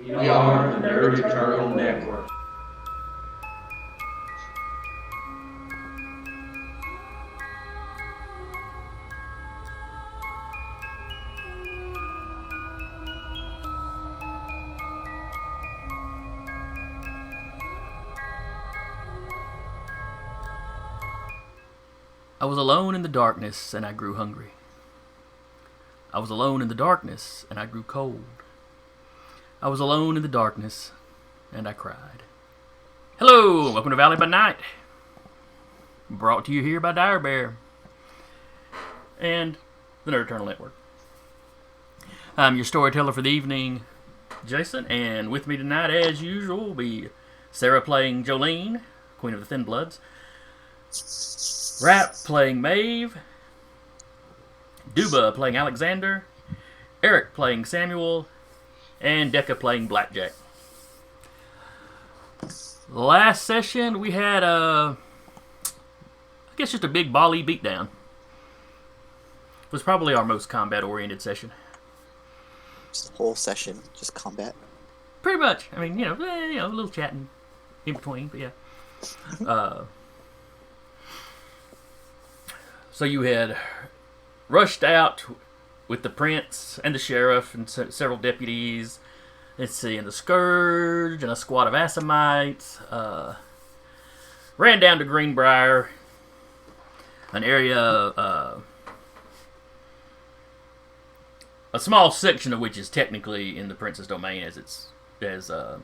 We are the Nerd Turtle Network. I was alone in the darkness, and I grew hungry. I was alone in the darkness, and I grew cold. I was alone in the darkness, and I cried. Hello, welcome to Valley by Night. Brought to you here by Dire Bear and the Nerd Eternal Network. I'm your storyteller for the evening, Jason, and with me tonight, as usual, will be Sarah playing Jolene, Queen of the Thin-boods, Rap playing Maeve, Duba playing Alexander, Eric playing Samuel, and Decca playing Blackjack. Last session we had I guess just a big Baali beatdown. It was probably our most combat-oriented session. Just the whole session, just combat. Pretty much. I mean, a little chatting in between, but yeah. So you had rushed out with the prince and the sheriff and several deputies. Let's see, and the Scourge and a squad of Assamites. Ran down to Greenbrier, an area, a small section of which is technically in the prince's domain, as the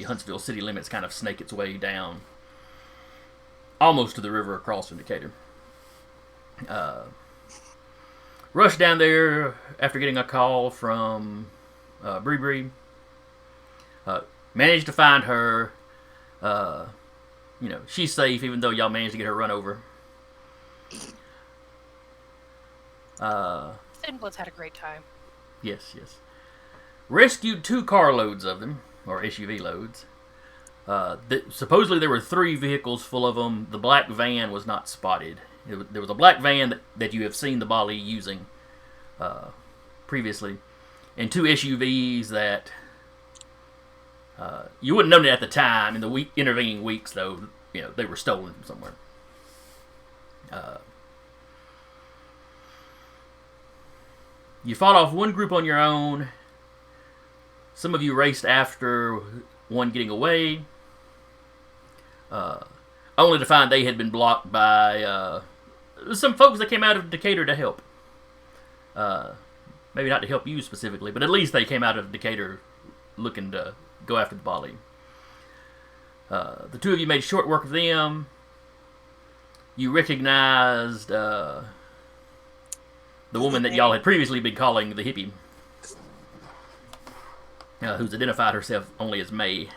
Huntsville city limits kind of snake its way down, almost to the river across from Decatur. Rushed down there after getting a call from Bree. Managed to find her. She's safe, even though y'all managed to get her run over. Thin-boods had a great time. Yes. Rescued 2 carloads of them, or SUV loads. Supposedly there were 3 vehicles full of them. The black van was not spotted. There was a black van that you have seen the Baali using previously, and 2 SUVs that you wouldn't know it at the time. In the intervening weeks, though, they were stolen from somewhere. You fought off one group on your own. Some of you raced after one getting away, only to find they had been blocked by some folks that came out of Decatur to help. Maybe not to help you specifically, but at least they came out of Decatur looking to go after the Baali. The 2 of you made short work of them. You recognized the woman that y'all had previously been calling the hippie, who's identified herself only as May.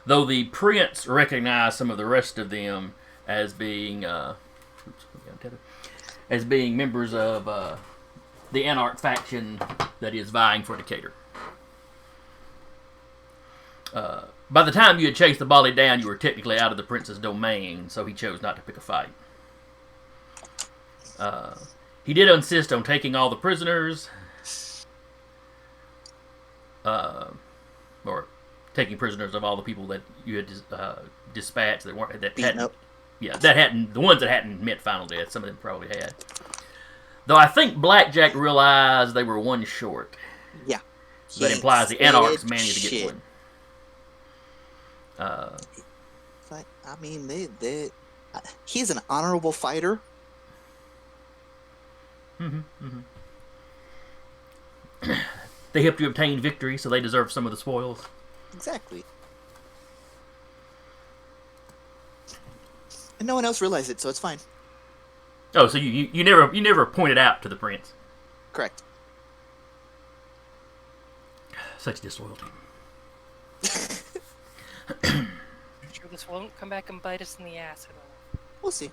Though the prince recognized some of the rest of them as being members of the Anarch faction that is vying for Decatur. By the time you had chased the Baali down, you were technically out of the prince's domain, so he chose not to pick a fight. He did insist on taking all the prisoners, or taking prisoners of all the people that you had dispatched that hadn't. Up. Yeah, the ones that hadn't met final death. Some of them probably had. Though I think Blackjack realized they were one short. Yeah. That implies the Anarchs managed to get one. I mean, he's an honorable fighter. They helped you obtain victory, so they deserve some of the spoils. Exactly. And no one else realized it, so it's fine. Oh, so you never pointed out to the prince. Correct. Such disloyalty. I'm sure this won't come back and bite us in the ass at all. We'll see.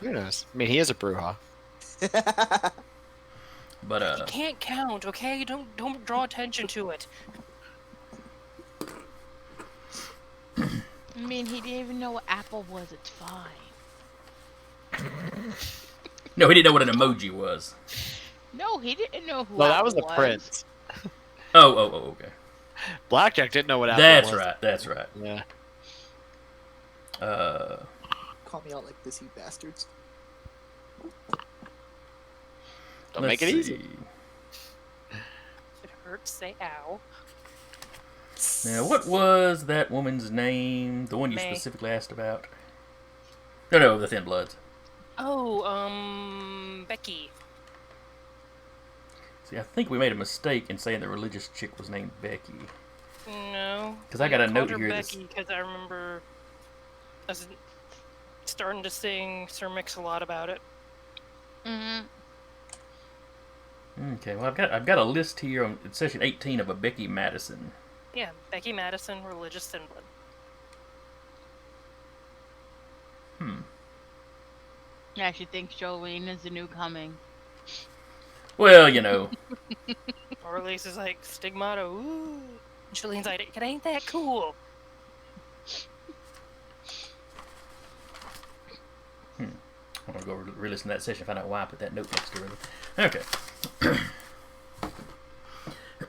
Who knows? I mean, he is a Bruja. But You can't count, okay? Don't draw attention to it. I mean, he didn't even know what apple was. It's fine. No, he didn't know what an emoji was. No, he didn't know who No, that Apple was the prince. Oh, okay. Blackjack didn't know what Apple That's was. right. That's right. Yeah. Call me out like this, you bastards. Don't make it easy. If it hurts, say ow. Now, what was that woman's name? The one you May. specifically asked about? No, the thin-bloods. Oh, Becky. See, I think we made a mistake in saying the religious chick was named Becky. No. 'Cause I got a called note her here that's- Becky because I remember us starting to sing Sir Mix-a-Lot about it. Mm-hmm. Okay, well, I've got a list here on session 18 of a Becky Madison. Yeah, Becky Madison, religious thin-blood. Yeah, she thinks Jolene is the new coming. Well, you know. Or at least it's like stigmata. Ooh. And Jolene's like, it ain't that cool. I'm gonna go re-listen to that session, find out why I put that note next to her. Okay.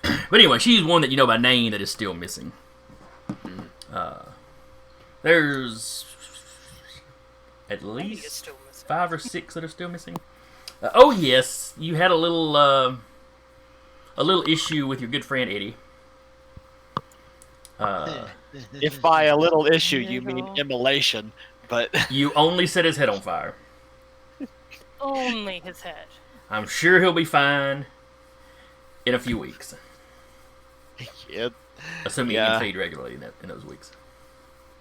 But anyway, she's one that you know by name that is still missing. There's at Becky is least still missing. 5 or 6 that are still missing. Oh yes, you had a little issue with your good friend Eddie. If by a little issue you mean immolation, but You only set his head on fire. Only his head. I'm sure he'll be fine in a few weeks, yeah, assuming he Yeah. can feed regularly in those weeks.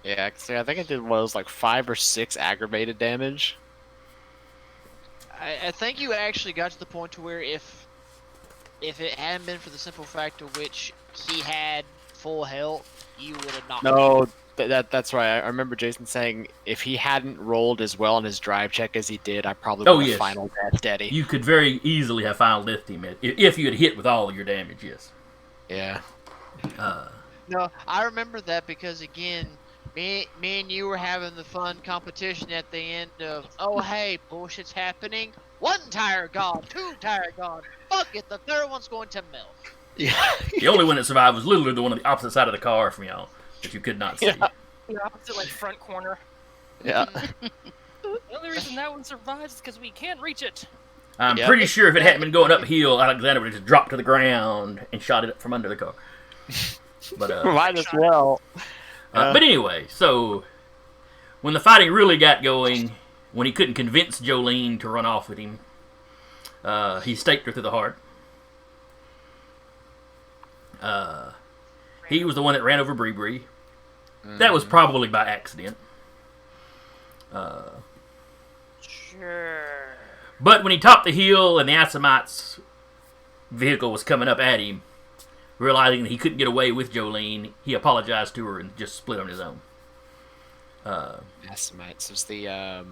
yeah. See, I think I did was like 5 or 6 aggravated damage. I think you actually got to the point to where if it hadn't been for the simple fact of which he had full health, you would have knocked him. No, that's right. I remember Jason saying if he hadn't rolled as well on his drive check as he did, I probably Oh, would have yes. final death Eddie. You could very easily have final death him if you had hit with all of your damage. Yes. Yeah. No, I remember that because again, me and you were having the fun competition at the end of, oh hey, bullshit's happening. 1 tire gone, 2 tire gone. Fuck it, the 3rd one's going to melt. Yeah. The only one that survived was literally the one on the opposite side of the car from y'all that you could not see. Yeah. The opposite, like, front corner. Yeah. The only reason that one survives is because we can't reach it. I'm Yep. pretty sure if it hadn't been going uphill, Alexander would have just dropped to the ground and shot it up from under the car. But Might as well. but anyway, so when the fighting really got going, when he couldn't convince Jolene to run off with him, he staked her through the heart. He was the one that ran over Bree. That was probably by accident. Sure. But when he topped the hill and the Assamite's vehicle was coming up at him, realizing that he couldn't get away with Jolene, he apologized to her and just split on his own. Assamites was the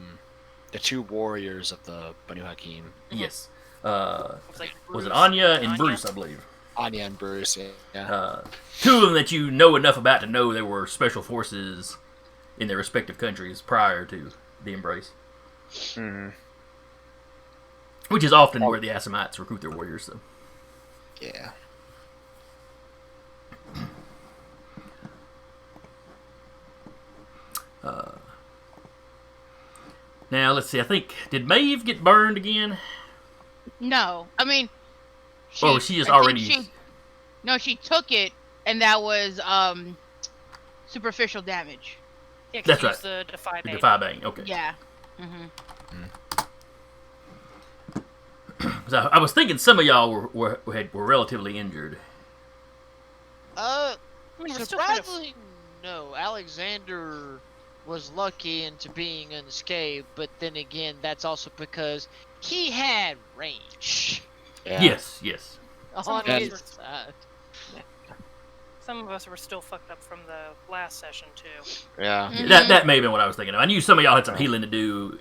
2 warriors of the Banu Hakim. Yes. Like Was it Bruce Anya and Bruce, I believe? Anya and Bruce, yeah. 2 of them that you know enough about to know there were special forces in their respective countries prior to the embrace. Which is often where the Assamites recruit their warriors, though. Yeah. Now, let's see, I think, did Maeve get burned again? No, I mean. Or was she just I think already... No, she took it, and that was superficial damage. Yeah, 'cause That's you right. used the Defy The Bane. Defy Bane, okay. Yeah. Mm-hmm. 'Cause I was thinking some of y'all were relatively injured. I mean, we're still kind of- Surprisingly, no. Alexander was lucky into being unscathed, but then again, that's also because he had range Yeah. Yes. on Yeah. his side. Some of us were still fucked up from the last session, too. Yeah. Mhm. That may have been what I was thinking of. I knew some of y'all had some healing to do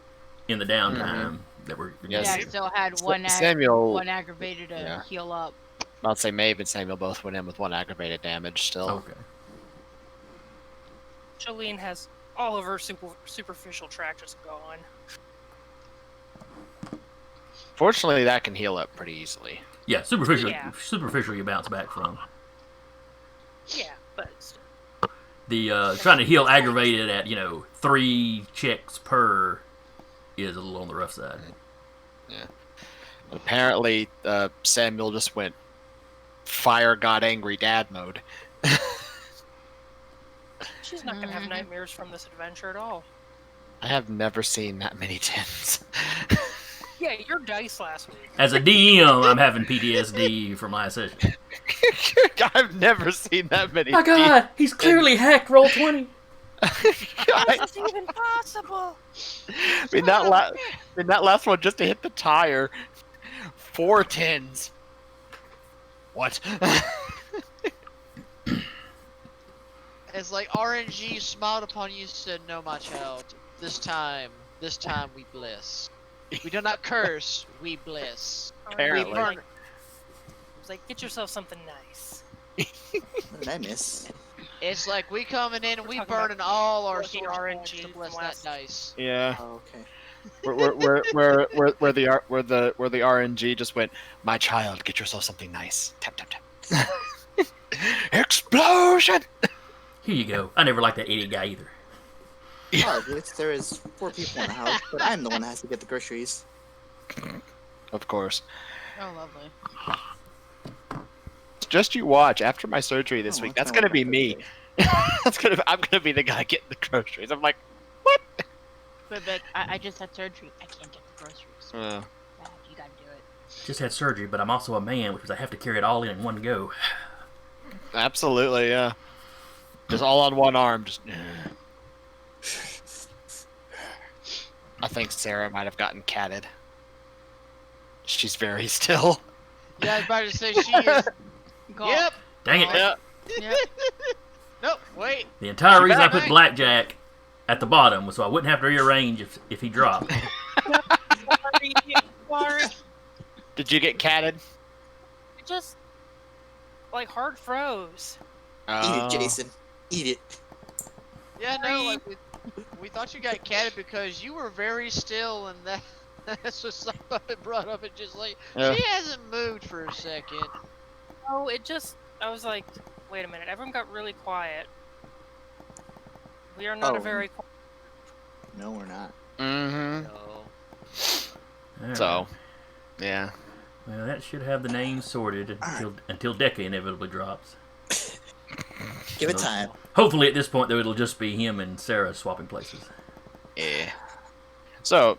in the downtime that were... Yes. Yeah, I still had one Samuel. aggravated to Yeah. heal up. I'd say Maeve and Samuel both went in with 1 aggravated damage still. Okay. Jolene has all of her superficial track just gone. Fortunately, that can heal up pretty easily. Yeah, superficial. Yeah. Superficial, you bounce back from. Yeah, but The trying to heal aggravated at 3 checks per is a little on the rough side. Yeah. Apparently, Samuel just went fire god angry dad mode. she's not gonna have nightmares from this adventure at all. I have never seen that many tins. Yeah, your dice last week. As a DM, I'm having PTSD from last session. I've never seen that many. My God, he's clearly hacked roll 20. This isn't even possible. I mean, that last one just to hit the tire. 4 tins. What? It's like RNG smiled upon you and said, "No, my child. This time we bless. We do not curse, we bless." Apparently. We burn. It's like, get yourself something nice. What did I miss? It's like we coming in and we We're talking about burning all our working source RNG points to bless from that last- dice. Yeah. Oh, okay. Where the RNG just went, "My child, get yourself something nice." Tap tap tap. Explosion! Here you go. I never liked that idiot guy either. Oh, there is 4 people in the house, but I'm the one that has to get the groceries. Of course. Oh, lovely. Just you watch. After my surgery this Oh, week, I that's kinda gonna be like me. I'm gonna be the guy getting the groceries. I'm like, But I just had surgery. I can't get the groceries. uh, Dad, you gotta do it. Just had surgery, but I'm also a man, which means I have to carry it all in one go. absolutely, yeah. Just all on one arm. Just. I think Sarah might have gotten catted. She's very still. Yeah, I was about to say she is. Yep. Dang it. Yeah. Yep. Nope. Wait. The entire She reason I back. put Blackjack at the bottom was so I wouldn't have to rearrange if he dropped. Sorry. Did you get catted? It just like hard froze. Eat it, Jason. Eat it. Yeah, no, like we thought you got catted because you were very still, and that's what somebody brought up. And just like Yeah. she hasn't moved for a second. Oh, I was like, wait a minute. Everyone got really quiet. We are not a Oh. very quiet. No, we're not. Mm-hmm. No. All So, right. yeah. Well, that should have the names sorted until Deca inevitably drops. Give it time. Hopefully at this point, though, it'll just be him and Sarah swapping places. Yeah. So,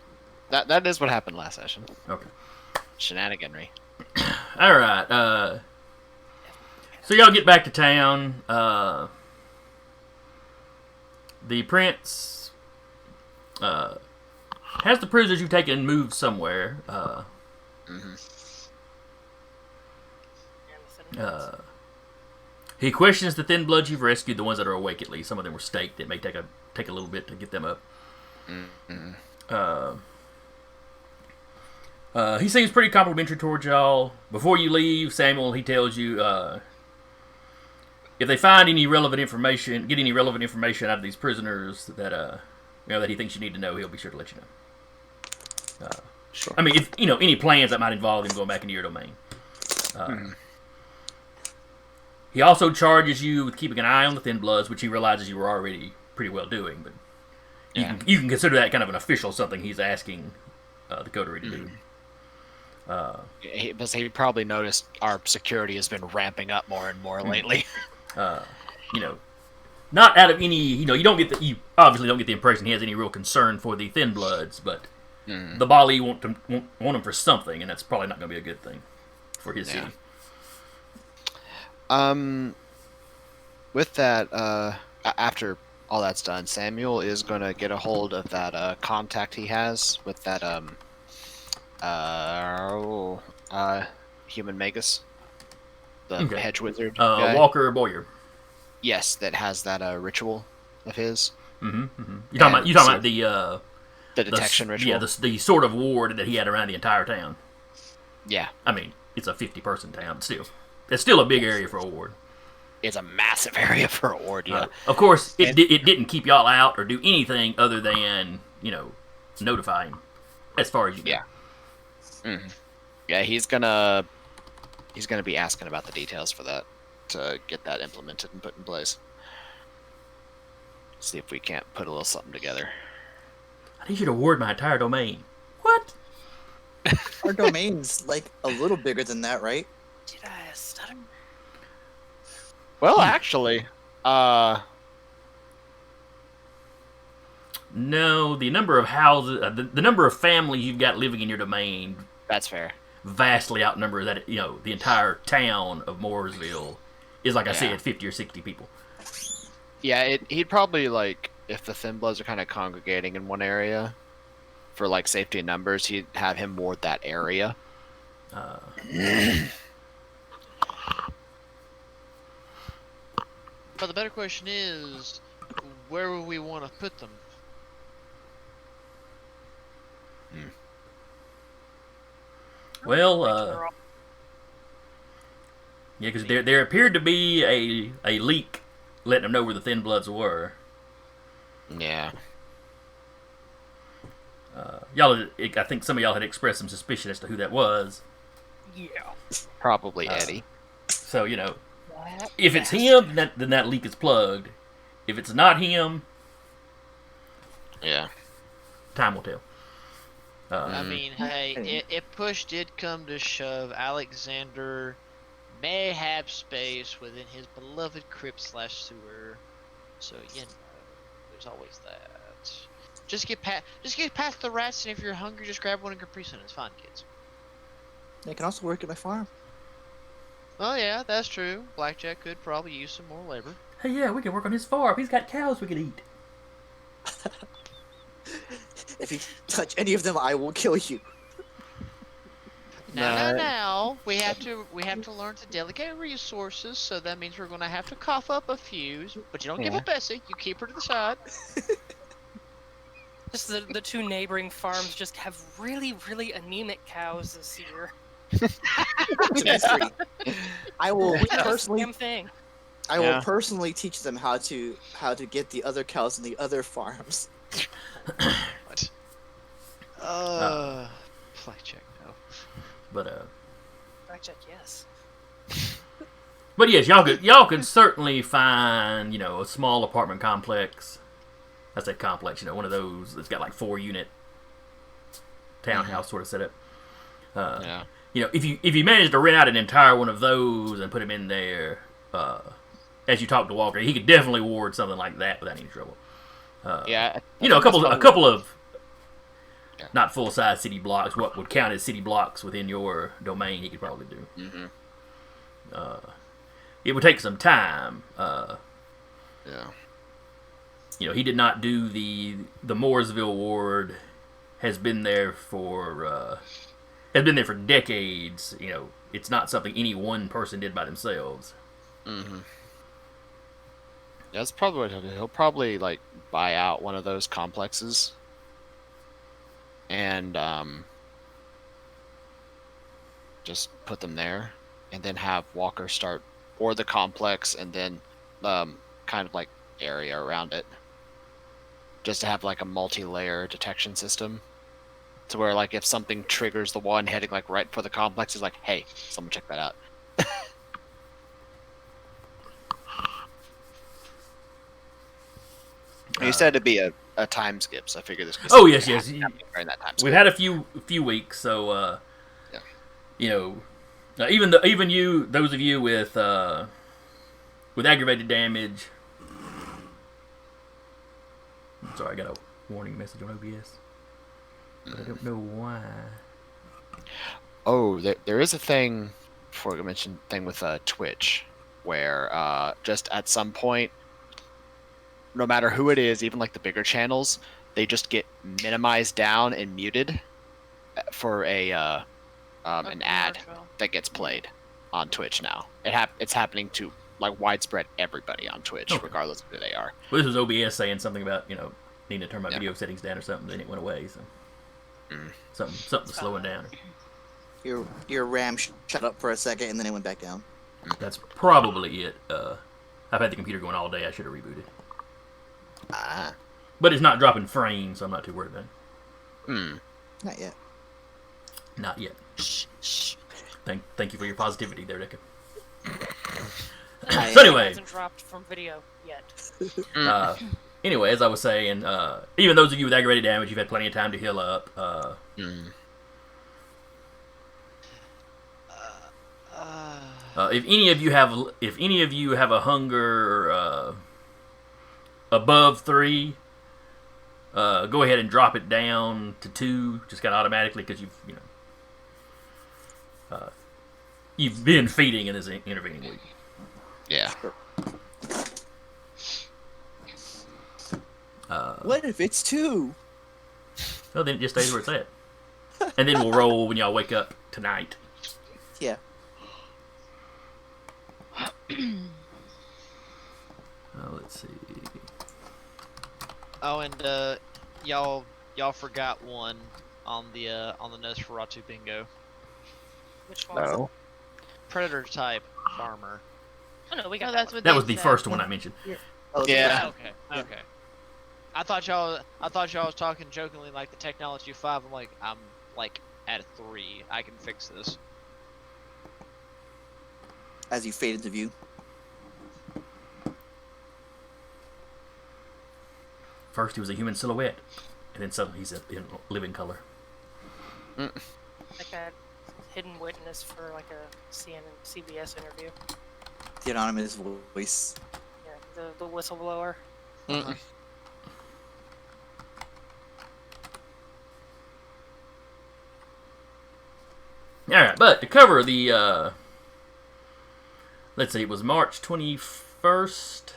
that is what happened last session. Okay. Shenaniganry. All right. So y'all get back to town. The prince has the prisoners you've taken moved somewhere. He questions the thin-bloods you've rescued, the ones that are awake at least. Some of them were staked. It may take a little bit to get them up. He seems pretty complimentary towards y'all. Before you leave, Samuel, he tells you if they find any relevant information, get any relevant information out of these prisoners that that he thinks you need to know, he'll be sure to let you know. Sure. I mean, if any plans that might involve him going back into your domain. He also charges you with keeping an eye on the thin-bloods, which he realizes you were already pretty well doing, but you can consider that kind of an official something he's asking the coterie to do. He probably noticed our security has been ramping up more and more lately. Not out of any, you obviously don't get the impression he has any real concern for the thin-bloods, but the Baali want him for something, and that's probably not going to be a good thing for his city. With that, after all that's done, Samuel is going to get a hold of that contact he has with that human magus, the Okay. hedge wizard guy. Walker Boyer. Yes, that has that ritual of his. You're talking about the detection ritual. Yeah, the sort of ward that he had around the entire town. Yeah. I mean, it's a 50-person town, but still. It's still a big area for a ward. It's a massive area for a ward, yeah. Of course, it didn't keep y'all out or do anything other than, notify him, as far as you know. Yeah. Mm-hmm. Yeah, he's gonna be asking about the details for that to get that implemented and put in place. See if we can't put a little something together. I need you to ward my entire domain. What? Our domain's like a little bigger than that, right? Did I stutter? Well, actually, No, the number of houses, the number of families you've got living in your domain that's fair. vastly outnumbers that. The entire town of Mooresville is, like I Yeah. said, 50 or 60 people. Yeah, he'd probably if the thin-bloods are kind of congregating in one area for safety and numbers, he'd have him ward that area. But the better question is, where would we want to put them? Well, yeah, because there appeared to be a leak letting them know where the thin bloods were. Yeah. I think some of y'all had expressed some suspicion as to who that was. Yeah. Probably Eddie. So, if it's him, then that leak is plugged. If it's not him, Yeah. time will tell. I mean, hey, if push did come to shove, Alexander may have space within his beloved crypt/sewer. So there's always that. Just get past the rats, and if you're hungry, just grab one and Capri Sun. It's fine, kids. They can also work at my farm. Oh yeah, that's true. Blackjack could probably use some more labor. Hey, yeah, we can work on his farm. He's got cows we could eat. If you touch any of them, I will kill you. Now, we have to learn to delegate resources. So that means we're gonna have to cough up a few. But you don't give Yeah. up Bessie. You keep her to the side. Just the two neighboring farms just have really, really anemic cows this year. It's a mystery. I will personally, Same thing. I Yeah. will personally teach them how to get the other cows in the other farms. What? Blackjack, no. But Blackjack, yes. But yes, y'all could certainly find a small apartment complex. I say complex, one of those that's got 4-unit townhouse sort of setup. Yeah. If you manage to rent out an entire one of those and put him in there, as you talk to Walker, he could definitely ward something like that without any trouble. Yeah. A couple of Yeah. not full size city blocks, what would count as city blocks within your domain, he could probably do. Mm-hmm. It would take some time. Yeah. He did not do the Mooresville ward. Has been there for decades. It's not something any one person did by themselves. Mm-hmm. That's probably what he'll do. He'll probably buy out one of those complexes and just put them there, and then have Walker start or the complex, and then kind of area around it, just to have a multi-layer detection system, to where if something triggers the one heading right for the complex, is hey, someone check that out. You said it'd be a time skip, so I figured this. Oh yes. During that time skip. We've had a few weeks, so even you, those of you with aggravated damage. I'm sorry, I got a warning message on OBS, but I don't know why. Oh, there is a thing, before I mentioned, thing with Twitch, where just at some point, no matter who it is, even the bigger channels, they just get minimized down and muted for an ad Commercial. that gets played on Twitch now. It's happening to widespread everybody on Twitch, Okay. regardless of who they are. Well, this was OBS saying something about needing to turn my video settings down or something. Then it went away. So something slowing down. Your RAM shut up for a second and then it went back down. That's probably it. I've had the computer going all day. I should have rebooted. Ah. But it's not dropping frames, so I'm not too worried about it. Hmm. Not yet. Not yet. Shh, shh. Thank you for your positivity there, Decker. I- So anyway, Hasn't dropped from video yet. anyway, as I was saying, even those of you with aggravated damage, you've had plenty of time to heal up. If any of you have a hunger above 3, go ahead and drop it down to 2, just kind of automatically because you've been feeding in this intervening week. Yeah. What if it's 2? Well, then it just stays where it's at, and then we'll roll when y'all wake up tonight. Yeah. Let's see. Oh, and y'all forgot one on the Nosferatu bingo. Which one? No. Predator type farmer. Oh no, we got No, that that's one. what That they was the said. first one I mentioned. Oh, Yeah. Okay. Yeah. Okay. I thought y'all was talking jokingly like the technology 5. I'm like at a 3. I can fix this. As you fade into view. First, he was a human silhouette, and then suddenly he's in living color. Like that hidden witness for like a CNN, CBS interview. The anonymous voice. Yeah, the whistleblower. All right, but to cover the, let's see, it was March 21st,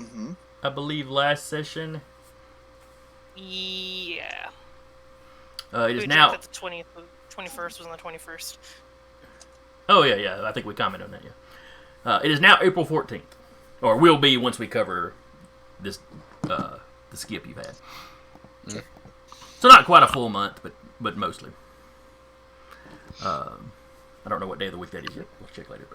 Mm-hmm. I believe, last session. Yeah. It is We now. joked that the 21st was on the 21st. Oh yeah, I think we commented on that. Yeah, it is now April 14th, or will be once we cover this the skip you've had. So not quite a full month, but mostly. I don't know what day of the week that is yet. We'll check later.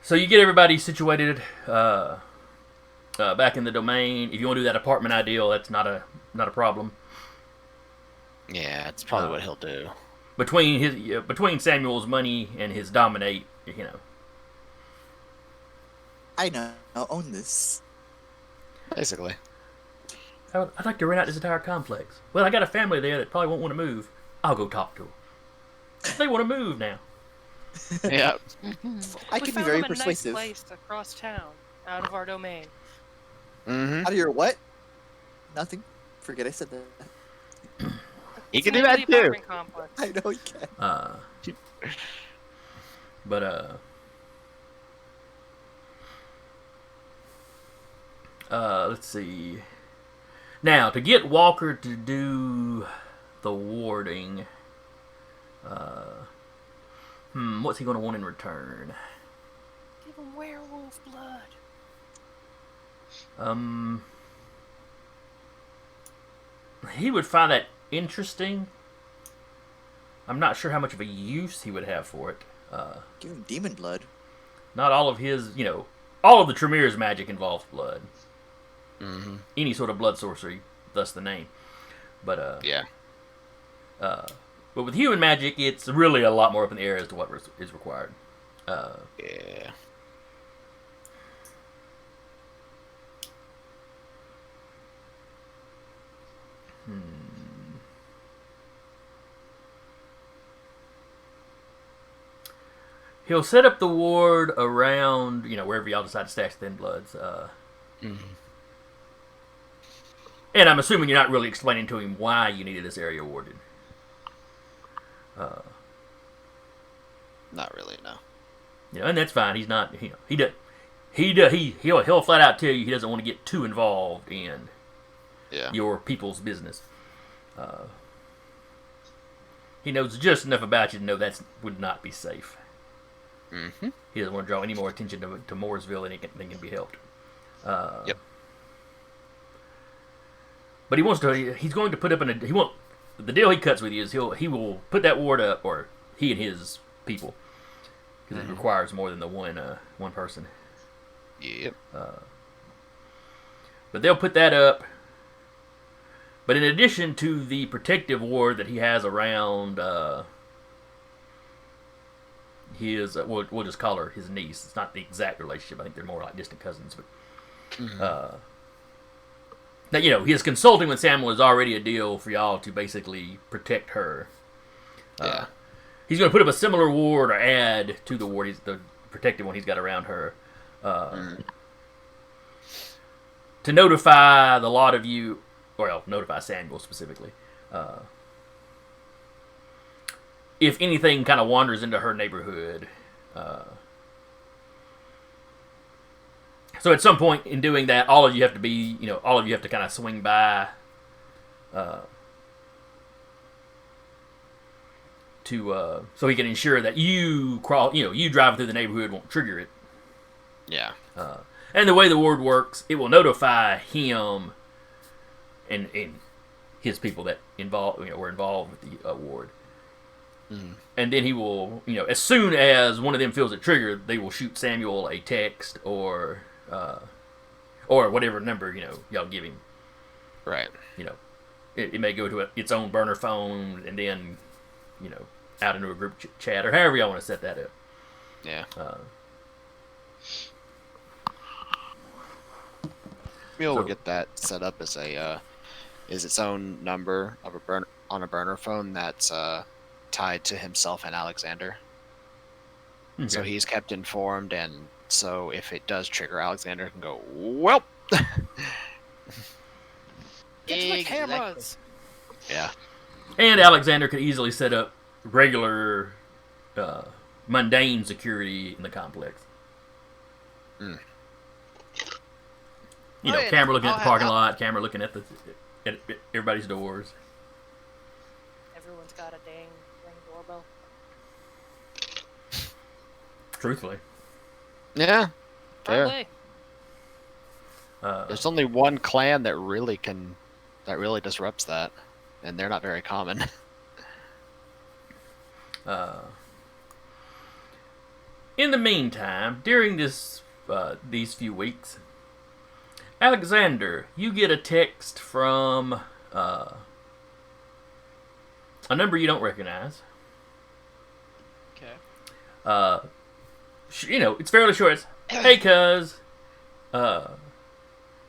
So you get everybody situated back in the domain. If you want to do that apartment ideal, that's not a problem. Yeah, that's probably what he'll do. Between Samuel's money and his dominate, I know. I'll own this. Basically. I'd like to rent out this entire complex. Well, I got a family there that probably won't want to move. I'll go talk to them. They want to move now. Yeah. I We can be found very him a persuasive. nice place across town, out of our domain. Mm-hmm. Out of your what? Nothing. Forget I said that. He It's can the do name that of the too. apartment complex. I know you can. Let's see. Now, to get Walker to do the warding, what's he going to want in return? Give him werewolf blood. He would find that interesting. I'm not sure how much of a use he would have for it. Give him demon blood. Not all of his, all of the Tremere's magic involves blood. Mm-hmm. Any sort of blood sorcery, thus the name. But Yeah. but with human magic, it's really a lot more up in the air as to what is required. Yeah. He'll set up the ward around, wherever y'all decide to stash thin-bloods. And I'm assuming you're not really explaining to him why you needed this area warded. Not really, no. And that's fine. He's not, he'll flat out tell you he doesn't want to get too involved in your people's business. He knows just enough about you to know that would not be safe. Mm-hmm. He doesn't want to draw any more attention to Mooresville than can be helped. Yep. But he wants to. He's going to put up the deal he cuts with you is he will put that ward up, or he and his people, because it requires more than the one person. Yep. But they'll put that up But in addition to the protective ward that he has around his, we'll just call her his niece. It's not the exact relationship. I think they're more like distant cousins. But now, you know, his consulting with Samuel is already a deal for y'all to basically protect her. Yeah. He's going to put up a similar ward or add to the ward, the protective one he's got around her, to notify the lot of you, or notify Samuel specifically, if anything kind of wanders into her neighborhood. So at some point in doing that, all of you have to kind of swing by so he can ensure that you driving through the neighborhood won't trigger it. Yeah. And the way the ward works, it will notify him and his people that were involved with the ward. Mm-hmm. And then he will, as soon as one of them feels it triggered, they will shoot Samuel a text or whatever number, y'all give him. Right. It may go to its own burner phone and then, out into a group chat or however y'all want to set that up. Yeah. We'll get that set up as its own number of on a burner phone that's tied to himself and Alexander. Okay. So he's kept informed, and so if it does trigger, Alexander can go, well. Get to the cameras. Yeah. And Alexander could easily set up regular, mundane security in the complex. Mm. Camera looking at the parking lot, camera looking at everybody's doors. Everyone's got a dang ring doorbell. Truthfully. Yeah. Fair. Probably. There's only one clan that really disrupts that, and they're not very common. In the meantime, during these few weeks, Alexander, you get a text from a number you don't recognize. Okay. It's fairly short. It's, hey, cuz,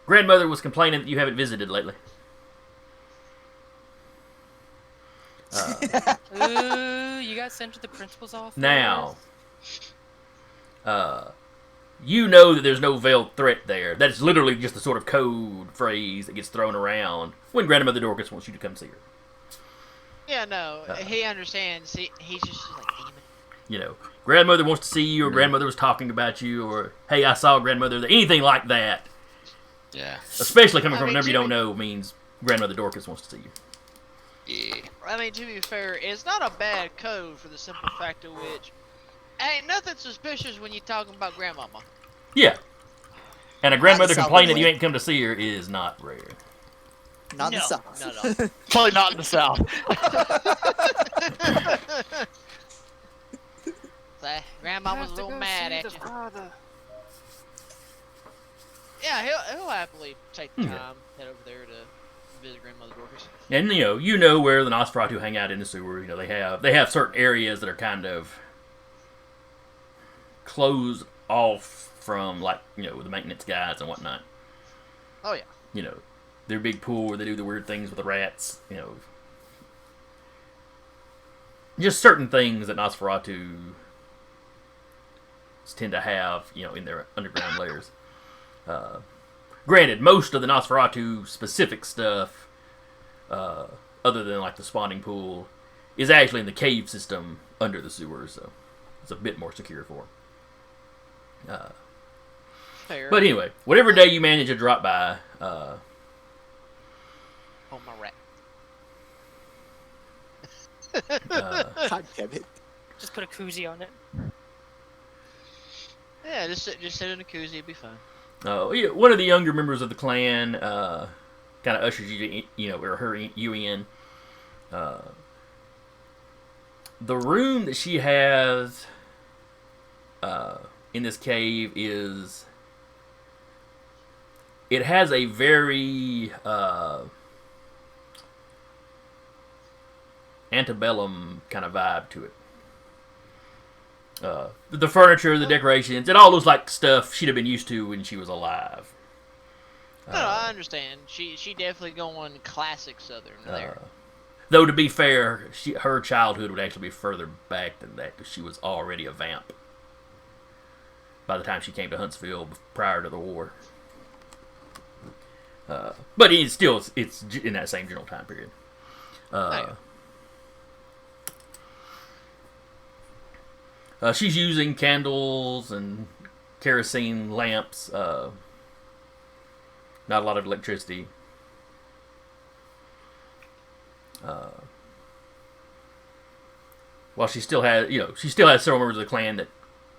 grandmother was complaining that you haven't visited lately. Ooh, you got sent to the principal's office? Now, you know that there's no veiled threat there. That's literally just the sort of code phrase that gets thrown around when Grandmother Dorcas wants you to come see her. Yeah, no, he understands. He's just like, damn it. Grandmother wants to see you, or Grandmother was talking about you, or, hey, I saw Grandmother, anything like that. Yeah. Especially coming from a number you don't know means Grandmother Dorcas wants to see you. Yeah. I mean, to be fair, it's not a bad code for the simple fact of which ain't nothing suspicious when you're talking about grandmama. Yeah. And a grandmother South complaining that you way. ain't come to see her is not rare. Not in the South. No. Probably not in the South. Grandma was a little mad at you. Yeah, he'll happily take the time, head over there to visit Grandmother Dorcas. And you know where the Nosferatu hang out in the sewer. They have certain areas that are kind of closed off from, like, the maintenance guys and whatnot. Oh yeah. Their big pool where they do the weird things with the rats. Just certain things that Nosferatu tend to have, in their underground layers. Granted, most of the Nosferatu specific stuff, other than like the spawning pool, is actually in the cave system under the sewers, so it's a bit more secure for them. Fair. But anyway, whatever day you manage to drop by, Oh, my rat. God damn it. Just put a koozie on it. Yeah, just sit in a koozie, it'd be fine. one of the younger members of the clan kind of ushers you, you in. The room that she has in this cave it has a very antebellum kind of vibe to it. The furniture, the decorations, it all looks like stuff she'd have been used to when she was alive. No, I understand. She definitely going classic Southern there. Though to be fair, her childhood would actually be further back than that because she was already a vamp by the time she came to Huntsville prior to the war. But it's in that same general time period. She's using candles and kerosene lamps. Not a lot of electricity. While she still has several members of the clan that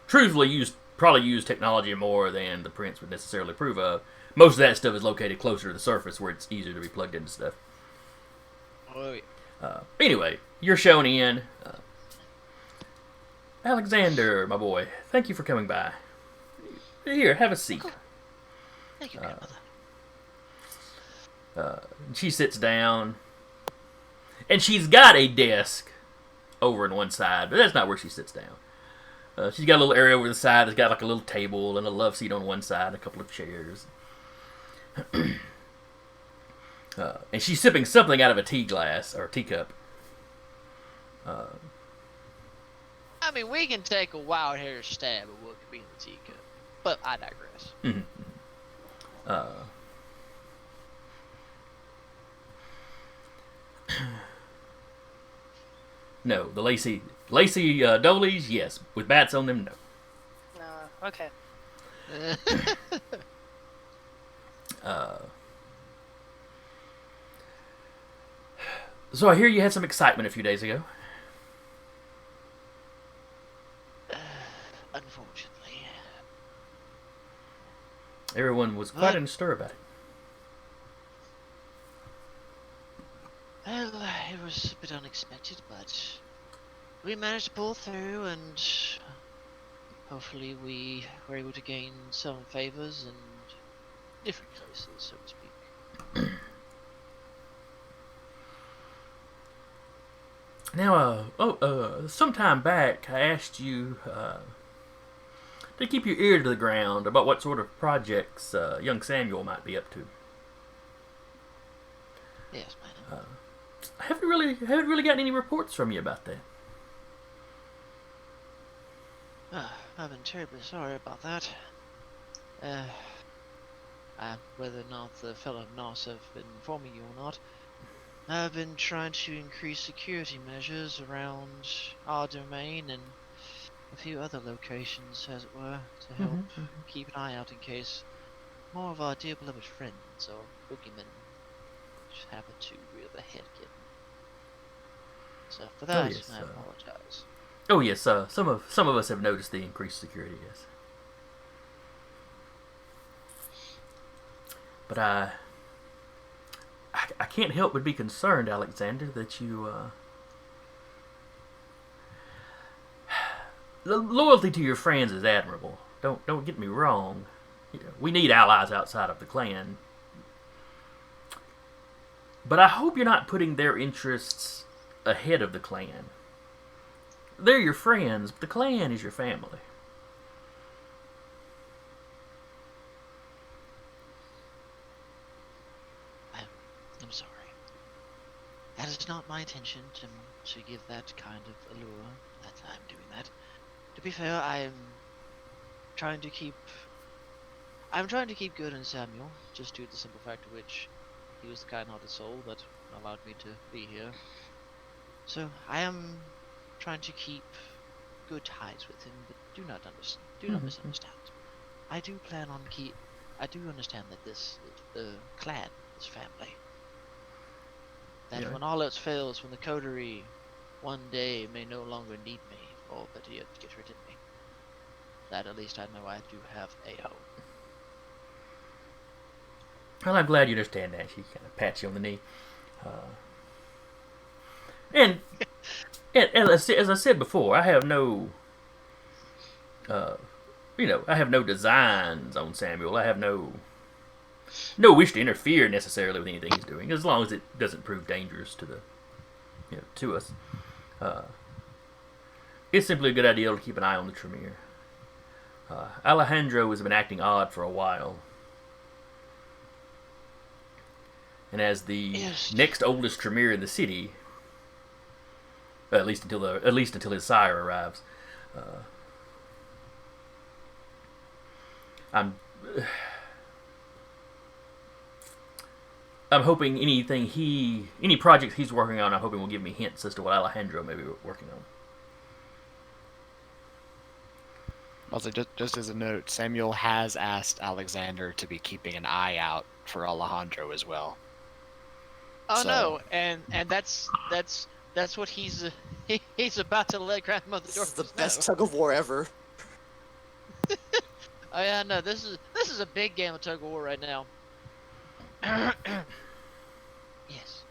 truthfully probably use technology more than the prince would necessarily approve of. Most of that stuff is located closer to the surface where it's easier to be plugged into stuff. Oh, yeah. Anyway, you're shown in. Alexander, my boy, thank you for coming by. Here, have a seat. Thank you, grandmother. She sits down. And she's got a desk over on one side, but that's not where she sits down. She's got a little area over the side that's got like a little table and a love seat on one side, a couple of chairs. And she's sipping something out of a tea glass or teacup. I mean, we can take a wild hair stab at what could be in the teacup, but I digress. No, the lacy dolies, yes. With bats on them, no. No. Okay. So I hear you had some excitement a few days ago. Unfortunately. Everyone was quite in a stir about it. Well, it was a bit unexpected, but we managed to pull through, and hopefully we were able to gain some favors in different places, so to speak. Now, sometime back, I asked you to keep your ear to the ground about what sort of projects young Samuel might be up to. Yes, madam. I haven't really gotten any reports from you about that. I've been terribly sorry about that. Whether or not the fellow Nos have been informing you or not, I've been trying to increase security measures around our domain and a few other locations, as it were, to help keep an eye out in case more of our dear beloved friends or boogeymen happen to rear their head again. So for that, yes, I apologize. Oh yes, some of us have noticed the increased security. Yes, but I can't help but be concerned, Alexander, that you the loyalty to your friends is admirable. Don't get me wrong. You know, we need allies outside of the clan, but I hope you're not putting their interests ahead of the clan. They're your friends, but the clan is your family. I'm sorry. That is not my intention to give that kind of allure that I'm doing that. To be fair, I'm trying to keep good on Samuel, just due to the simple fact of which he was the kind-hearted soul that allowed me to be here. So I am trying to keep good ties with him, but do not misunderstand. I do understand that the clan is family. That when all else fails, when the coterie one day may no longer need me, or better yet, get rid of me, that at least I know I do have a home. Well, I'm glad you understand that. She kind of pats you on the knee. And as I said before, I have no, I have no designs on Samuel. I have no wish to interfere necessarily with anything he's doing, as long as it doesn't prove dangerous to to us. It's simply a good idea to keep an eye on the Tremere. Alejandro has been acting odd for a while. And as the next oldest Tremere in the city, at least until his sire arrives, I'm hoping any projects he's working on, I'm hoping will give me hints as to what Alejandro may be working on. Also, just as a note, Samuel has asked Alexander to be keeping an eye out for Alejandro as well. Oh So- no, and that's what he's about to let Grandmother This is Dorcas the best know. tug of war ever. Oh yeah, no, this is a big game of tug of war right now. Yes,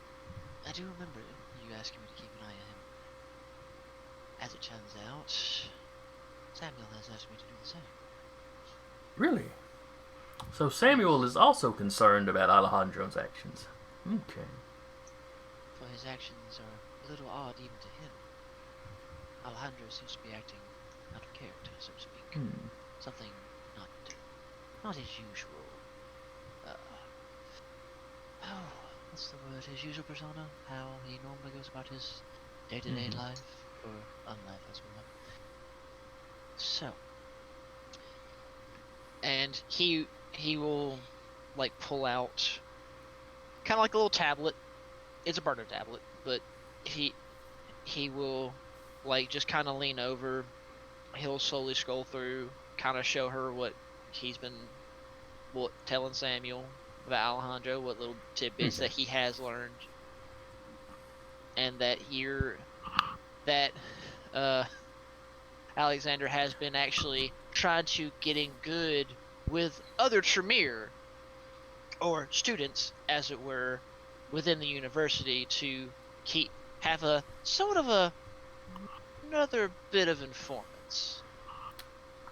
I do remember you asking me to keep an eye on him. As it turns out, Samuel has asked me to do the same. Really? So Samuel is also concerned about Alejandro's actions. Okay. For his actions are a little odd even to him. Alejandro seems to be acting out of character, so to speak. Something not his usual. What's the word? His usual persona? How he normally goes about his day-to-day life, or unlife as well. So, and he will like pull out kind of like a little tablet. It's a burner tablet, but he will like just kind of lean over. He'll slowly scroll through, kind of show her what he's been telling Samuel about Alejandro, what little tidbits that he has learned, and that Alexander has been actually trying to getting good with other Tremere, or students, as it were, within the university to have a sort of another bit of informants.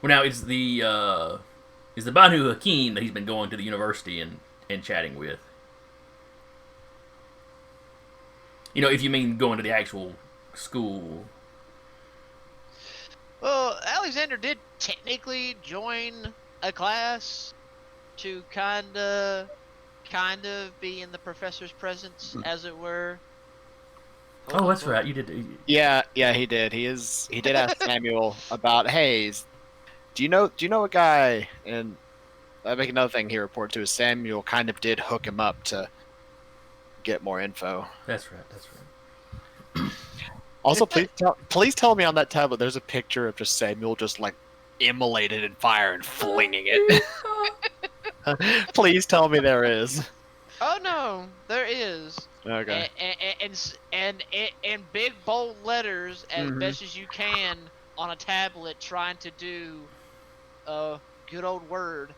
Well, now is the Banu Hakim that he's been going to the university and chatting with. If you mean going to the actual school. Well, Alexander did technically join a class to kind of be in the professor's presence, as it were. Oh, that's right. You did. Yeah, he did. He did ask Samuel about, hey, do you know a guy? And I think another thing he reported to is Samuel kind of did hook him up to get more info. That's right. Also, please tell me on that tablet there's a picture of just Samuel just like immolated in fire and flinging it. Please tell me there is. Oh no, there is. Okay. And in big bold letters, as best as you can, on a tablet, trying to do a good old word,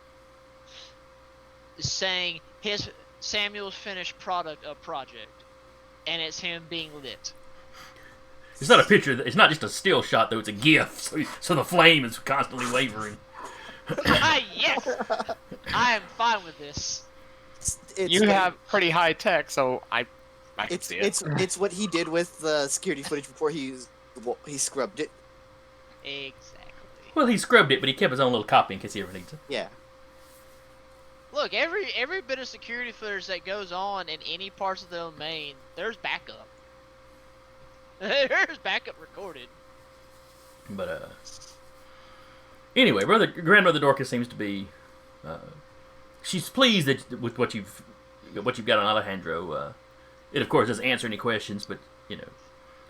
saying Samuel's finished product of project, and it's him being lit. It's not a picture. It's not just a still shot, though. It's a GIF, so the flame is constantly wavering. Yes, I am fine with this. It's have pretty high tech, so I can see it. It's what he did with the security footage before he scrubbed it. Exactly. Well, he scrubbed it, but he kept his own little copy in case he ever needs it. Yeah. Look, every bit of security footage that goes on in any parts of the domain, there's backup. There's backup recorded. But anyway, Grandmother Dorcas seems to be. She's pleased with what you've got on Alejandro. It of course doesn't answer any questions, but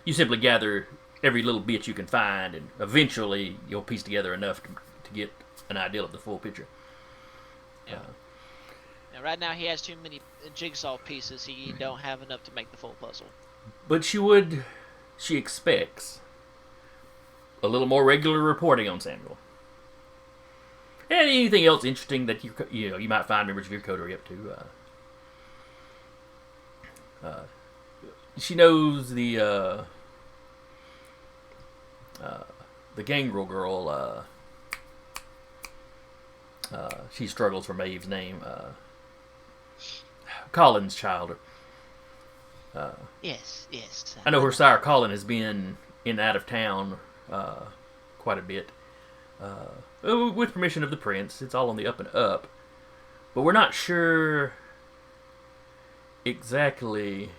you simply gather every little bit you can find, and eventually you'll piece together enough to get an idea of the full picture. Yeah. Now, right now he has too many jigsaw pieces. He don't have enough to make the full puzzle. But she expects a little more regular reporting on Samuel. And anything else interesting that you might find members of your coterie up to. She knows the gangrel girl. She struggles for Maeve's name. Colin's child. Yes, yes. I know her sire Colin has been in and out of town quite a bit. With permission of the prince, it's all on the up and up. But we're not sure exactly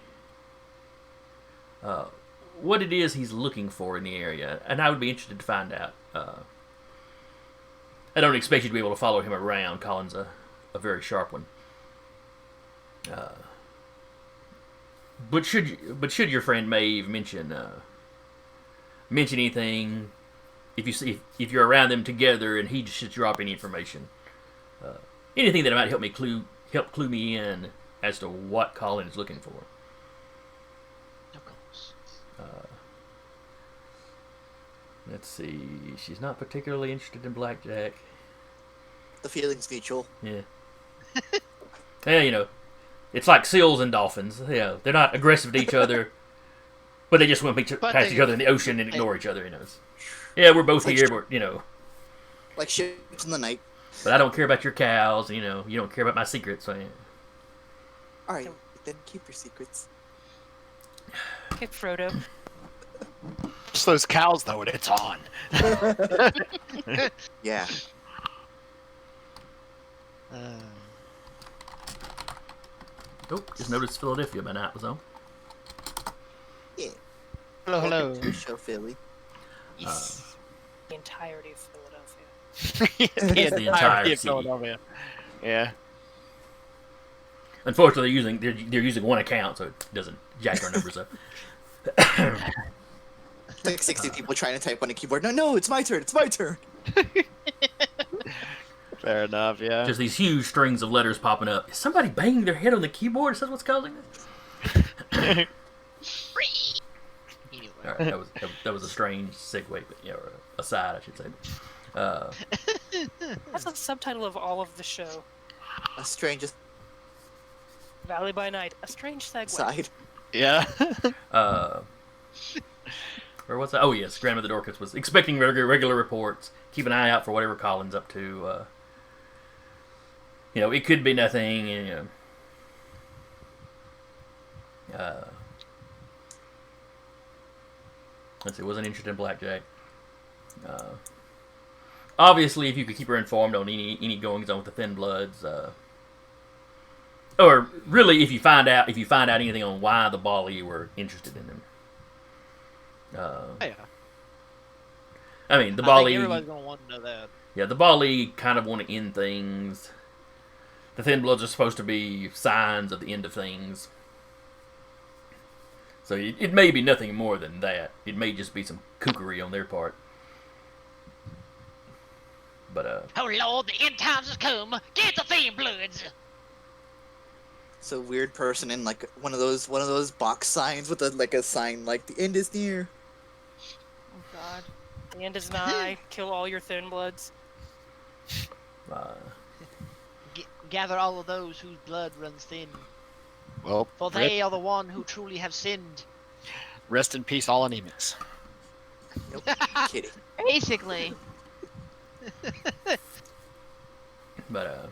what it is he's looking for in the area, and I would be interested to find out. I don't expect you to be able to follow him around. Colin's a very sharp one. But should your friend Maeve mention anything, if you're around them together and he should drop any information, anything that might help clue me in as to what Colin is looking for. Of course. Let's see. She's not particularly interested in blackjack. The feeling's mutual. Yeah. Yeah, it's like seals and dolphins. Yeah, they're not aggressive to each other, but they just swim past each other in the ocean and ignore each other. Yeah, we're both here. We're like ships in the night. But I don't care about your cows. You don't care about my secrets. So, yeah. All right, then keep your secrets. Okay, Frodo. Just those cows, though, and it's on. Yeah. Oh, just noticed Philadelphia by night was on. Yeah. Hello, hello. To show Philly. The entirety of Philadelphia. It's the entire city. Philadelphia. Yeah. Unfortunately, they're using one account, so it doesn't jack our numbers up. Like 60 people trying to type on a keyboard. No, it's my turn. It's my turn. Fair enough, yeah. Just these huge strings of letters popping up. Is somebody banging their head on the keyboard? Is that what's causing this? Anyway. All right, that was a strange segue, but or aside, I should say. That's the subtitle of all of the show. A strangest Valley by Night. A strange segue. side. Yeah. Or what's that? Oh yes, Grandmother Dorcas was expecting regular reports. Keep an eye out for whatever Colin's up to. It could be nothing. Let's see, wasn't interested in blackjack. Obviously, if you could keep her informed on any goings on with the thin-bloods, or really, if you find out anything on why the Baali were interested in them. Yeah. I mean, the I think Baali. everybody's gonna want to know that. Yeah, the Baali kind of want to end things. The thin-bloods are supposed to be signs of the end of things. So it may be nothing more than that. It may just be some kookery on their part. But Oh Lord, the end times has come. Get the thin-bloods. It's a weird person in like one of those box signs with a sign like the end is near. Oh God. The end is nigh. Kill all your thin bloods. Gather all of those whose blood runs thin, Well, for they are the one who truly have sinned. rest in peace, all anemics. Nope. Kidding. Basically. but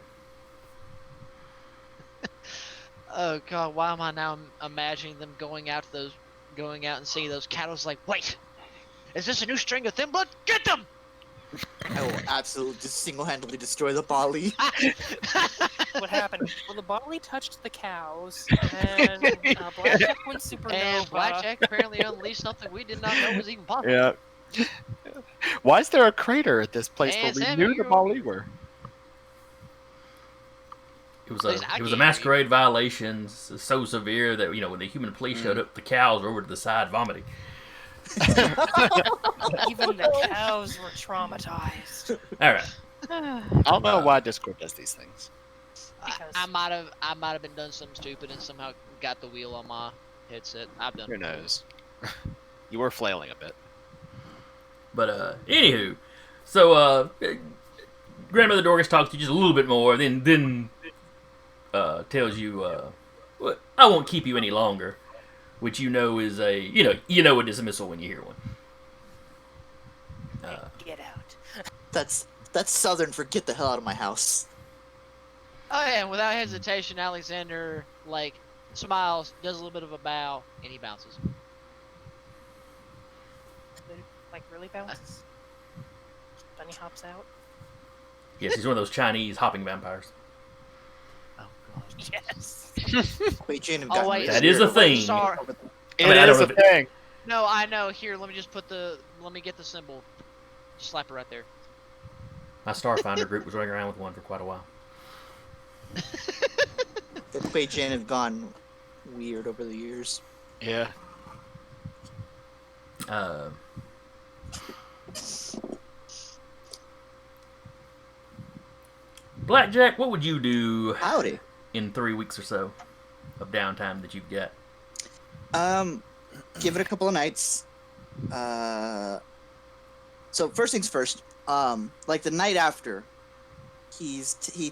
Oh God, why am I now imagining them going out and seeing those cattle? It's like, wait, is this a new string of thin blood? Get them! I will absolutely just single-handedly destroy the Baali. What happened? Well, the Baali touched the cows, and Blackjack went supernova. And Blackjack apparently unleashed something we did not know was even possible. Yeah. Why is there a crater at this place Hey, where we Samuel, knew the Baali were? it was Listen, I a can't masquerade violation so severe that when the human police showed up, the cows were over to the side vomiting. Even the cows were traumatized. All right. I don't know why Discord does these things. Because- I might have been done something stupid and somehow got the wheel on my headset. I've done Who it before. knows? You were flailing a bit. But anywho, so Grandmother Dorcas talks to you just a little bit more, then tells you, well, I won't keep you any longer, which is a dismissal when you hear one. Get out. That's Southern for get the hell out of my house. Oh yeah, and without hesitation, Alexander smiles, does a little bit of a bow, and he bounces. Like really bounces. Bunny hops out. Yes, he's one of those Chinese hopping vampires. Oh god. Yes. Wait, Jane, have Oh gotten wait, rid That of is your- a thing. Sorry. It I mean, I don't is know a if it- thing. No, I know. Here, let me just let me get the symbol. Just slap it right there. My Starfinder group was running around with one for quite a while. The Quay Jane have gone weird over the years. Yeah. Blackjack, what would you do Howdy. in 3 weeks or so of downtime that you've got? Give it a couple of nights. So first things first. Like the night after, he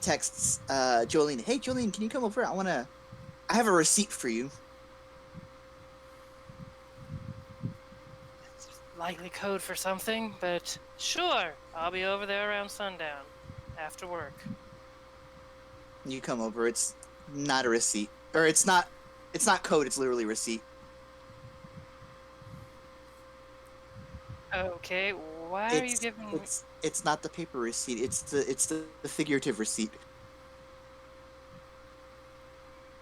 texts Jolene. Hey, Jolene, can you come over? I have a receipt for you. Likely code for something, but sure, I'll be over there around sundown, after work. You come over. It's not a receipt, or it's not code. It's literally receipt. Okay, why are you giving me... It's not the paper receipt. It's the figurative receipt.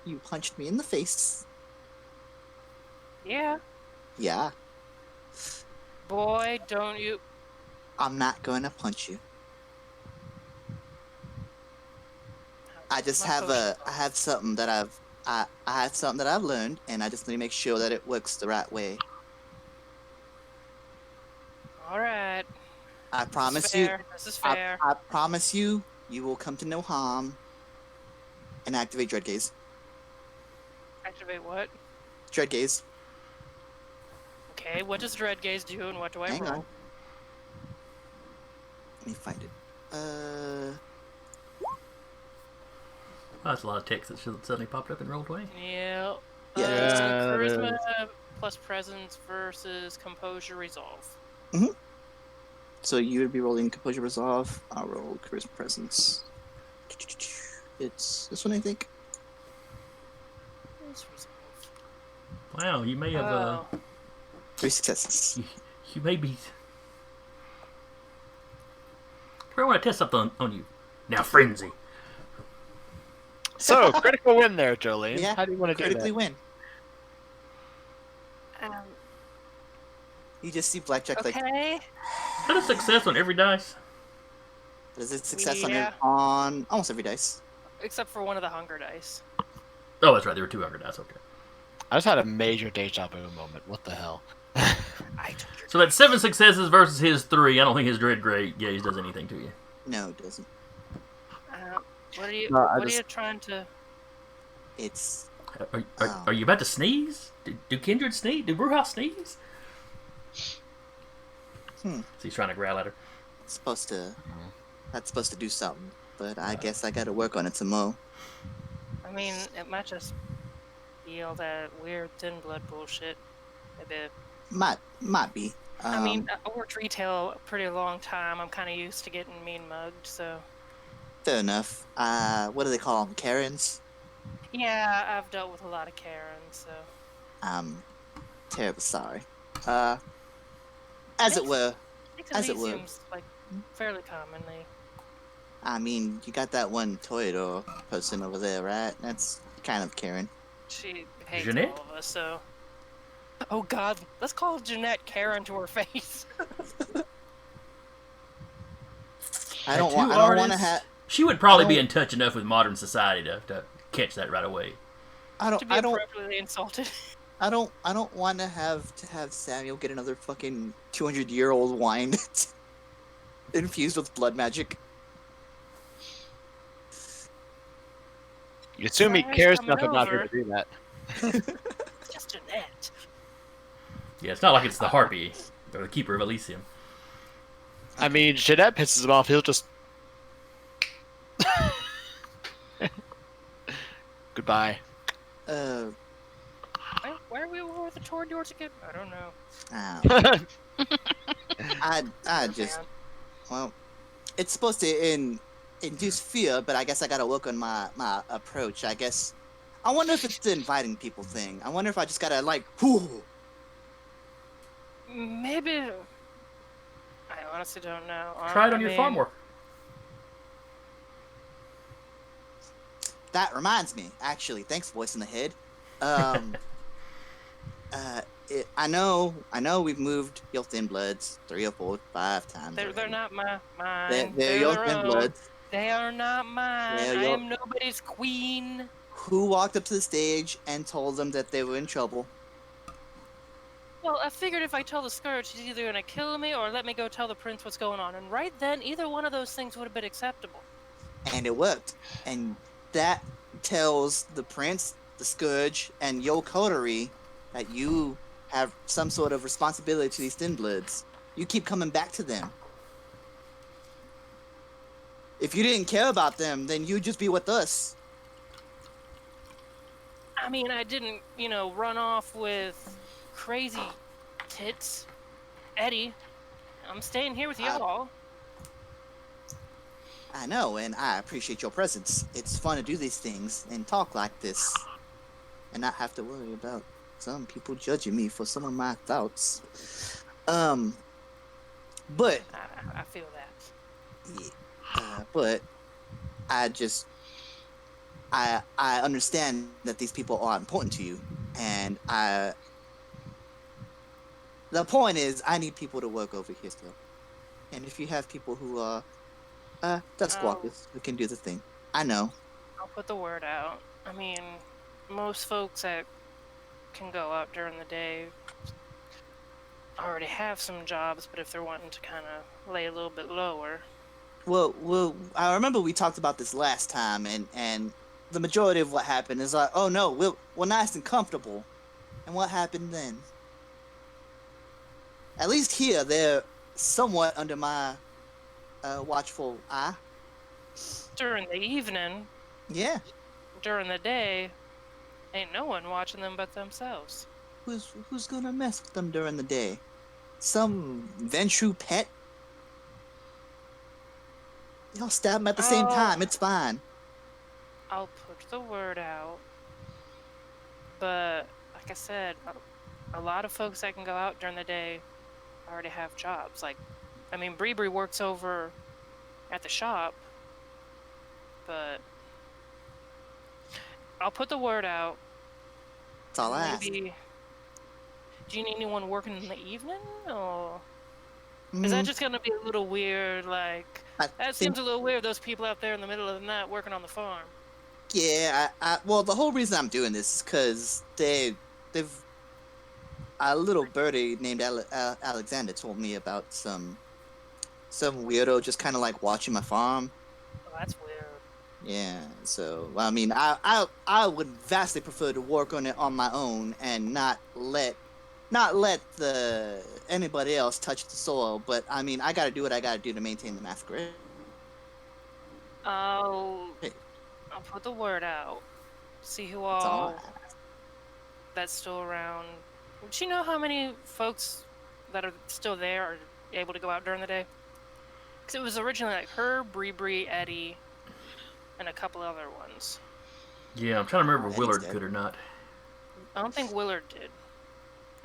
You punched me in the face. Yeah, Yeah, boy, don't you... I'm not going to punch you. I just have I have something that I've learned, and I just need to make sure that it works the right way. Alright. I promise you. This is fair. I promise you, you will come to no harm. And activate Dread Gaze. Activate what? Dread Gaze. Okay, what does Dread Gaze do and what do I Hang roll? on. Let me find it. Oh, that's a lot of text that suddenly popped up in Roll20. Yeah. Yeah, Charisma plus presence versus composure resolve. So you would be rolling Composure Resolve. I'll roll Charisma Presence. It's this one, I think. It's resolve. Wow, you may have, Oh. 3 successes. you may be... I want to test something on you. Now, Frenzy. So, critical win there, Jolene. Yeah, How do you want to do critically that? win. You just see Blackjack like, Okay. Is that a success on every dice? does it success Yeah. on almost every dice? Except for one of the hunger dice. Oh, that's right. There were 2 hunger dice. Okay. I just had a major deja vu moment. What the hell? So that's 7 successes versus his 3. I don't think his Dread Gaze does anything to you. No, it doesn't. What are you? No, I what are just- you trying to? It's Are you about to sneeze? Do Kindred sneeze? Do Brewhouse sneeze? So he's trying to growl at her. supposed to. That's supposed to do something, but I guess I got to work on it some more. I mean, it might just be all that weird thin blood bullshit. Maybe. Might be. I mean, I worked retail a pretty long time. I'm kind of used to getting mean mugged, so. Fair enough. What do they call them? Karens? Yeah, I've dealt with a lot of Karens, so. I'm terribly sorry. As it were. As it were. Seems like fairly commonly. I mean, you got that one Toyota person over there, right? That's kind of Karen. She hates Jeanette? all of us, so. Oh God, let's call Jeanette Karen to her face. I don't Two want to artists. have. She would probably be don't- in touch enough with modern society to catch that right away. to be appropriately insulted. I don't want to have Samuel get another fucking 200-year-old wine infused with blood magic. You assume he Guys, cares coming enough about her over. to do that. It's just Jeanette. Yeah, it's not like it's the Harpy or the Keeper of Elysium. I mean, Jeanette pisses him off. He'll just. Goodbye. Where we were with the tour doors again? I don't know. I just, well, it's supposed to induce fear, but I guess I gotta work on my approach. I guess I wonder if it's the inviting people thing. I wonder if I just gotta like, whoo. Maybe. I honestly don't know. Try it on your farm work. That reminds me, actually. Thanks, voice in the head. I know we've moved your thin-boods 3 or 4, 5 times. They're not mine. They're your their own. thin-boods. They are not mine. They're I your- am nobody's queen. Who walked up to the stage and told them that they were in trouble? Well, I figured if I tell the Scourge, he's either gonna kill me or let me go tell the prince what's going on. And right then, either one of those things would have been acceptable. And it worked. And that tells the prince, the Scourge, and your coterie that you have some sort of responsibility to these thin-bloods. You keep coming back to them. If you didn't care about them, then you'd just be with us. I mean, I didn't, run off with crazy tits. Eddie, I'm staying here with y'all. I know, and I appreciate your presence. It's fun to do these things and talk like this and not have to worry about some people judging me for some of my thoughts. But I feel that. but I understand that these people are important to you, and the point is I need people to work over here still. And if you have people who are dust walkers who can do the thing, I know. I'll put the word out. I mean, most folks that can go out during the day already have some jobs, but if they're wanting to kind of lay a little bit lower. Well, I remember we talked about this last time, and the majority of what happened is like, oh no, we're nice and comfortable. And what happened then? At least here, they're somewhat under my watchful eye. During the evening, Yeah. during the day, ain't no one watching them but themselves. Who's gonna mess with them during the day? Some Ventru pet? Y'all stab them at the same time. It's fine. I'll put the word out. But, like I said, a lot of folks that can go out during the day already have jobs. Bree works over at the shop, but I'll put the word out. That's all I ask. Maybe. Do you need anyone working in the evening, or is that just gonna be a little weird? That seems a little weird. Those people out there in the middle of the night working on the farm. Yeah, well, the whole reason I'm doing this is because they've a little birdie named Alexander told me about some weirdo just kind of like watching my farm. Oh, that's weird. Yeah, so I mean, I would vastly prefer to work on it on my own and not let anybody else touch the soil. But I mean, I gotta do what I gotta do to maintain the Masquerade. I'll put the word out. See who That's all all that's still around. Do you know how many folks that are still there are able to go out during the day? Because it was originally like her, Bree, Eddie, and a couple other ones. Yeah, I'm trying to remember if Eddie's Willard dead. could or not. I don't think Willard did.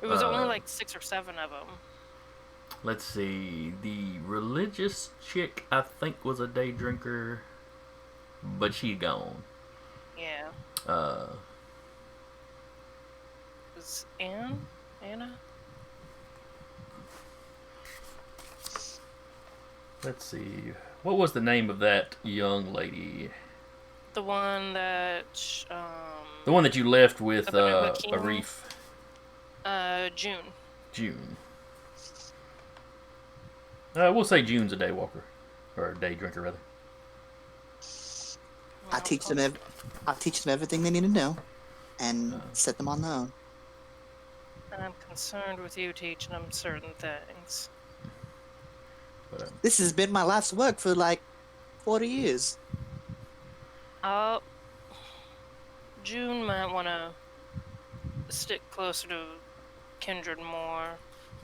It was only like 6 or 7 of them. Let's see. The religious chick, I think, was a day drinker, but she gone. Yeah. Uh, Was Anna? let's see. What was the name of that young lady? The one that The one that you left with Up in Hakeem? Arif. June. We'll say June's a day walker. Or a day drinker, rather. I teach them everything they need to know, and set them on their own. I'm concerned with you teaching them certain things. But, This has been my life's work for like 40 years. June might want to stick closer to Kindred more,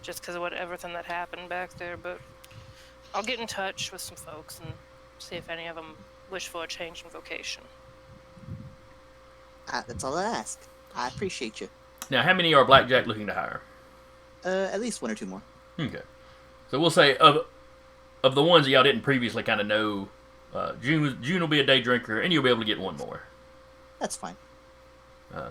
just because of everything that happened back there, but I'll get in touch with some folks and see if any of them wish for a change in vocation. That's all I ask. I appreciate you. Now, how many are Blackjack looking to hire? At least 1 or 2 more. Okay. So we'll say of the ones that y'all didn't previously kind of know, June will be a day drinker, and you'll be able to get 1 more. That's fine. The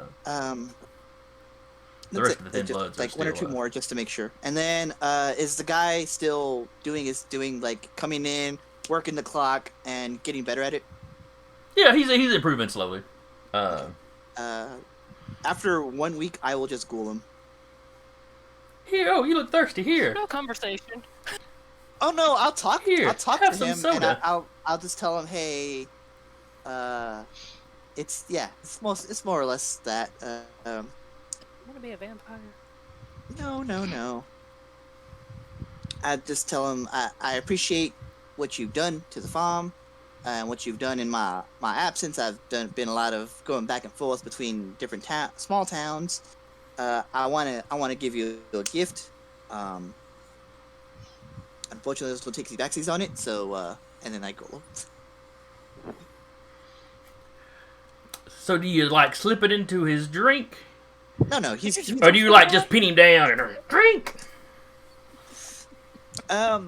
That's rest of the thin-boods like are 1 or 2 still, more just to make sure. And then is the guy still doing like coming in, working the clock, and getting better at it? Yeah, he's improving slowly. After 1 week, I will just ghoul him. Here, oh, you look thirsty. Here. No conversation. Oh no, I'll talk. Here, I'll talk have to some him, soda. and I'll just tell him, hey, it's more or less that. You want to be a vampire? No. I just tell him I appreciate what you've done to the farm, and what you've done in my absence. I've been a lot of going back and forth between different small towns. I wanna give you a gift. Unfortunately, this will take the backsies on it. So and then I go. So do you like slip it into his drink, No, he's or do you like just pin him down and drink? I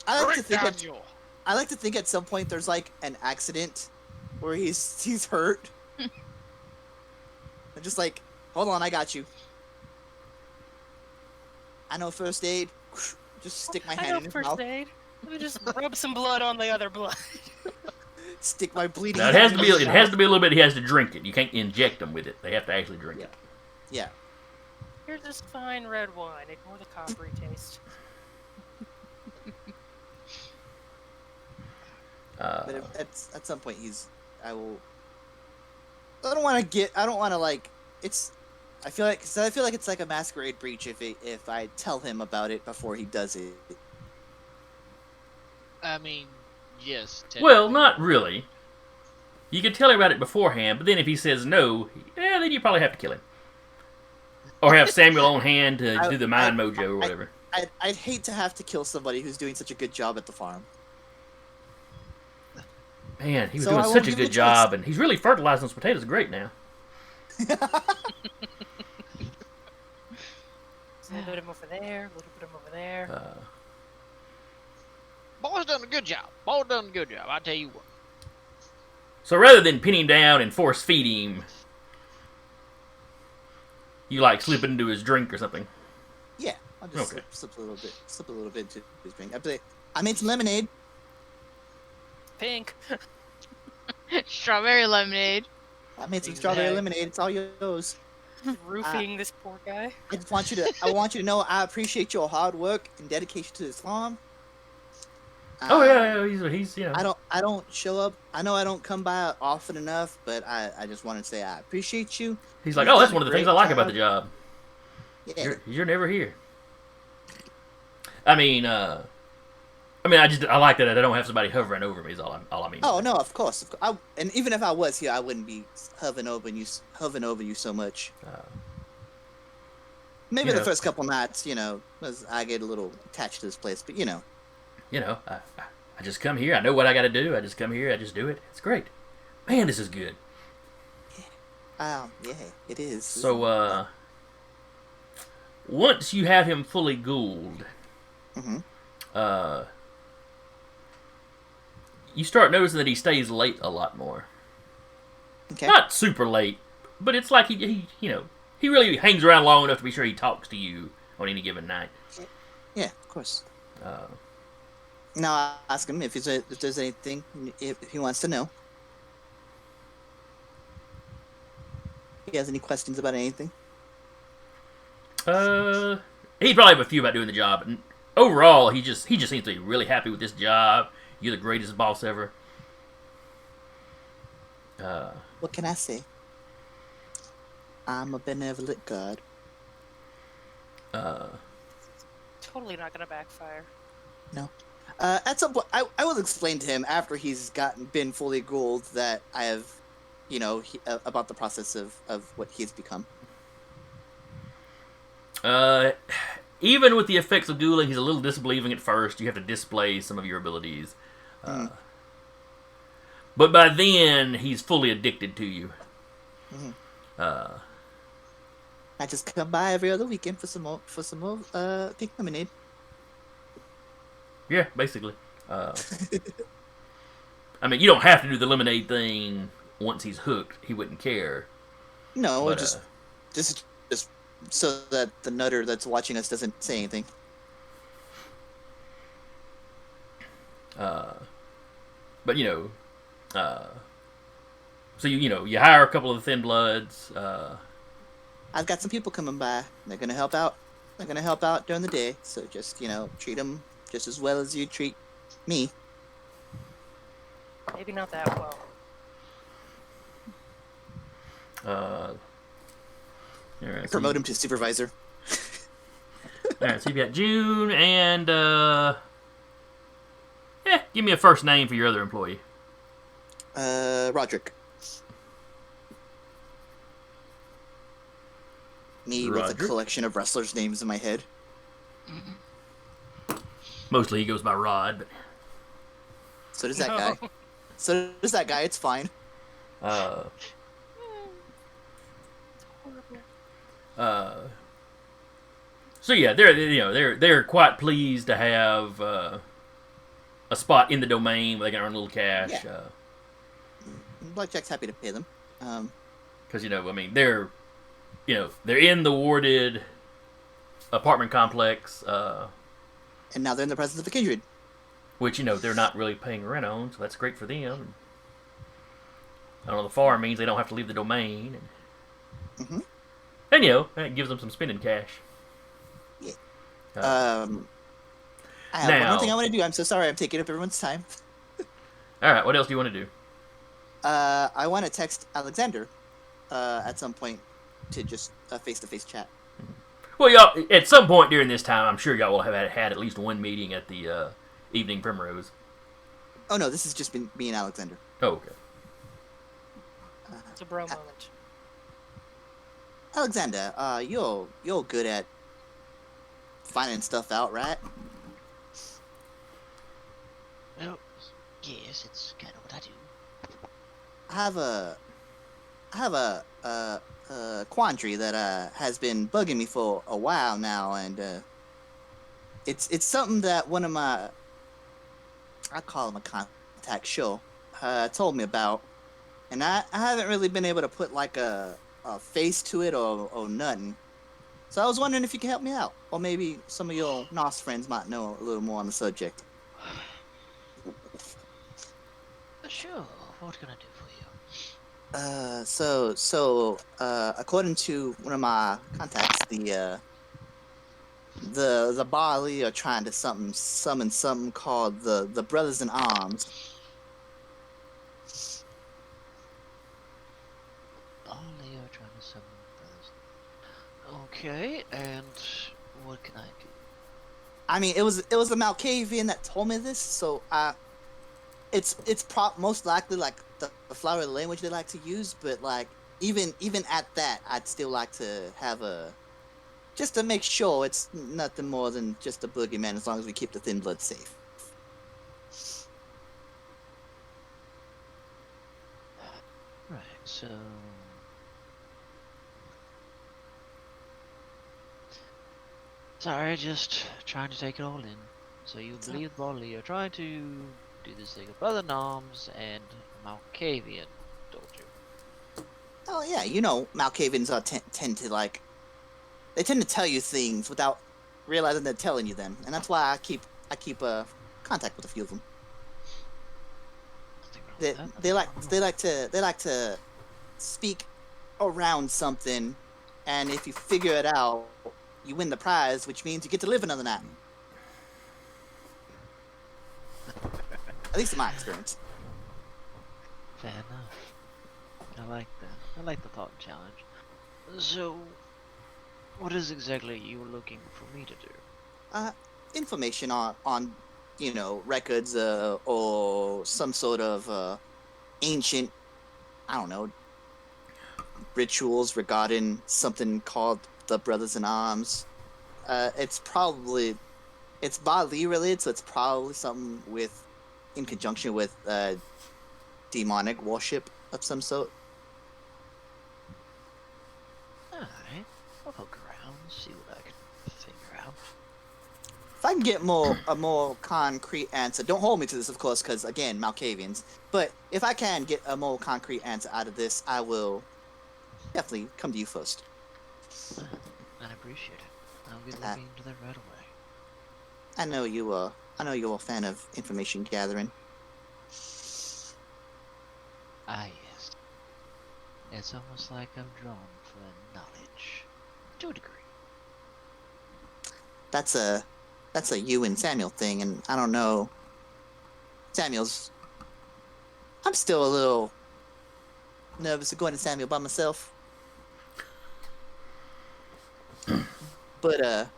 like to Great think Daniel. I like to think at some point there's like an accident where he's hurt. I'm just like, hold on, I got you. I know first aid. Just stick my I hand know in his first mouth. aid. Let me just rub some blood on the other blood. Stick my bleeding. Now it has to be a little bit. He has to drink it. You can't inject them with it. They have to actually drink it. Yeah. Here's this fine red wine. Ignore the coppery taste. But at some point I don't want to like. I feel like it's like a masquerade breach if I tell him about it before he does it. I mean, yes. Well, not really. You could tell him about it beforehand, but then if he says no, then you probably have to kill him, or have Samuel on hand to do the mind mojo or whatever. I'd hate to have to kill somebody who's doing such a good job at the farm. Man, he was So doing I won't such a give him good a job, and he's really fertilizing those potatoes great now. So a little bit over there, a little bit over there. Boy's done a good job. Boy's done a good job. I tell you what. So rather than pin him down and force feed him, you like slip it into his drink or something. Yeah, I'll just Okay. slip a little bit to his drink. I made some lemonade. Pink. Strawberry lemonade. I made some strawberry lemonade. It's all yours. Roofing this poor guy. I want you to know I appreciate your hard work and dedication to this farm. Oh yeah, he's I don't show up. I know I don't come by often enough, but I just want to say I appreciate you. He's like, You've oh, that's done one of a the things great I like about the job. Yeah. You're never here. I mean, I like that I don't have somebody hovering over me. Is all I mean. Oh no, of course. And even if I was here, I wouldn't be hovering over you so much. Maybe the first couple nights, because I get a little attached to this place, but I just come here. I know what I got to do. I just come here. I just do it. It's great. Man, this is good. Yeah, it is. So, once you have him fully ghouled, you start noticing that he stays late a lot more. Okay. Not super late, but it's like he really hangs around long enough to be sure he talks to you on any given night. Yeah, of course. Now I'll ask him if there's anything if he wants to know. If he has any questions about anything. He'd probably have a few about doing the job, and overall, he just seems to be really happy with this job. You're the greatest boss ever. What can I say? I'm a benevolent god. Totally not gonna backfire. No. At some point, I will explain to him after he's been fully ghouled that I have, about the process of what he's become. Even with the effects of ghouling, he's a little disbelieving at first. You have to display some of your abilities. But by then, he's fully addicted to you. Mhm. Uh, I just come by every other weekend for some more pink lemonade. yeah, basically. I mean, you don't have to do the lemonade thing once he's hooked. He wouldn't care. No, But just so that the nutter that's watching us doesn't say anything. but you know, so you hire a couple of the thin bloods. I've got some people coming by. They're gonna help out. They're gonna help out during the day. So just treat them just as well as you treat me. Maybe not that well. All right, Promote him to supervisor. All right, so you've got June and give me a first name for your other employee. Roderick. Me with a Roderick? collection of wrestlers' names in my head. Mostly he goes by Rod, but So does that guy. So does that guy. It's fine. So yeah, they're quite pleased to have a spot in the domain where they can earn a little cash. Yeah. Blackjack's happy to pay them. Because I mean, they're in the warded apartment complex, And now they're in the presence of a kindred. which they're not really paying rent on, so that's great for them. I don't know, the farm means they don't have to leave the domain, Mm-hmm. and it gives them some spending cash. Yeah. Uh, I have one now- more thing I want to do. I'm so sorry I'm taking up everyone's time. All right, what else do you want to do? I want to text Alexander at some point to just a face-to-face chat. Well, y'all, at some point during this time, I'm sure y'all will have had at least one meeting at the Evening Primrose. Oh no, this has just been me and Alexander. Oh, okay. It's a bro moment. Alexander, you're good at finding stuff out, right? Well, yes, it's kind of what I do. I have a quandary that has been bugging me for a while now, and it's something that one of my, I call him a contact, sure, told me about, and I haven't really been able to put like a face to it or nothing. So I was wondering if you could help me out, or maybe some of your NOS friends might know a little more on the subject. Sure, what can I do for you? According to one of my contacts, the Baali are trying to summon something called the Brothers in Arms. Baali are trying to summon brothers. Okay, and what can I do? I mean, it was the Malkavian that told me this, so it's most likely like the flowery language they like to use, but like even at that, I'd still like to have just to make sure it's nothing more than just a boogeyman, as long as we keep the thin blood safe. Right, so... Sorry, just trying to take it all in. So you believe Baali are trying to do this thing of Brother Noms and Malkavian told you. Oh yeah, Malkavians are tend to like, they tend to tell you things without realizing they're telling you them, and that's why I keep contact with a few of them. They like to speak around something, and if you figure it out, you win the prize, which means you get to live another night. At least in my experience. Fair enough. I like that. I like the thought and challenge. So, what is exactly you looking for me to do? Information on records or some sort of ancient, I don't know, rituals regarding something called the Brothers in Arms. It's Baali related, so it's probably something in conjunction with demonic worship of some sort. I'll poke around, see what I can figure out. If I can get a more concrete answer, don't hold me to this, of course, because again, Malkavians. But if I can get a more concrete answer out of this, I will definitely come to you first. I appreciate it. I'll be looking into that right away. I know you're a fan of information gathering. Ah, yes. It's almost like I'm drawn for knowledge, to a degree. That's a you and Samuel thing, and I don't know. I'm still a little nervous of going to Samuel by myself. But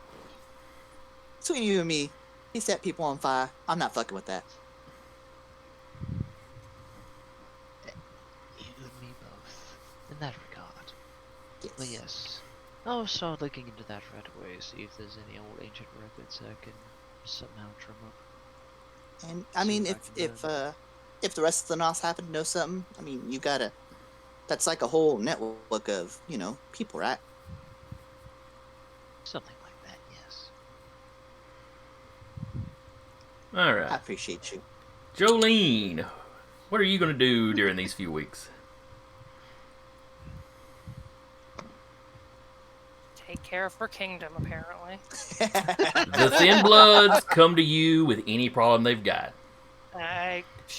between you and me, he set people on fire. I'm not fucking with that. You and me both, in that regard. Yes. But yes, I'll start looking into that right away, see if there's any old ancient records I can somehow drum up. And I mean, if the rest of the Nos happen to know something, I mean, you gotta. That's like a whole network of people, right? Something like that, yes. All I right. appreciate you. Jolene, what are you going to do during these few weeks? Take care of her kingdom, apparently. The thin-bloods come to you with any problem they've got.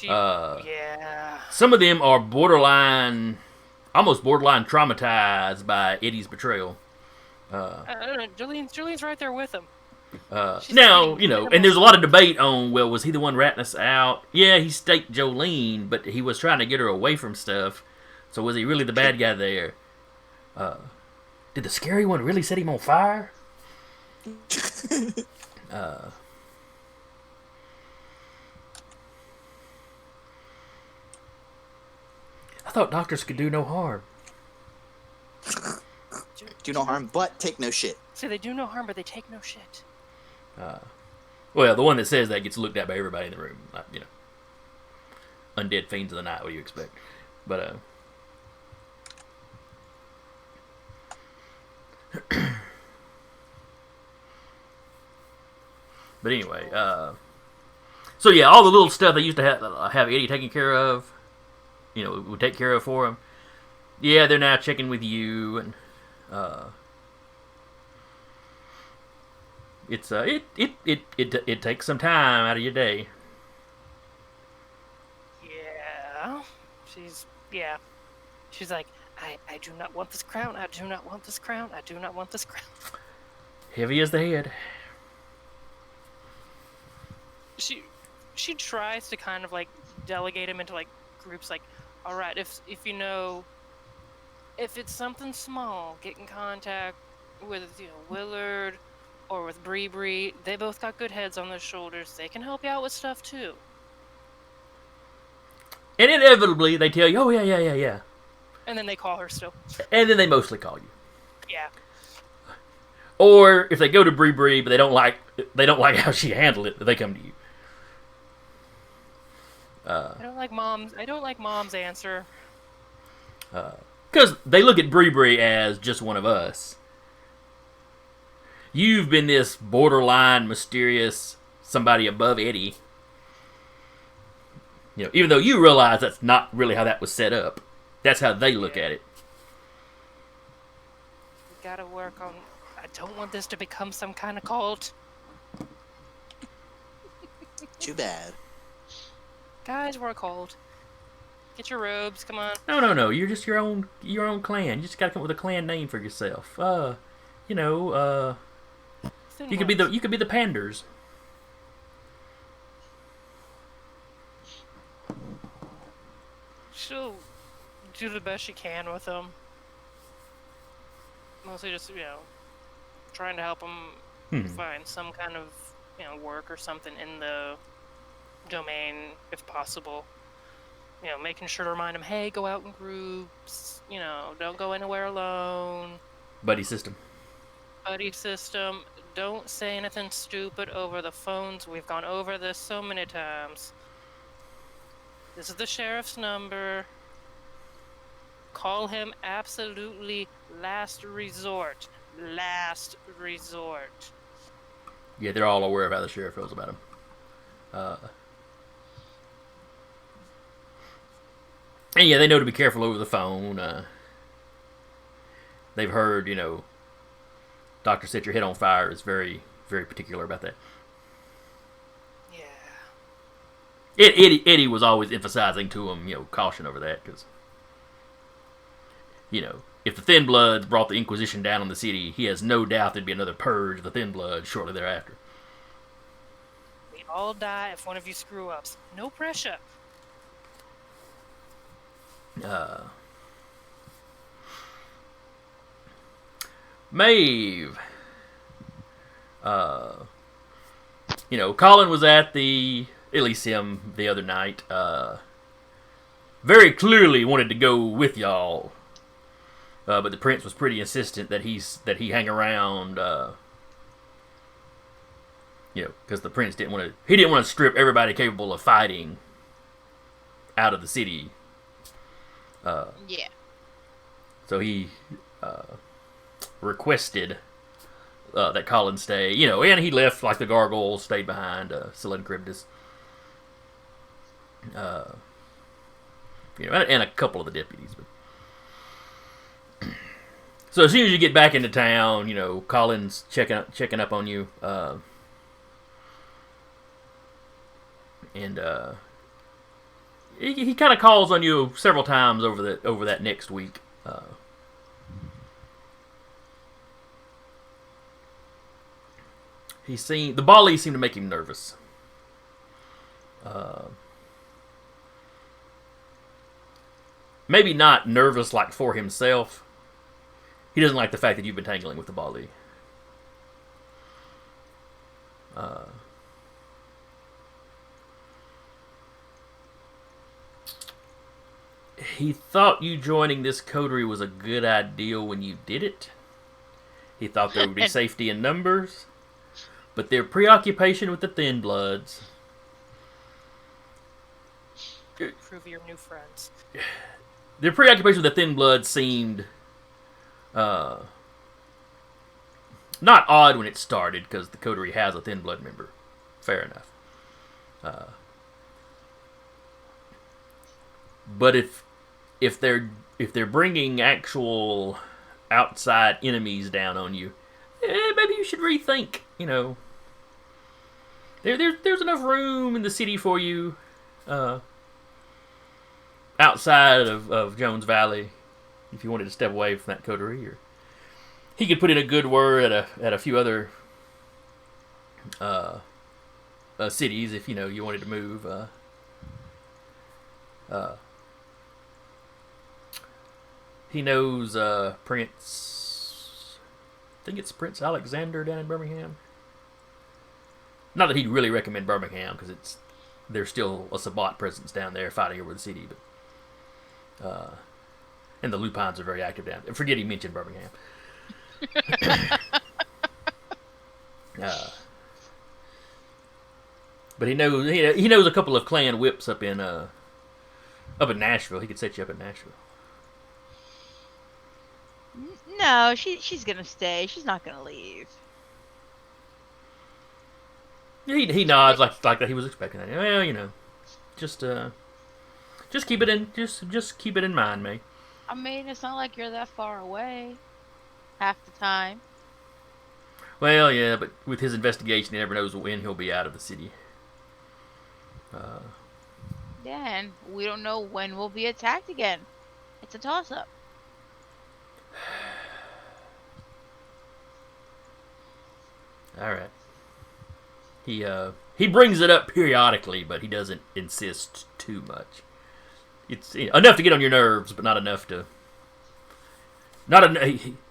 Yeah. Some of them are almost borderline traumatized by Eddie's betrayal. I don't know. Jolene's right there with him. Now, and there's a lot of debate on, well, was he the one ratting us out? Yeah, he staked Jolene, but he was trying to get her away from stuff. So was he really the bad guy there? Did the scary one really set him on fire? I thought doctors could do no harm. Do no harm, but take no shit. So they do no harm, but they take no shit. Well, the one that says that gets looked at by everybody in the room. Undead fiends of the night. What do you expect? But but anyway, so yeah, all the little stuff they used to have Eddie taking care of, would take care of for him. Yeah, they're now checking with you, and it's it takes some time out of your day. Yeah. She's like, I do not want this crown. I do not want this crown. I do not want this crown. Heavy as the head. She tries to kind of like delegate him into like groups. Like, all right, if it's something small, get in contact with Willard or with Bree. They both got good heads on their shoulders. They can help you out with stuff too. And inevitably, they tell you, oh, yeah. And then they call her still. And then they mostly call you. Yeah. Or if they go to Bree, but they don't like how she handled it, they come to you. I don't like mom's answer. Because they look at Bree as just one of us. You've been this borderline mysterious somebody above Eddie. Even though you realize that's not really how that was set up. That's how they look at it. We gotta work on... I don't want this to become some kind of cult. Too bad. Guys, we're a cult. Get your robes, come on. No. You're just your own clan. You just gotta come up with a clan name for yourself. You could be the Panders. She'll do the best she can with them. Mostly just, trying to help them find some kind of, work or something in the domain, if possible. Making sure to remind them, hey, go out in groups, don't go anywhere alone. Buddy system. Don't say anything stupid over the phones. We've gone over this so many times. This is the sheriff's number. Call him absolutely last resort. last resort. Yeah, they're all aware of how the sheriff feels about him. And yeah, they know to be careful over the phone. They've heard, Doctor Set Your Head on Fire is very, very particular about that. Yeah. Eddie was always emphasizing to him, caution over that, because, if the Thin-Bloods brought the Inquisition down on the city, he has no doubt there'd be another purge of the Thin-Bloods shortly thereafter. We all die if one of you screw ups. No pressure. Maeve. Colin was at the Elysium the other night. Very clearly wanted to go with y'all. But the prince was pretty insistent that he hang around, because the prince didn't want to strip everybody capable of fighting out of the city. Yeah. So he requested that Colin stay, and he left like the gargoyles stayed behind, Scylla and Charybdis, and a couple of the deputies. But so as soon as you get back into town, Colin's checking up on you, and he kind of calls on you several times over that next week. The Baali seemed to make him nervous. Maybe not nervous like for himself. He doesn't like the fact that you've been tangling with the Baali. He thought you joining this coterie was a good idea when you did it. He thought there would be safety in numbers. But their preoccupation with the Thin-Bloods... Prove your new friends. Their preoccupation with the Thin-Bloods seemed... not odd when it started, because the coterie has a Thin-Blood member. Fair enough. But if they're bringing actual outside enemies down on you, maybe you should rethink. There's enough room in the city for you, outside of Jones Valley, if you wanted to step away from that coterie, or he could put in a good word at a few other cities if you wanted to move. He knows Prince. I think it's Prince Alexander down in Birmingham. Not that he'd really recommend Birmingham, because there's still a Sabbat presence down there fighting over the city, but and the Lupines are very active down there. Forget he mentioned Birmingham. But he knows a couple of clan whips up in Nashville. He could set you up in Nashville. No, she's gonna stay. She's not gonna leave. He nods like that. He was expecting that. Well, just keep it in mind, mate. I mean, it's not like you're that far away. Half the time. Well, yeah, but with his investigation, he never knows when he'll be out of the city. Yeah, and we don't know when we'll be attacked again. It's a toss-up. All right. He brings it up periodically, but he doesn't insist too much. It's enough to get on your nerves, but not enough to.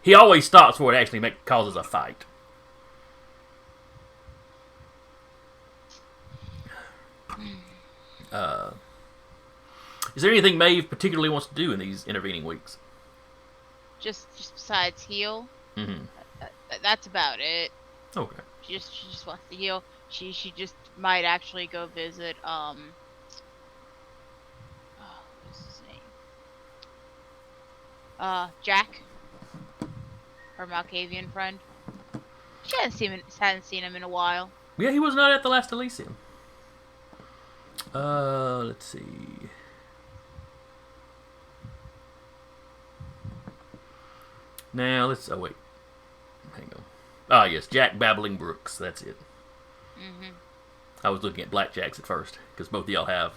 He always stops before it actually causes a fight. Is there anything Maeve particularly wants to do in these intervening weeks? Just besides heal. Mm-hmm. That's about it. Okay. She just wants to heal. She just might actually go visit what's his name? Jack. her Malkavian friend. She hadn't seen him in a while. Yeah, he was not at the last Elysium. Let's see. Now, let's... Oh, wait. Hang on. Ah, yes, Jack Babbling Brooks. That's it. Mm-hmm. I was looking at Blackjacks at first, because both of y'all have,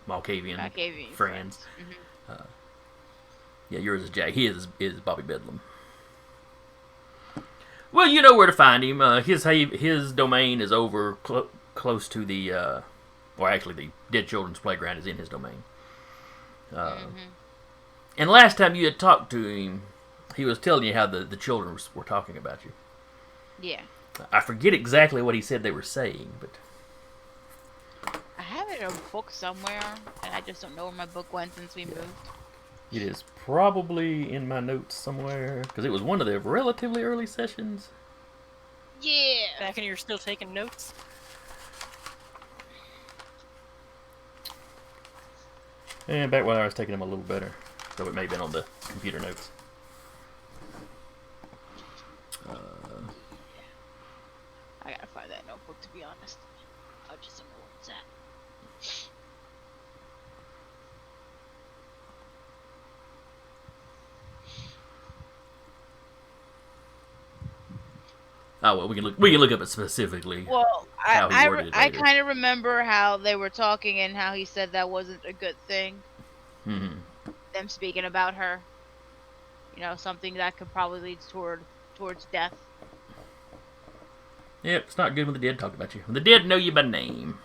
Malkavian friends. Mm-hmm. Yeah, yours is Jack. His is Bobby Bedlam. Well, you know where to find him. His domain is over close to the... or actually, the Dead Children's Playground is in his domain. And last time you had talked to him, he was telling you how the children were talking about you. Yeah. I forget exactly what he said they were saying, but... I have it in a book somewhere, and I just don't know where my book went since we moved. It is probably in my notes somewhere, because it was one of the relatively early sessions. Yeah. Back and you're still taking notes? And back when I was taking them a little better, so it may have been on the computer notes. I gotta find that notebook, to be honest. I just don't know where it's at. Oh well, we can look up it specifically. Well, how he worded it I later. kind of remember how they were talking and how he said that wasn't a good thing. Mm-hmm. Them speaking about her. Something that could probably lead towards death. Yep, it's not good when the dead talk about you. When the dead know you by name.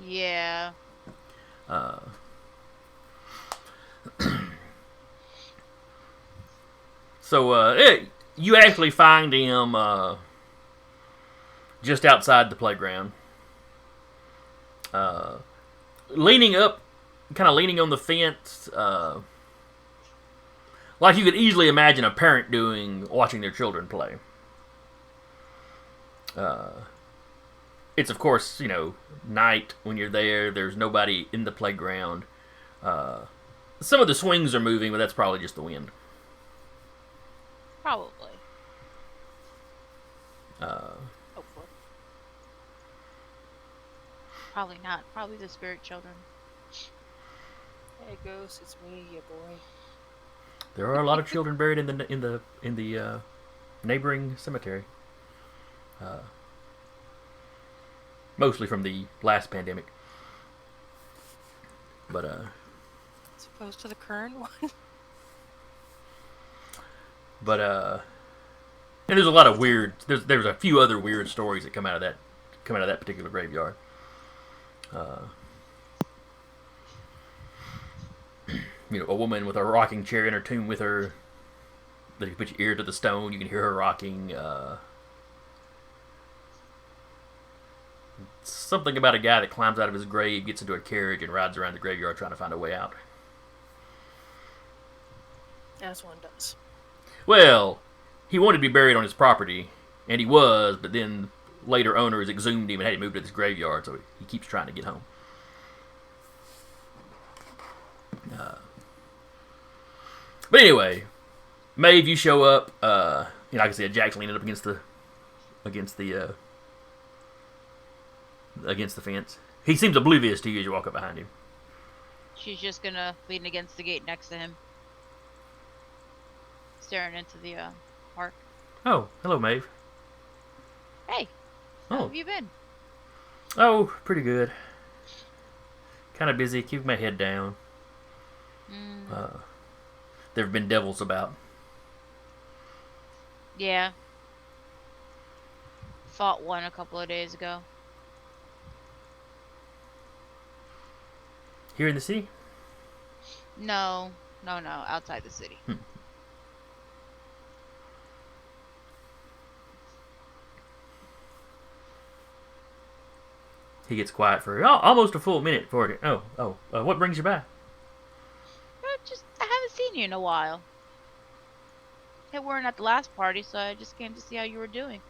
Yeah. So, you actually find him just outside the playground. Leaning on the fence, like you could easily imagine a parent doing, watching their children play. It's, of course, night when you're there. There's nobody in the playground. Some of the swings are moving, but that's probably just the wind. Probably. Uh, Hopefully. Probably not. Probably the spirit children. Hey, Ghost, it's me, ya boy. There are a lot of children buried in the neighboring cemetery. Mostly from the last pandemic. But As opposed to the current one? And there's a lot of weird. There's a few other weird stories that come out of that particular graveyard. A woman with a rocking chair in her tomb with her. That you put your ear to the stone, you can hear her rocking. Something about a guy that climbs out of his grave, gets into a carriage, and rides around the graveyard trying to find a way out. As one does. Well, he wanted to be buried on his property, and he was, but then later owners exhumed him and had him moved to this graveyard, so he keeps trying to get home. But anyway, Maeve, you show up. Like I said, Jack's leaning up against the fence. He seems oblivious to you as you walk up behind him. She's just gonna lean against the gate next to him, staring into the park. Oh, hello, Maeve. Hey, how have you been? Oh, pretty good. Kind of busy, keeping my head down. There have been devils about. Yeah. Fought one a couple of days ago. Here in the city? No, outside the city. He gets quiet for almost a full minute before it. What brings you by? I haven't seen you in a while. You weren't at the last party, so I just came to see how you were doing.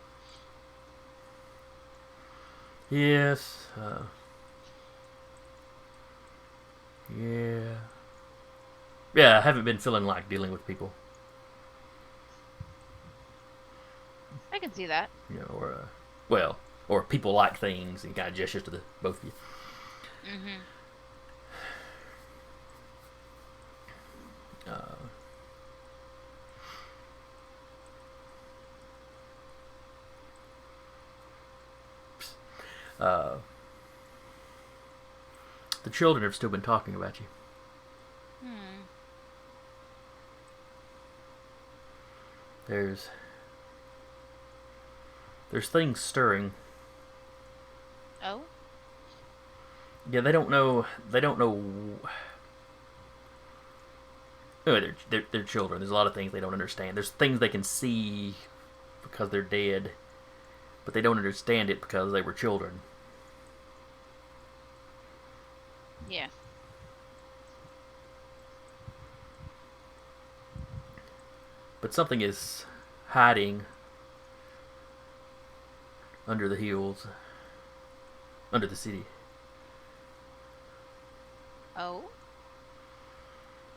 Yes. Yeah. Yeah, I haven't been feeling like dealing with people. I can see that. You know, or people like things, and kind of gestures to the both of you. Mm-hmm. The children have still been talking about you. Hmm. There's things stirring. Oh? Yeah, they don't know. Oh, they're children. There's a lot of things they don't understand. There's things they can see because they're dead, but they don't understand it because they were children. Yeah. But something is hiding under the hills, under the city. Oh?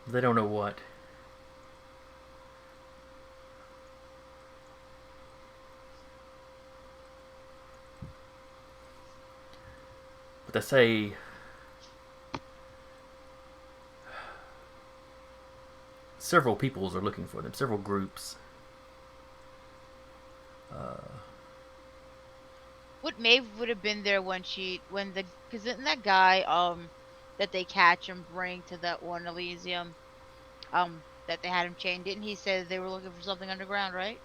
They don't know what. But they say several peoples are looking for them, several groups. What Maeve would have been there because isn't that guy, that they catch and bring to that one Elysium, that they had him chained, didn't he say they were looking for something underground, right?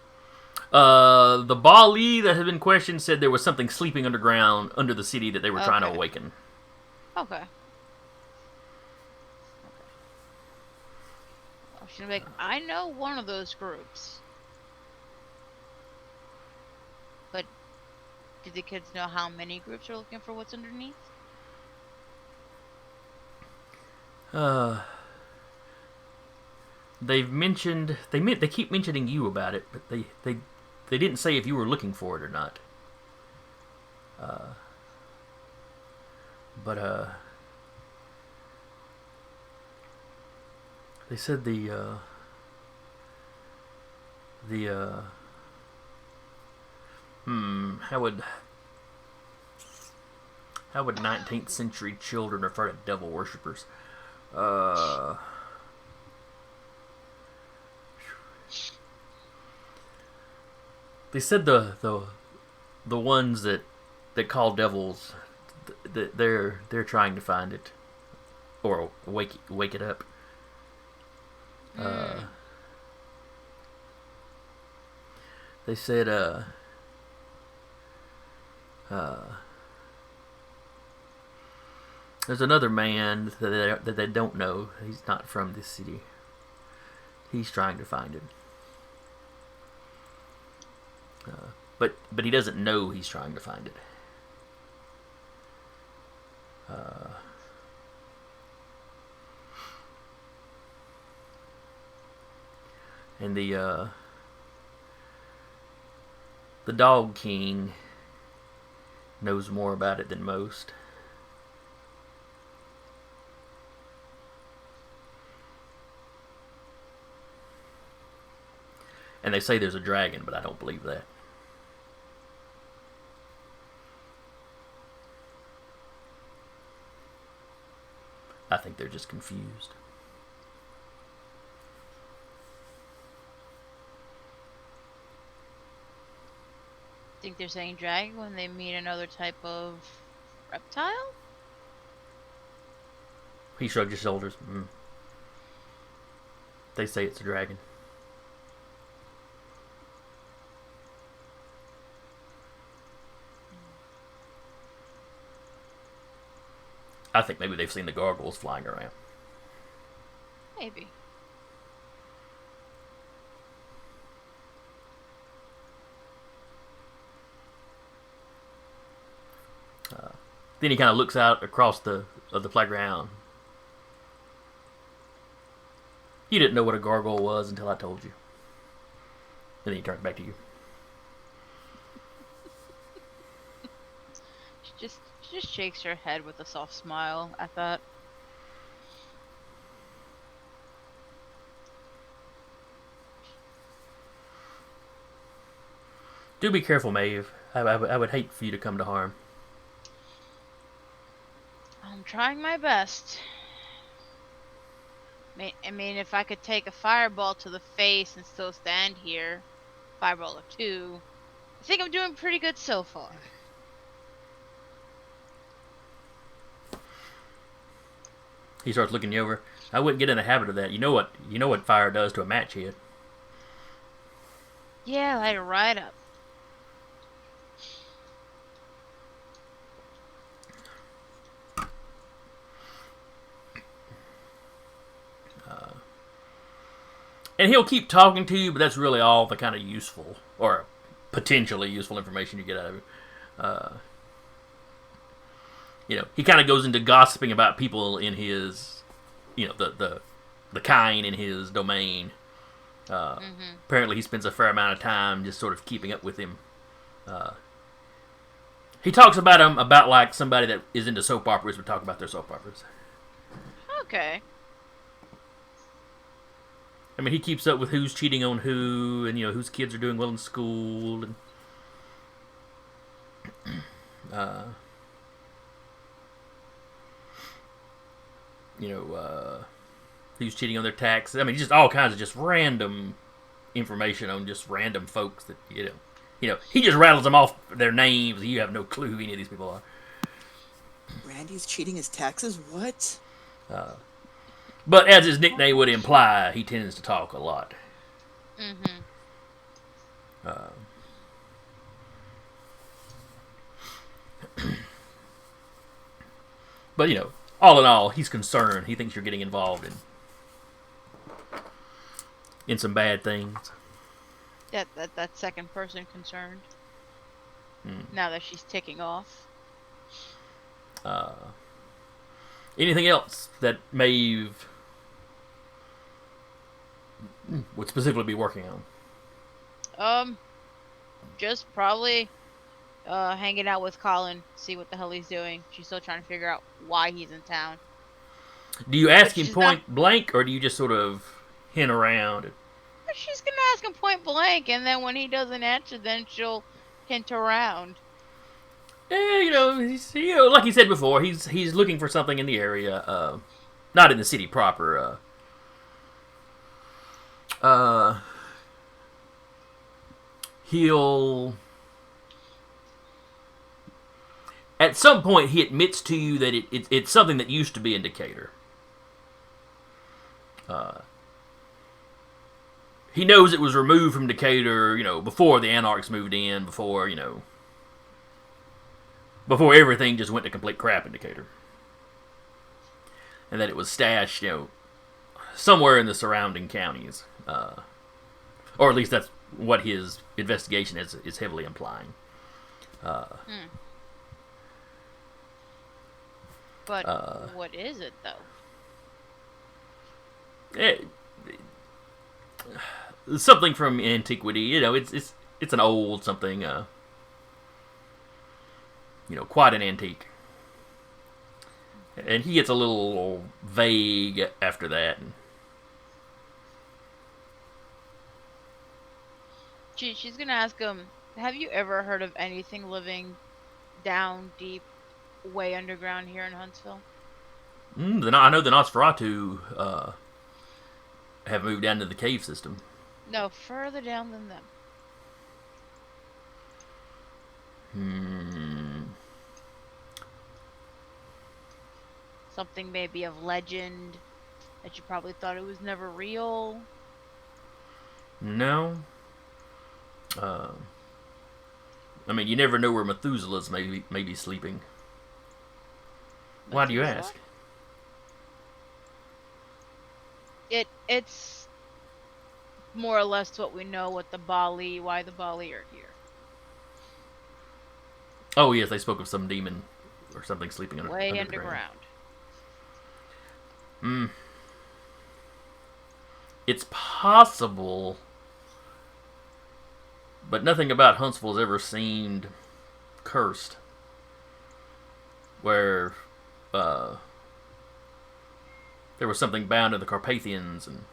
The Baali that had been questioned said there was something sleeping underground under the city that they were trying to awaken. Okay. Oh, she's like, I know one of those groups. But do the kids know how many groups are looking for what's underneath? They've mentioned they keep mentioning you about it, but they didn't say if you were looking for it or not. But they said how would 19th century children refer to devil worshippers? They said the ones that call devils, they're trying to find it or wake it up. They said there's another man that they don't know. He's not from this city. He's trying to find it. But he doesn't know he's trying to find it. And the Dog King knows more about it than most. And they say there's a dragon, but I don't believe that. I think they're just confused. Think they're saying dragon when they meet another type of reptile? He shrugged his shoulders. They say it's a dragon. I think maybe they've seen the gargoyles flying around. Maybe. Then he kind of looks out across the playground. You didn't know what a gargoyle was until I told you. And then he turns back to you. She just shakes her head with a soft smile at that. Do be careful, Maeve. I would hate for you to come to harm. I'm trying my best. I mean, if I could take a fireball to the face and still stand here, fireball or two, I think I'm doing pretty good so far. He starts looking you over. I wouldn't get in the habit of that. You know what fire does to a match head. Yeah, light it right up. And he'll keep talking to you, but that's really all the kind of useful or potentially useful information you get out of it. He kind of goes into gossiping about people in his, the kind in his domain. Apparently, he spends a fair amount of time just sort of keeping up with him. He talks about him about like somebody that is into soap operas would talk about their soap operas. Okay. I mean, he keeps up with who's cheating on who, and whose kids are doing well in school, and who's cheating on their taxes. I mean, just all kinds of just random information on just random folks that he just rattles them off their names. You have no clue who any of these people are. Randy's cheating his taxes? What? But as his nickname would imply, he tends to talk a lot. Mm-hmm. But all in all, he's concerned. He thinks you're getting involved in some bad things. That second person concerned. Now that she's ticking off. Anything else that Maeve would specifically be working on? Just probably hanging out with Colin, see what the hell he's doing. She's still trying to figure out why he's in town. Do you ask him point blank, or do you just sort of hint around? She's gonna ask him point blank, and then when he doesn't answer, then she'll hint around. He's, like he said before, he's looking for something in the area, not in the city proper. He'll, at some point, he admits to you that it's something that used to be in Decatur. He knows it was removed from Decatur, before the Anarchs moved in, before everything just went to complete crap in Decatur. And that it was stashed, somewhere in the surrounding counties. Or at least that's what his investigation is heavily implying. But what is it, though? Something from antiquity. It's an old something. Quite an antique. And he gets a little vague after that. She's gonna ask him, have you ever heard of anything living down deep, way underground here in Huntsville? I know the Nosferatu have moved down to the cave system. No, further down than them. Something maybe of legend that you probably thought it was never real. No. I mean, you never know where Methuselah's may be sleeping. Why do you ask? It's more or less what we know why the Baali are here. Oh yes, they spoke of some demon or something sleeping way underground. It's possible, but nothing about Huntsville has ever seemed cursed. Where there was something bound to the Carpathians, and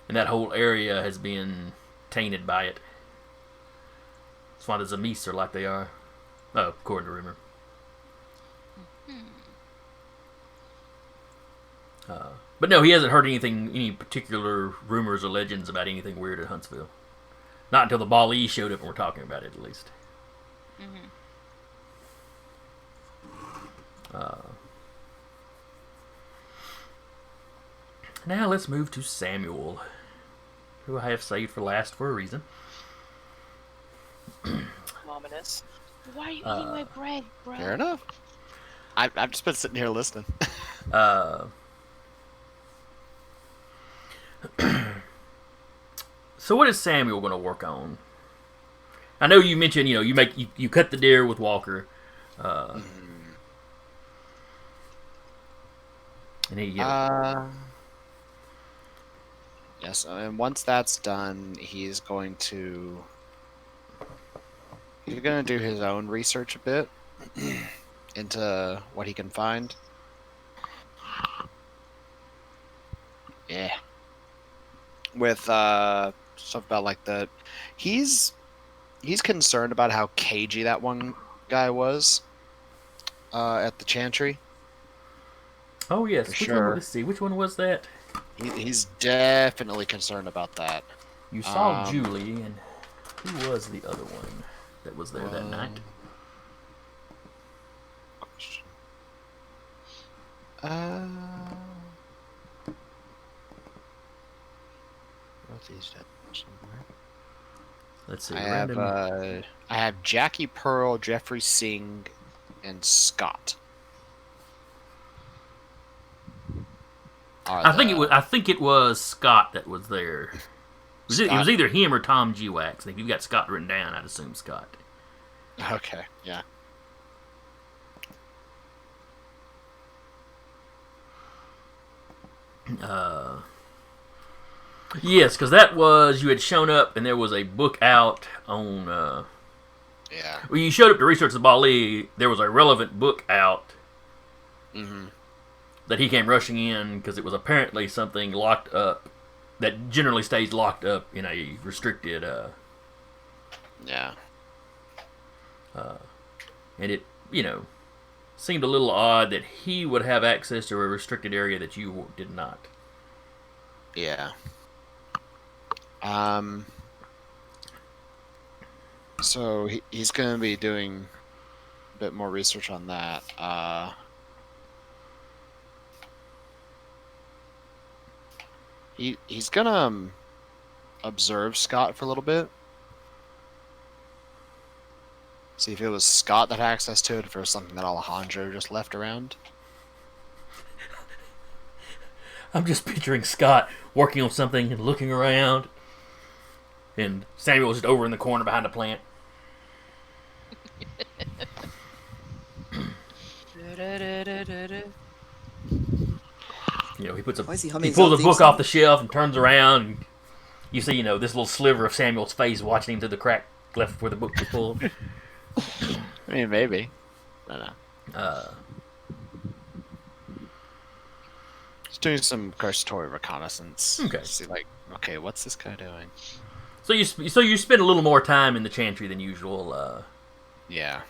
that whole area has been tainted by it. That's why the Zemeis are like they are. Oh, according to rumor. But no, he hasn't heard any particular rumors or legends about anything weird at Huntsville. Not until the Baali showed up and we're talking about it, at least. Now let's move to Samuel, who I have saved for last for a reason. Ominous. Why are you eating my bread, bro? Fair enough. I've just been sitting here listening. So what is Samuel going to work on? I know you mentioned, you cut the deer with Walker. And he, Yes, and once that's done, he's going to do his own research a bit into what he can find. Yeah. With stuff about like he's concerned about how cagey that one guy was at the Chantry. Oh yes, For which sure. one, let's see, which one was that? He's definitely concerned about that. You saw Julie, and who was the other one that was there that night? Question. What's these somewhere? Let's see. I have Jackie Pearl, Jeffrey Singh, and Scott. I think it was Scott that was there. It was either him or Tom G. Wax. If you've got Scott written down, I'd assume Scott. Okay, yeah. Yes, because that was, you had shown up and there was a book out on. Yeah. When you showed up to research the Baali, there was a relevant book out. That he came rushing in because it was apparently something locked up that generally stays locked up in a restricted. Yeah. And it, seemed a little odd that he would have access to a restricted area that you did not. Yeah. So he's going to be doing a bit more research on that. He's gonna observe Scott for a little bit. See if it was Scott that had access to it, if it was something that Alejandro just left around. I'm just picturing Scott working on something and looking around, and Samuel's just over in the corner behind the plant. He puts he pulls a book off the shelf and turns around, and you see, this little sliver of Samuel's face watching him through the crack left where the book was pulled. I mean, maybe. I don't know. Just doing some cursory reconnaissance. Okay. See, what's this guy doing? So you spend a little more time in the Chantry than usual. Yeah.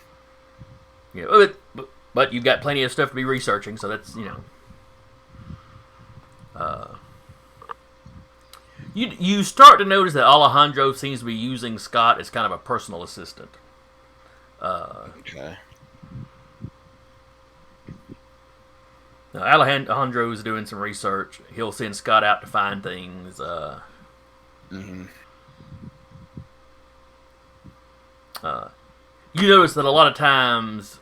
But you've got plenty of stuff to be researching, so that's You start to notice that Alejandro seems to be using Scott as kind of a personal assistant. Okay. Now, Alejandro's doing some research. He'll send Scott out to find things. You notice that a lot of times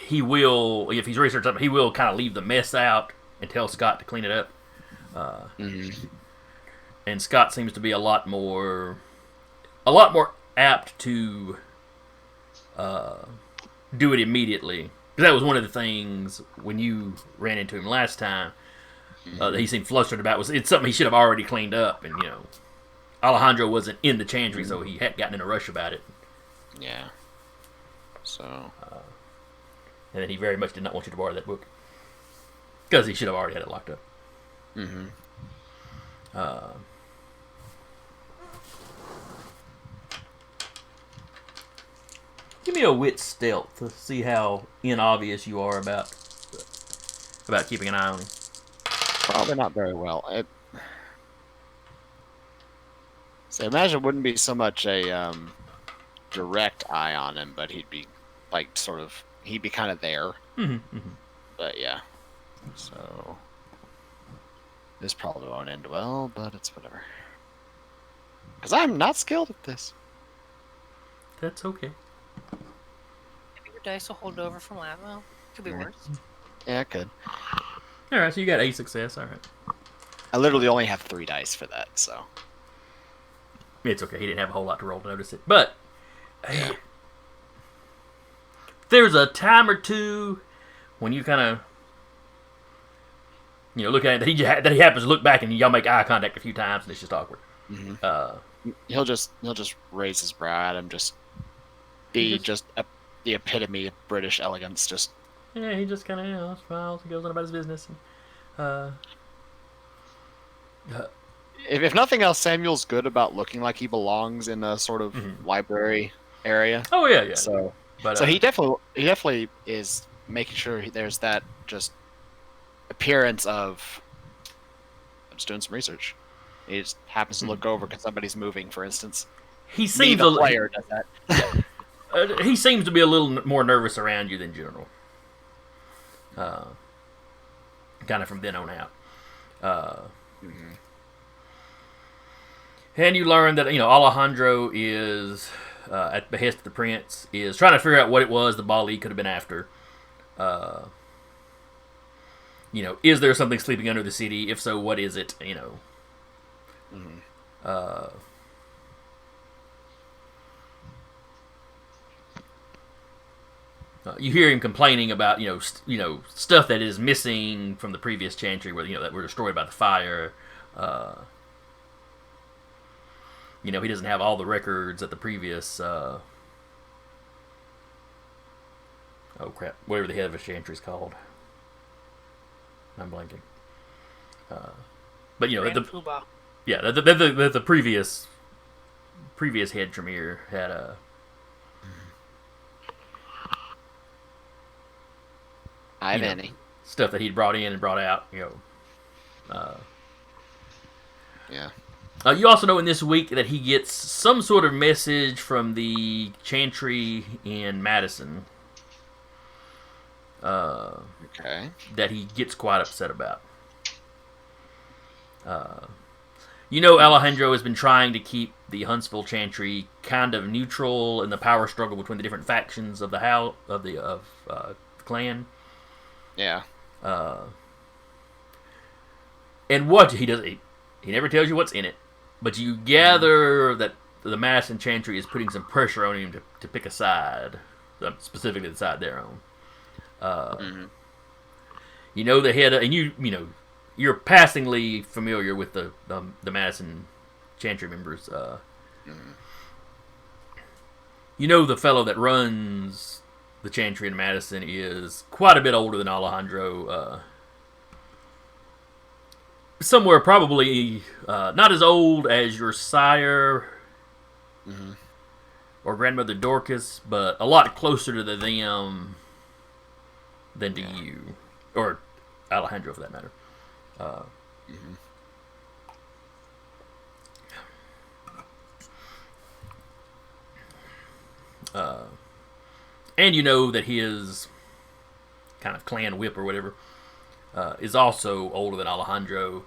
he will, if he's researching something, he will kind of leave the mess out and tell Scott to clean it up. And Scott seems to be a lot more apt to do it immediately. Because that was one of the things when you ran into him last time that he seemed flustered about. It's something he should have already cleaned up, and Alejandro wasn't in the Chantry, so he hadn't gotten in a rush about it. Yeah. So. And then he very much did not want you to borrow that book because he should have already had it locked up. Give me a wit stealth to see how inobvious you are about keeping an eye on him. Probably not very well. So I imagine it wouldn't be so much a direct eye on him, but he'd be like he'd be kind of there. Mm-hmm. But yeah, so this probably won't end well, but it's whatever. Because I'm not skilled at this. That's okay. Maybe your dice will hold over from last. Well, could be worse. Yeah, it could. All right, so you got a success. All right. I literally only have 3 dice for that, so. It's okay. He didn't have a whole lot to roll to notice it. But there's a time or two when you kind of, look at it that he happens to look back and y'all make eye contact a few times and it's just awkward. Mm-hmm. He'll just raise his brow at him, just be the epitome of British elegance. Just he just kind of smiles and goes on about his business. And, if nothing else, Samuel's good about looking like he belongs in a sort of library area. Oh yeah. So, but he definitely is making sure there's that just appearance of. I'm just doing some research. He just happens to look over because somebody's moving, for instance. He seems the player does that. He seems to be a little more nervous around you than general. Kind of from then on out. And you learn that Alejandro is at the behest of the prince is trying to figure out what it was the Baali could have been after. Is there something sleeping under the city? If so, what is it? You hear him complaining about stuff that is missing from the previous chantry, where that were destroyed by the fire. He doesn't have all the records at the previous. Oh crap! Whatever the head of a chantry is called. I'm blanking. But the previous head Tremere had a. Stuff that he'd brought in and brought out. Yeah. You also know in this week that he gets some sort of message from the chantry in Madison. Okay. That he gets quite upset about. Alejandro has been trying to keep the Huntsville chantry kind of neutral in the power struggle between the different factions of the clan. Yeah. And what he does, he never tells you what's in it, but you gather that the Madison Chantry is putting some pressure on him to pick a side, specifically the side they're on. The head, and you're passingly familiar with the Madison Chantry members. The fellow that runs the Chantry in Madison is quite a bit older than Alejandro. Somewhere probably not as old as your sire or grandmother Dorcas, but a lot closer to them than to you. Or Alejandro, for that matter. And you know that his kind of clan whip or whatever is also older than Alejandro.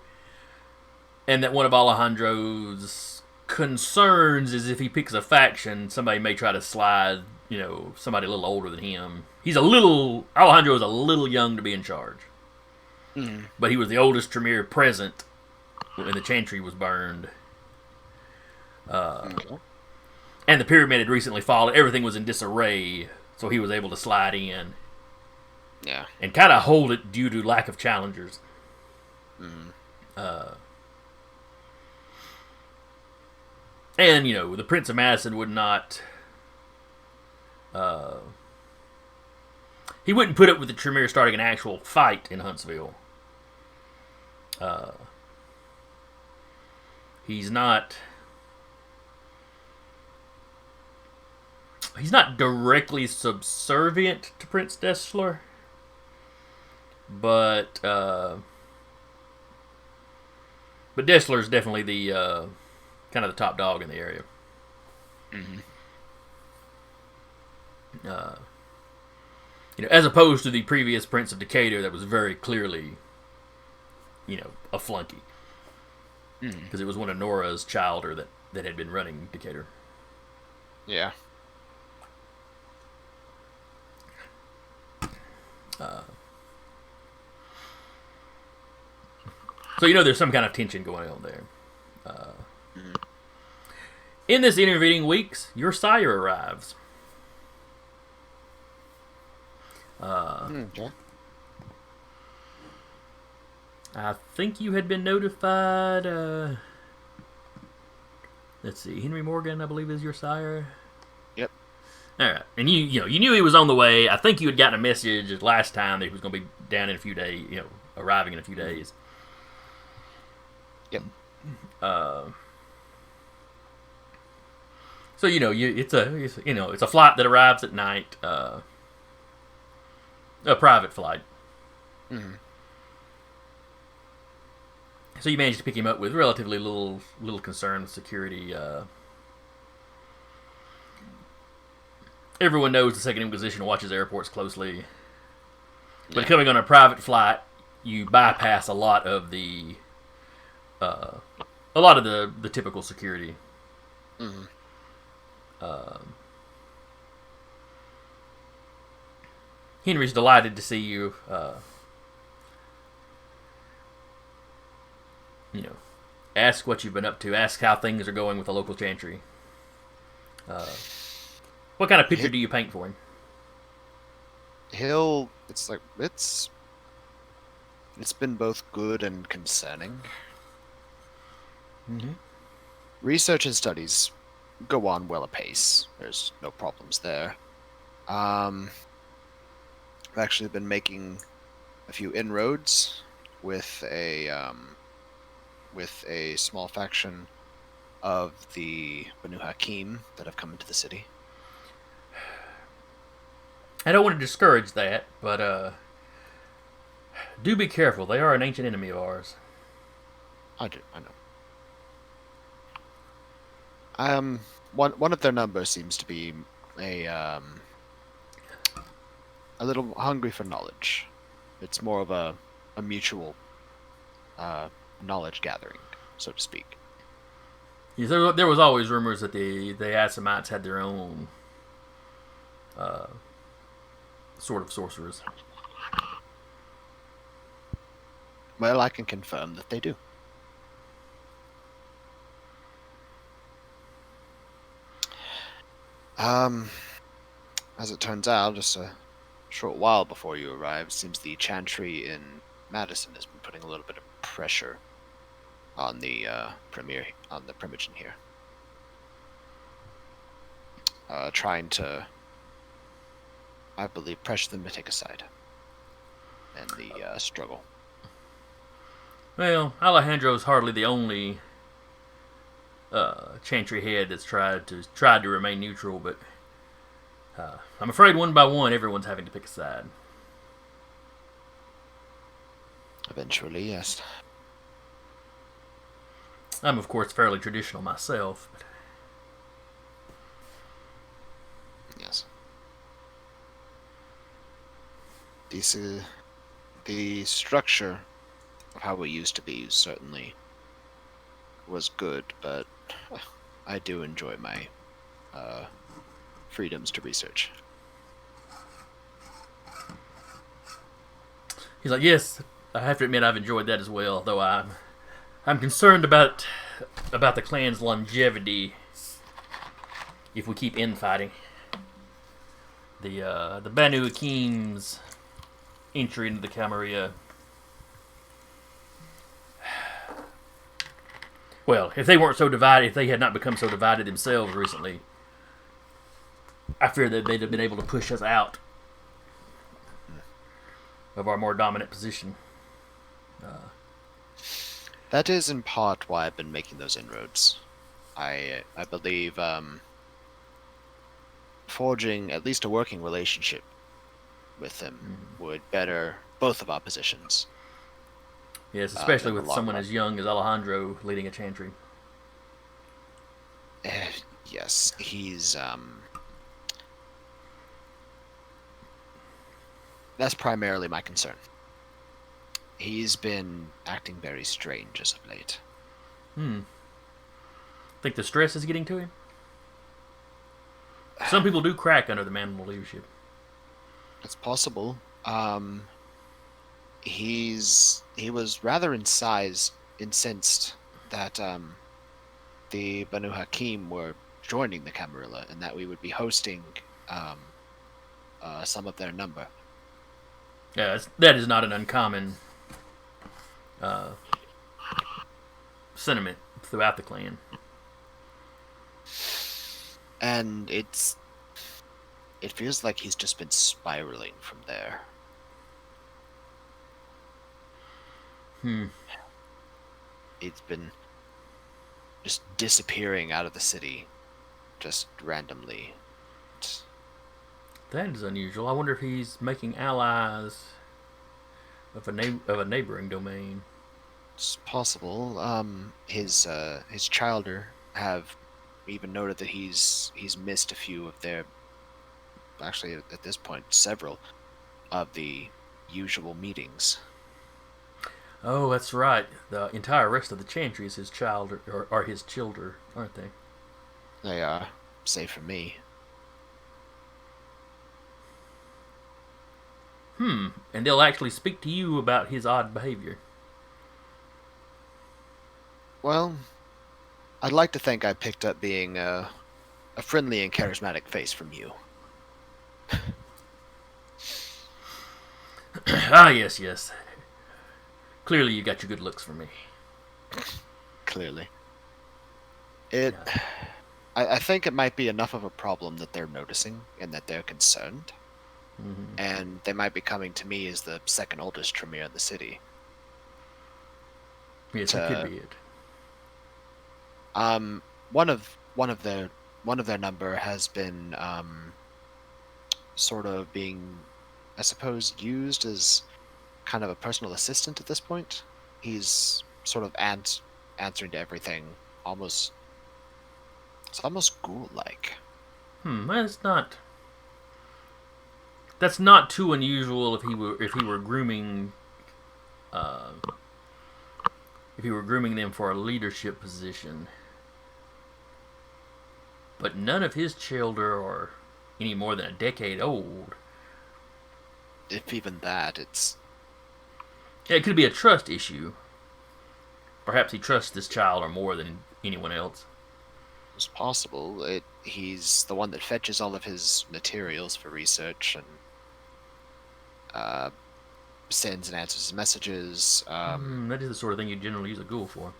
And that one of Alejandro's concerns is if he picks a faction, somebody may try to slide, somebody a little older than him. Alejandro is a little young to be in charge. But he was the oldest Tremere present when the chantry was burned. And the pyramid had recently fallen. Everything was in disarray, so he was able to slide in. Yeah. And kind of hold it due to lack of challengers. And, the Prince of Madison would not... he wouldn't put up with the Tremere starting an actual fight in Huntsville. He's not... he's not directly subservient to Prince Dessler, but Dessler is definitely the kind of the top dog in the area. Mm-hmm. As opposed to the previous Prince of Decatur, that was very clearly, a flunky, because it was one of Nora's childer that had been running Decatur. Yeah. So there's some kind of tension going on there. In this intervening weeks, your sire arrives. Okay. I think you had been notified. Let's see, Henry Morgan, I believe, is your sire. Yep. All right, and you knew he was on the way. I think you had gotten a message last time that he was going to be down in a few days. Arriving in a few days. Yep. So it's a flight that arrives at night. A private flight. Mm-hmm. So you managed to pick him up with relatively little concern with security. Everyone knows the Second Inquisition watches airports closely, but coming on a private flight, you bypass a lot of the typical security. Mm-hmm. Henry's delighted to see you. Ask what you've been up to. Ask how things are going with the local chantry. What kind of picture do you paint for him? It's been both good and concerning. Mm-hmm. Research and studies go on well apace. There's no problems there. I've actually been making a few inroads with a small faction of the Banu Hakim that have come into the city. I don't want to discourage that, but do be careful. They are an ancient enemy of ours. I know. One of their numbers seems to be a little hungry for knowledge. It's more of a mutual knowledge gathering, so to speak. Yeah, there was always rumors that the Assamites had their own sort of sorcerers. Well, I can confirm that they do. As it turns out, just a short while before you arrived, seems the chantry in Madison has been putting a little bit of pressure on the Primogen here, trying to, I believe, pressure them to take a side in the struggle. Well, Alejandro's hardly the only chantry head that's tried to remain neutral, but I'm afraid one by one everyone's having to pick a side. Eventually, yes. I'm of course fairly traditional myself, but yes. The structure of how it used to be certainly was good, but I do enjoy my freedoms to research. he's like, yes, I have to admit I've enjoyed that as well, though I'm concerned about the clan's longevity if we keep infighting. The Banu Hakim's entry into the Camarilla. Well, if they weren't so divided, if they had not become so divided themselves recently, I fear that they'd have been able to push us out of our more dominant position. That is in part why I've been making those inroads. I believe forging at least a working relationship with him would better both of our positions. Yes, especially in the with long someone run. as young as Alejandro leading a chantry. Yes, he's that's primarily my concern. He's been acting very strange as of late. Think the stress is getting to him? Some people do crack under the mantle of leadership. It's possible. He was rather incensed that the Banu Hakim were joining the Camarilla and that we would be hosting some of their number. Yeah, that is not an uncommon sentiment throughout the clan. And it feels like he's just been spiraling from there. It's been just disappearing out of the city, just randomly. That is unusual. I wonder if he's making allies of a neighboring domain. It's possible. His childer have even noted that he's missed a few of their, actually at this point several of the usual meetings. Oh, that's right. The entire rest of the chantry is his child or his childer, aren't they? They are, save for me. And they'll actually speak to you about his odd behavior. Well, I'd like to think I picked up being a friendly and charismatic face from you. Yes. Clearly you got your good looks for me. Clearly. I think it might be enough of a problem that they're noticing and that they're concerned. And they might be coming to me as the second oldest Tremere in the city. Yes, that could be it. One of their number has been sort of being, I suppose, used as kind of a personal assistant at this point. He's sort of answering to everything, it's almost ghoul-like. That's not too unusual if he were grooming them for a leadership position. But none of his children are any more than a decade old. If even that, It could be a trust issue. Perhaps he trusts this child or more than anyone else. it's possible. He's the one that fetches all of his materials for research and sends and answers messages. That is the sort of thing you generally use a ghoul for.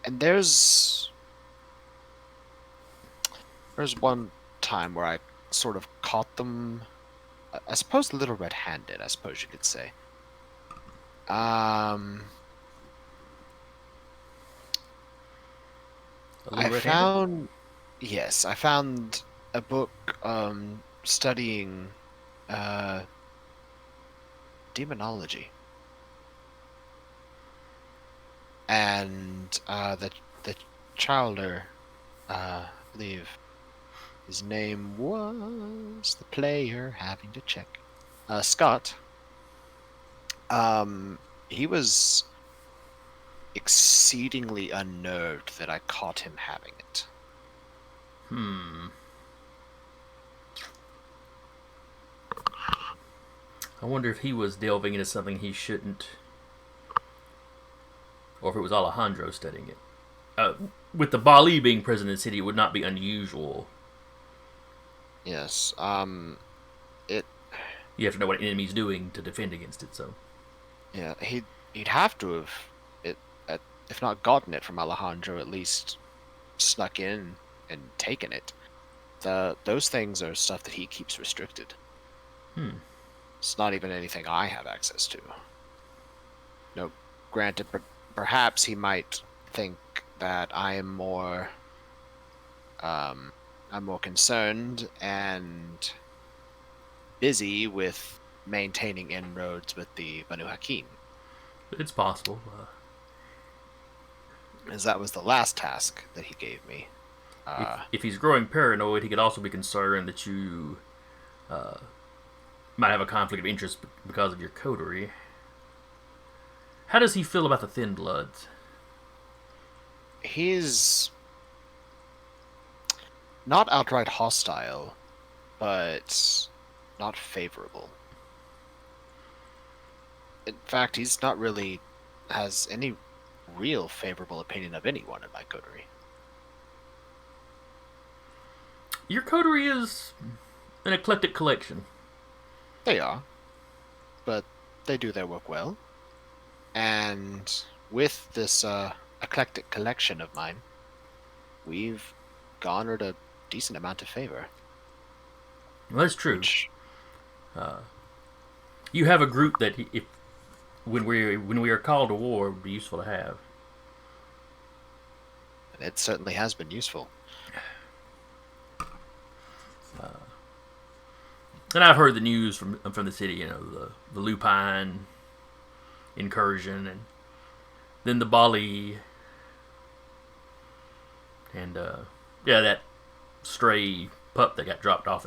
And there's one time where I sort of caught them, I suppose, a little red-handed, I suppose you could say. I found a book studying demonology, and the childer, I believe his name was the player, having to check, Scott. He was exceedingly unnerved that I caught him having it. I wonder if he was delving into something he shouldn't, or if it was Alejandro studying it. With the Baali being present in the city, it would not be unusual. Yes. You have to know what an enemy's doing to defend against it. So. Yeah, he'd have to have if not gotten it from Alejandro, at least snuck in and taken it. Those things are stuff that he keeps restricted. It's not even anything I have access to. No, granted, perhaps he might think that I am more I'm more concerned and busy with maintaining inroads with the Banu Hakim, It's possible. as that was the last task that he gave me. If he's growing paranoid, he could also be concerned that you might have a conflict of interest because of your coterie. How does he feel about the thin-bloods? He's not outright hostile, but not favorable. In fact, he's not really has any real favorable opinion of anyone in my coterie. Your coterie is an eclectic collection. They are, but they do their work well. And with this eclectic collection of mine, we've garnered a decent amount of favor. Well, that's true. Which, You have a group that, if when we are called to war, would be useful to have. it certainly has been useful. And I've heard the news from the city. You know, the lupine incursion, and then the Baali, and that stray pup that got dropped off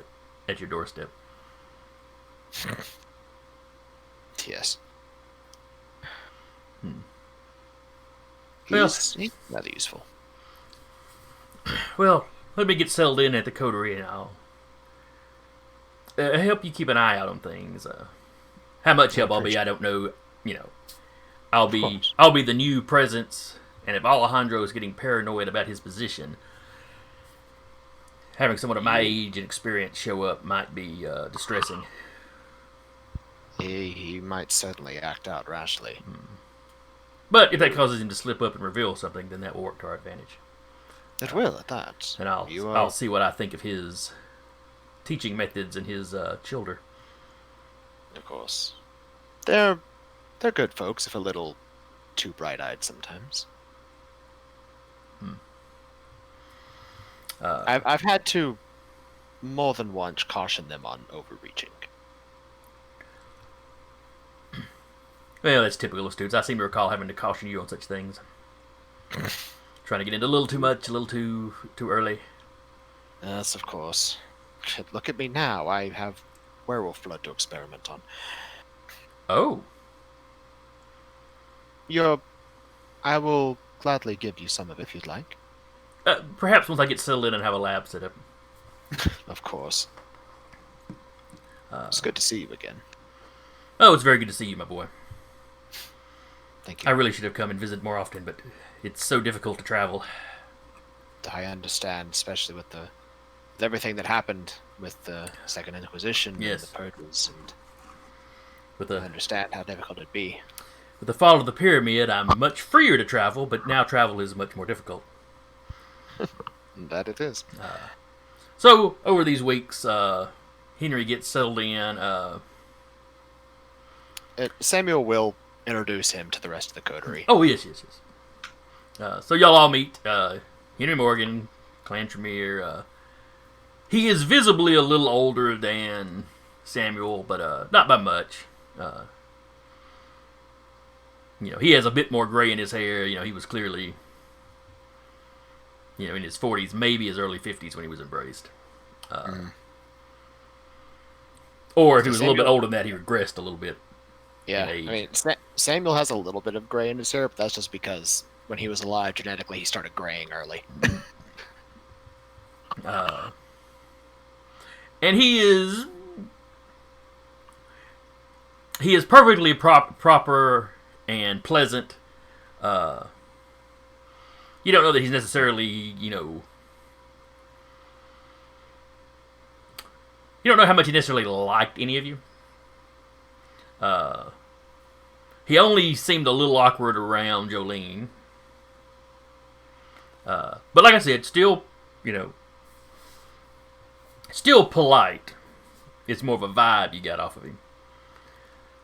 at your doorstep. Yes. Well- He's rather useful. Well, let me get settled in at the coterie, and I'll help you keep an eye out on things. How much help I'll be, I don't know. You know, I'll be the new presence, and if Alejandro is getting paranoid about his position, having someone of my age and experience show up might be distressing. He might certainly act out rashly. But if that causes him to slip up and reveal something, then that will work to our advantage. It will, at that. And I'll see what I think of his teaching methods and his childer. Of course. They're good folks, if a little too bright-eyed sometimes. I've had to more than once caution them on overreaching. Well, that's typical of students. I seem to recall having to caution you on such things. Trying to get into a little too much, a little too early. Yes, of course. Look at me now. I have werewolf blood to experiment on. Oh. I will gladly give you some of it if you'd like. Perhaps once I get settled in and have a lab set up. Of course. It's good to see you again. Oh, it's very good to see you, my boy. Thank you. I really should have come and visited more often, but it's so difficult to travel. I understand, especially with everything that happened with the Second Inquisition Yes. and the purges, and With I the understand how difficult it'd be. with the fall of the pyramid, I'm much freer to travel, but now travel is much more difficult. That it is. So over these weeks, Henry gets settled in. Samuel will introduce him to the rest of the coterie. Oh, yes. So y'all all meet Henry Morgan, Clan Tremere. He is visibly a little older than Samuel, but not by much. He has a bit more gray in his hair. He was clearly, in his 40s, maybe his early 50s when he was embraced. Or if he was a little bit older than that, he regressed a little bit. Yeah, I mean, Samuel has a little bit of gray in his hair, but that's just because when he was alive, genetically, he started graying early. And he is perfectly proper and pleasant. You don't know that he's necessarily, you don't know how much he necessarily liked any of you. He only seemed a little awkward around Jolene. But like I said, still, still polite. It's more of a vibe you got off of him.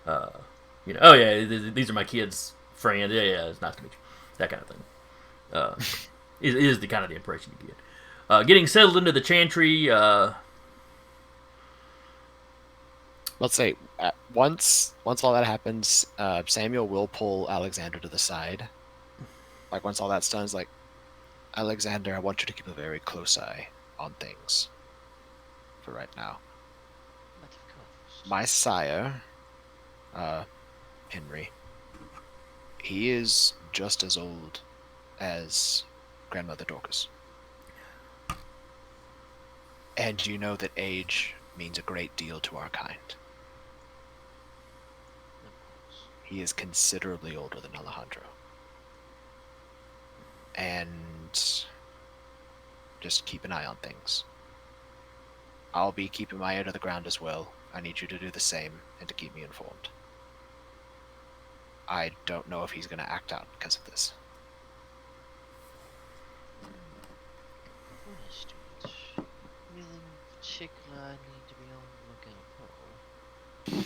Oh yeah, these are my kids' friends. Yeah, it's nice to meet you. That kind of thing. Is the kind of the impression you get. Getting settled into the chantry. Let's say once all that happens, Samuel will pull Alexander to the side. Like once all that's done, it's like, Alexander, I want you to keep a very close eye on things. For right now, But of course. my sire, Henry, he is just as old as Grandmother Dorcas. And you know that age means a great deal to our kind. Of course. He is considerably older than Alejandro. And just keep an eye on things. I'll be keeping my ear to the ground as well. I need you to do the same and to keep me informed. I don't know if he's going to act out because of this. Understood. Anything particular I need to be on the lookout for?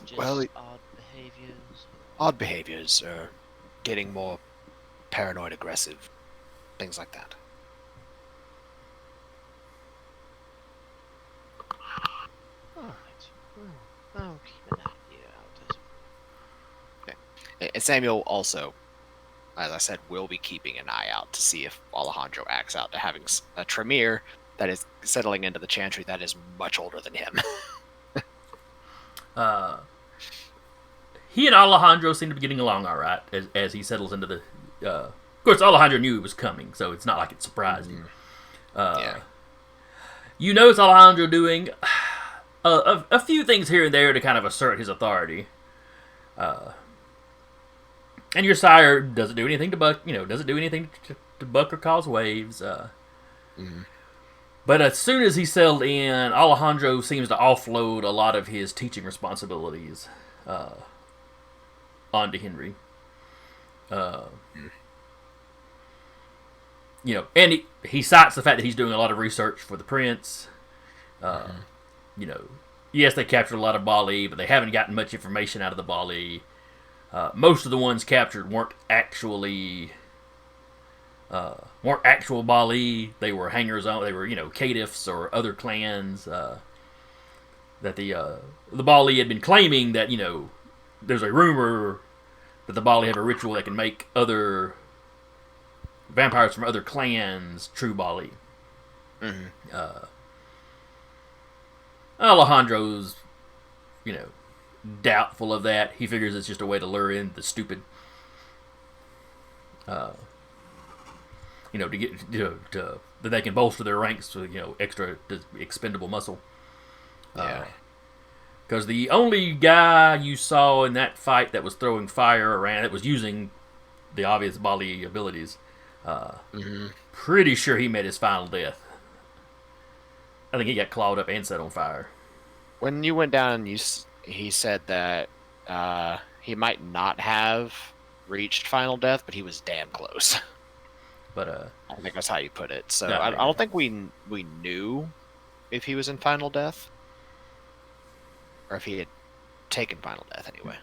Just Well, odd behaviors? Odd behaviors are getting more paranoid, aggressive, things like that. Alright. Well, I'll keep an eye out. And Samuel also, as I said, will be keeping an eye out to see if Alejandro acts out to having a Tremere that is settling into the chantry that is much older than him. He and Alejandro seem to be getting along all right as he settles into the. Of course, Alejandro knew it was coming, so it's not like it surprised him. Yeah. You notice Alejandro doing a few things here and there to kind of assert his authority. And your sire doesn't do anything to buck, doesn't do anything to buck or cause waves. But as soon as he settled in, Alejandro seems to offload a lot of his teaching responsibilities onto Henry. And he cites the fact that he's doing a lot of research for the prince. Yes, they captured a lot of Baali, but they haven't gotten much information out of the Baali. Most of the ones captured weren't actual Baali. They were hangers on. They were, caitiffs or other clans that the Baali had been claiming that there's a rumor that the Baali have a ritual that can make other vampires from other clans true Baali. Alejandro's, doubtful of that. He figures it's just a way to lure in the stupid. To get that they can bolster their ranks with extra expendable muscle. Yeah. Because the only guy you saw in that fight that was throwing fire around, that was using the obvious Baali abilities, pretty sure he met his final death. I think he got clawed up and set on fire. When you went down, he said that he might not have reached final death, but he was damn close. But I think that's how you put it. So No, I yeah. don't think we knew if he was in final death, or if he had taken final death anyway.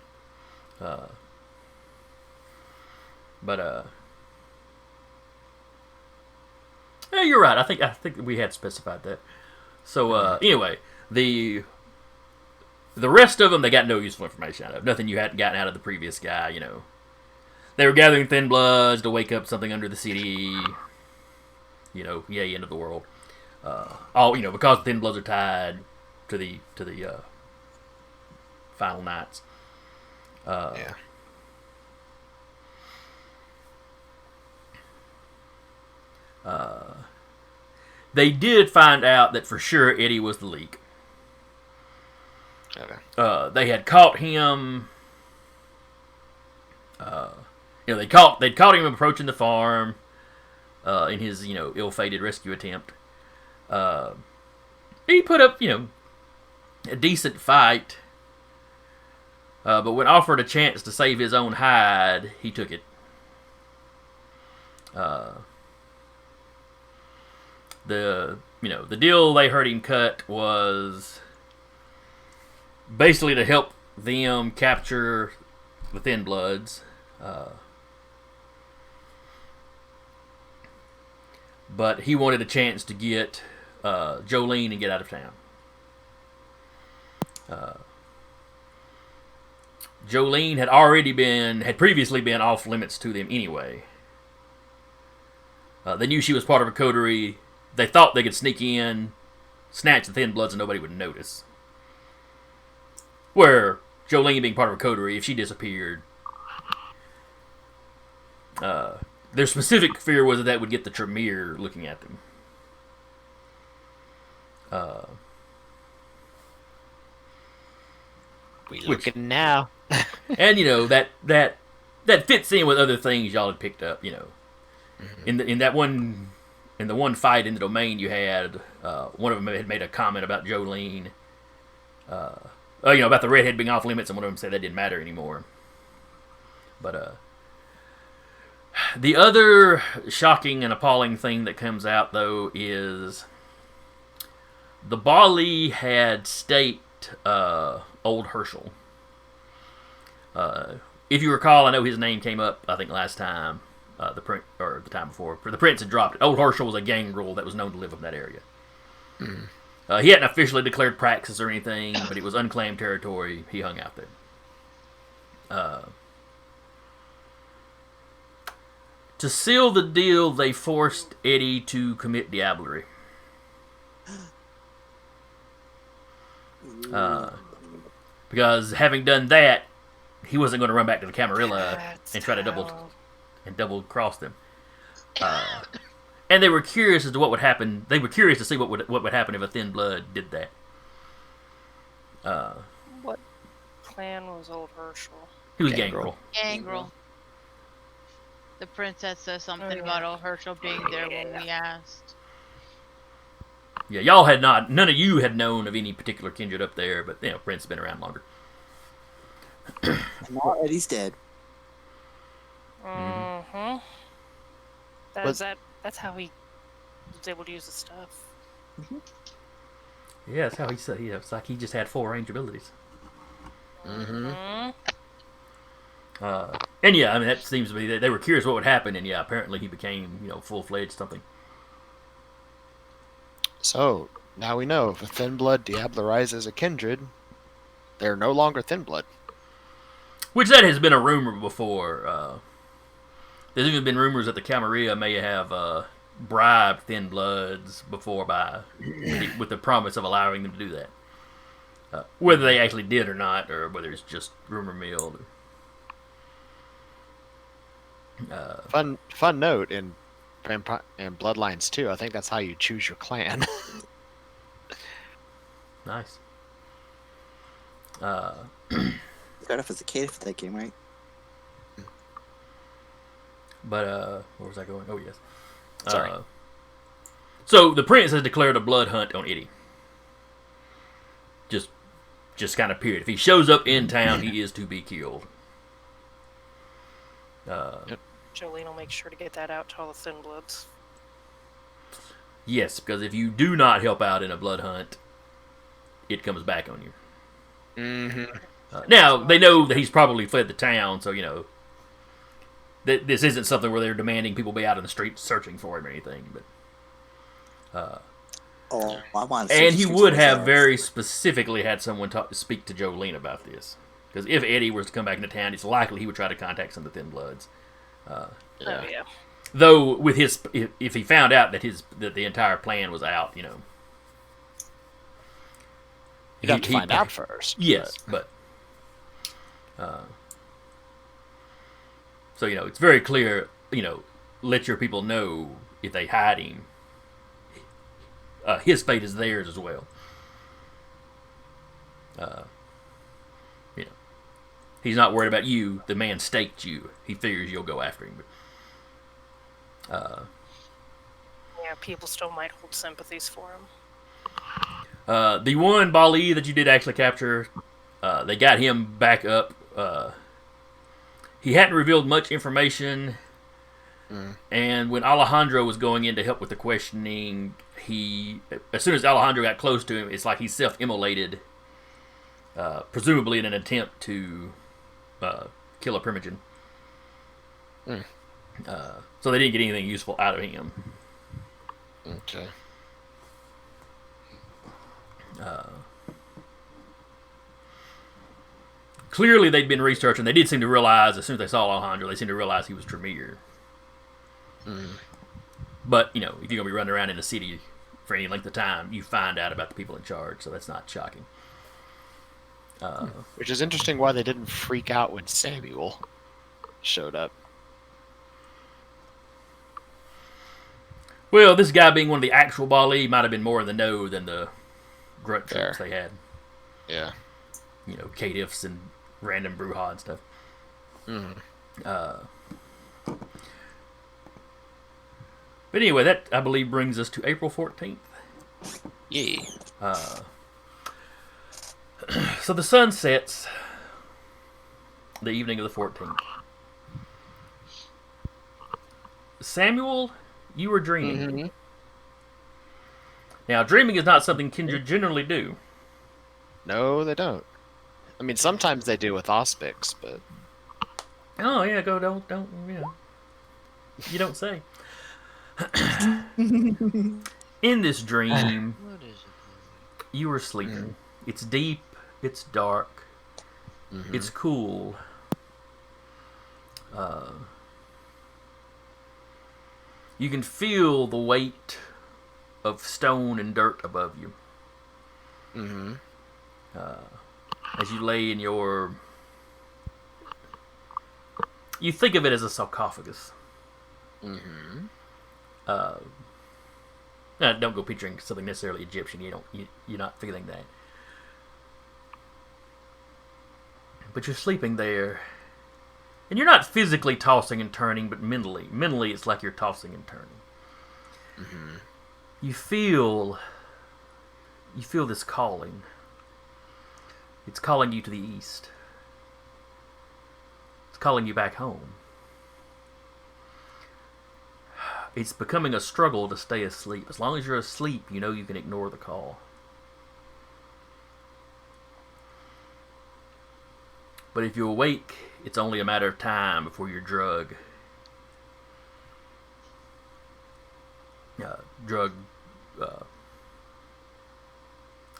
Yeah, you're right. I think we had specified that. So anyway, the rest of them they got no useful information out of. Nothing you hadn't gotten out of the previous guy. They were gathering thin-bloods to wake up something under the city. Yay, end of the world. Because the thin-bloods are tied to the final nights. Yeah. They did find out that for sure Eddie was the leak. Okay. They had caught him. They'd caught him approaching the farm in his ill-fated rescue attempt. He put up a decent fight, but when offered a chance to save his own hide, he took it. The deal they heard him cut was basically to help them capture the thin-bloods. but he wanted a chance to get Jolene and get out of town. Jolene had previously been off limits to them anyway. They knew she was part of a coterie. They thought they could sneak in, snatch the thin-bloods, and nobody would notice. Where Jolene being part of a coterie, if she disappeared, their specific fear was that would get the Tremere looking at them. We looking now. And that fits in with other things y'all had picked up. In the one fight in the domain you had, one of them had made a comment about Jolene, about the redhead being off limits, and one of them said that didn't matter anymore. But the other shocking and appalling thing that comes out though is the Baali had staked old Herschel. If you recall, I know his name came up, I think, last time, the time before. The Prince had dropped it. Old Herschel was a gangrel that was known to live in that area. He hadn't officially declared praxis or anything, but it was unclaimed territory. He hung out there. To seal the deal, they forced Eddie to commit diablerie. Because having done that, he wasn't going to run back to the Camarilla and try to double cross them. And they were curious as to what would happen. They were curious to see what would happen if a thin blood did that. What clan was old Herschel? He was Gangrel. Gangrel. The princess says something about old Herschel being there when we asked. Yeah, y'all had not. None of you had known of any particular kindred up there, but Prince has been around longer. Now Eddie's dead. Mm-hmm. That's how he was able to use the stuff. Yeah, that's how he said. It's like he just had full range abilities. Mm-hmm. And yeah, I mean, that seems to be. They were curious what would happen, and yeah, apparently he became, full-fledged something. So, now we know if a thin blood diablerizes a kindred, they're no longer thin blood. Which that has been a rumor before. There's even been rumors that the Camarilla may have bribed thin bloods before with the promise of allowing them to do that. Whether they actually did or not, or whether it's just rumor mill. Fun note in Bloodlines 2, I think that's how you choose your clan. Nice. Start off as a kid for that game, right? But where was I going? Oh yes. Sorry. So the prince has declared a blood hunt on Eddie. Just kind of period. If he shows up in town, he is to be killed. Yep. Jolene will make sure to get that out to all the thin bloods. Yes, because if you do not help out in a blood hunt, it comes back on you. Mm-hmm. Now, they know that he's probably fled the town, so, this isn't something where they're demanding people be out in the streets searching for him or anything. But I want to. and he would have very specifically had someone speak to Jolene about this. Because if Eddie was to come back into town, it's likely he would try to contact some of the Thin Bloods. Oh yeah. Though, with if he found out that the entire plan was out, You'd have to find out first. Yes, but so it's very clear. Let your people know if they hide him. His fate is theirs as well. He's not worried about you. The man staked you. He figures you'll go after him. But, yeah, people still might hold sympathies for him. the one Baali that you did actually capture, they got him back up. He hadn't revealed much information. And when Alejandro was going in to help with the questioning, as soon as Alejandro got close to him, it's like he self-immolated, presumably in an attempt to kill a primogen. So they didn't get anything useful out of him. Okay. Clearly, they'd been researching. They did seem to realize, as soon as they saw Alejandro, they seemed to realize he was Tremere. But, if you're going to be running around in the city for any length of time, you find out about the people in charge, so that's not shocking. Which is interesting why they didn't freak out when Samuel showed up. Well, this guy being one of the actual Baali might have been more in the know than the grunt troops they had. Yeah. Caitiffs and random Bruja and stuff. But anyway, that, I believe, brings us to April 14th. Yay. So the sun sets the evening of the 14th. Samuel, you were dreaming. Now, dreaming is not something Kindred generally do. No, they don't. I mean, sometimes they do with Auspix, but... Oh, yeah, don't, you don't say. In this dream, you were sleeping. It's deep, it's dark, it's cool. You can feel the weight of stone and dirt above you. As you lay in your... You think of it as a sarcophagus. Don't go picturing something necessarily Egyptian. You're not feeling that. But you're sleeping there, and you're not physically tossing and turning, but mentally. Mentally, it's like you're tossing and turning. You feel this calling. It's calling you to the east. It's calling you back home. It's becoming a struggle to stay asleep. As long as you're asleep, you know you can ignore the call. But if you awake, it's only a matter of time before you're drugged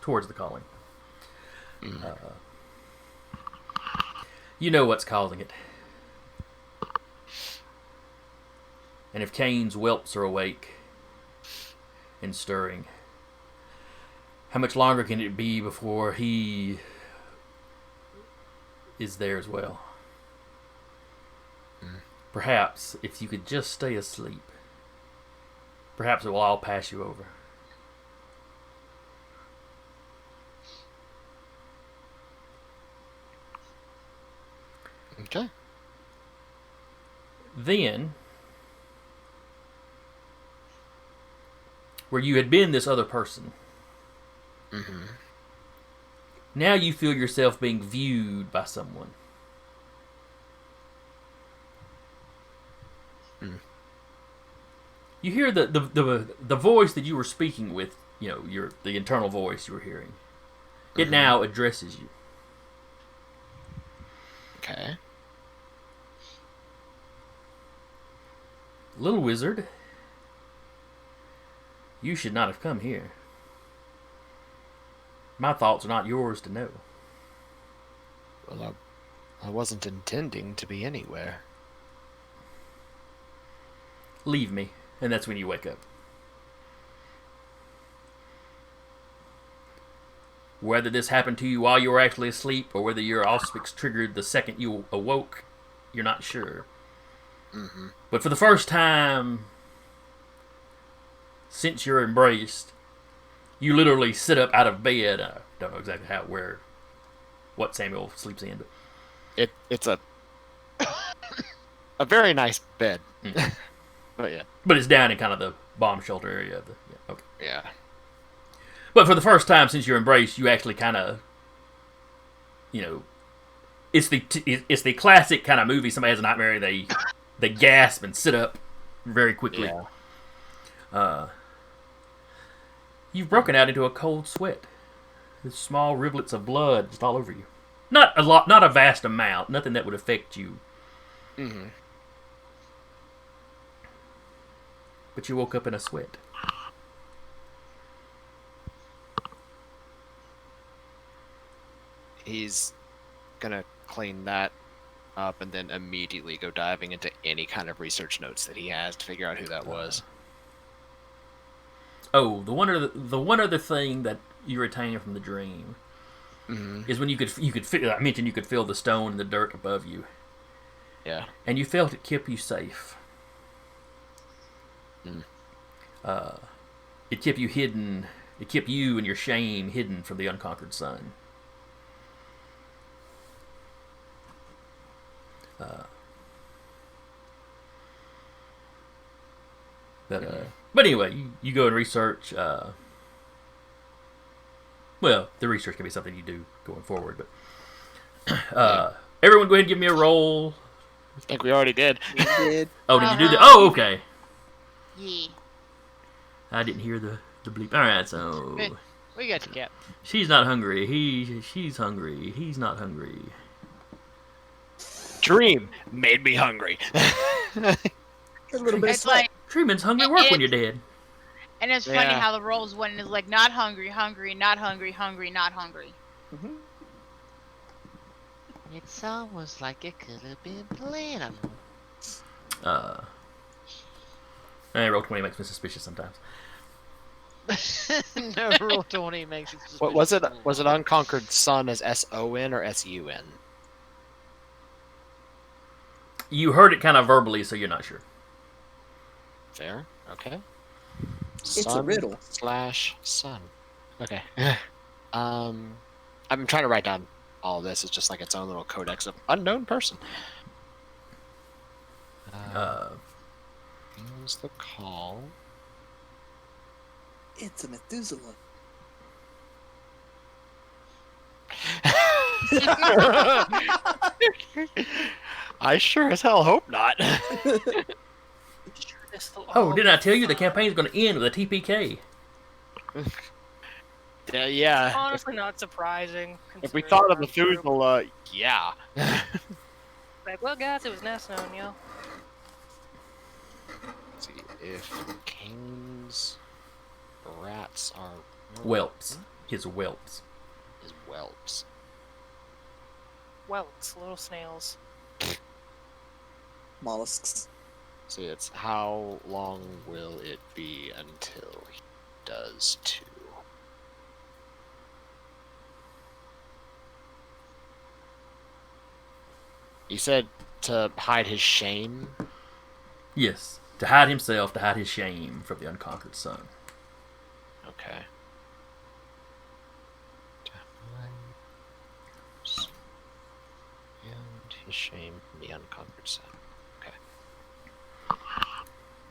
towards the calling. You know what's causing it. And if Cain's whelps are awake and stirring, how much longer can it be before he is there as well? Perhaps if you could just stay asleep, perhaps it will all pass you over. Okay. Then, where you had been this other person, now you feel yourself being viewed by someone. You hear the voice that you were speaking with, the internal voice you were hearing. It now addresses you. Okay. Little wizard, you should not have come here. My thoughts are not yours to know. Well, I wasn't intending to be anywhere. Leave me, and that's when you wake up. Whether this happened to you while you were actually asleep, or whether your auspice triggered the second you awoke, you're not sure. But for the first time since you're embraced, you literally sit up out of bed. I don't know exactly what Samuel sleeps in, but It's a very nice bed. But yeah. But it's down in kind of the bomb shelter area of the... Yeah, okay. Yeah. But for the first time since you're embraced, you actually kind of... It's the classic kind of movie. Somebody has a nightmare, they gasp and sit up very quickly. Yeah. You've broken out into a cold sweat. There's small rivulets of blood just all over you. Not a lot, not a vast amount. Nothing that would affect you. But you woke up in a sweat. he's gonna clean that up and then immediately go diving into any kind of research notes that he has to figure out who that was. Oh, the one other thing that you retain from the dream is when you could feel. I mentioned you could feel the stone and the dirt above you. Yeah. And you felt it kept you safe. It kept you hidden. It kept you and your shame hidden from the unconquered sun. But anyway, you go and research. Well, the research can be something you do going forward. But everyone, go ahead and give me a roll. I think we already did. We did. Oh, did you do that? Oh, okay. Yeah. I didn't hear the bleep. All right, so We got you, Cap. she's not hungry. She's hungry. He's not hungry. Dream made me hungry. A little bit of It's like, Treatment's hungry work when you're dead. and it's funny Yeah. how the rolls went is like not hungry, hungry, not hungry, hungry, not hungry. Mhm. It's almost like it could have been planned. Roll 20 makes me suspicious sometimes. No, roll 20 makes it suspicious. What was it? Was it Unconquered Sun as SON or SUN? You heard it kind of verbally, so you're not sure. Fair. Okay. It's a riddle. / sun. Okay. I'm trying to write down all of this. It's just like its own little codex of unknown person. Here's the call. It's a Methuselah. I sure as hell hope not. Oh, didn't I tell you the campaign's going to end with a TPK? Yeah. Honestly, not surprising. If we considering thought of the group. Methuselah, yeah. Like, well, guys, it was nice knowing you. Let's see if King's rats are Whelps. His whelps. His whelps. Welts, little snails. Mollusks. See, it's how long will it be until he does too? He said to hide his shame. Yes. To hide himself, to hide his shame from the unconquered sun. Okay. To hide and his shame from the unconquered sun. Okay.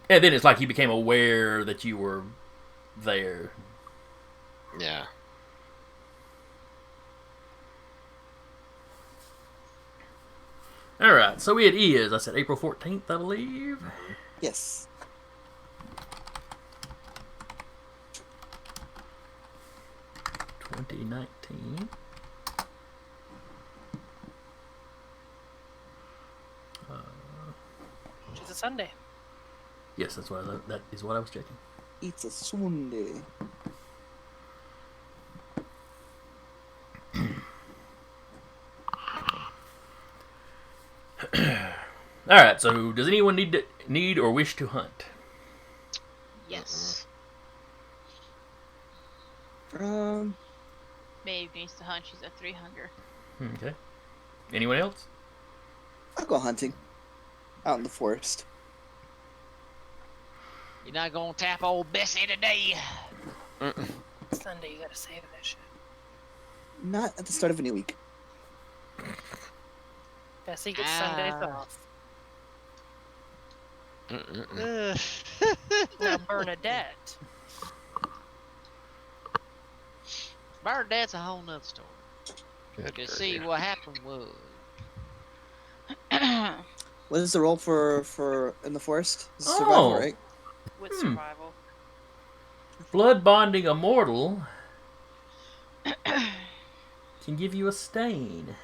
And then it's like he became aware that you were there. Yeah. Alright, so it is, I said April 14th, I believe. Yes. $2019. Which is a Sunday. Yes, that is what I was checking. It's a Sunday. Alright, so does anyone need or wish to hunt? Yes. Maeve needs to hunt. She's at 3 hunger. Okay. Anyone else? I'll go hunting. Out in the forest. You're not gonna tap old Bessie today. Sunday, you gotta save that shit. Not at the start of a new week. Bessie gets Sundays off. Now Bernadette. Bernadette's a whole nother story. You see, what happened was... What is the role for in the forest? This is survival, right? With survival. Blood bonding a mortal can give you a stain.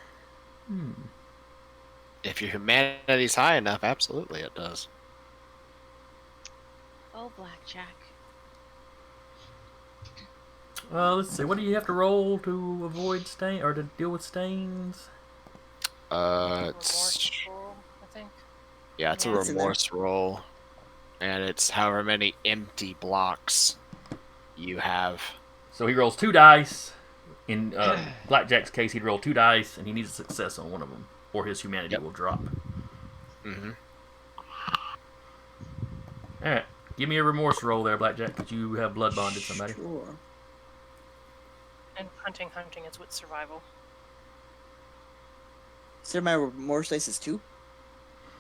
If your humanity's high enough, absolutely it does. Oh, Blackjack. Let's see. What do you have to roll to avoid stain or to deal with stains? It's Remorseful, I think. yeah, it's a Yeah. It's in there. remorse roll, and it's however many empty blocks you have. So he rolls 2 dice. In Blackjack's case, he'd roll 2 dice, and he needs a success on one of them, or his humanity will drop. Mm-hmm. All right, give me a remorse roll there, Blackjack, because you have blood bonded somebody. Sure. And hunting, it's with survival. So my remorse dice is 2?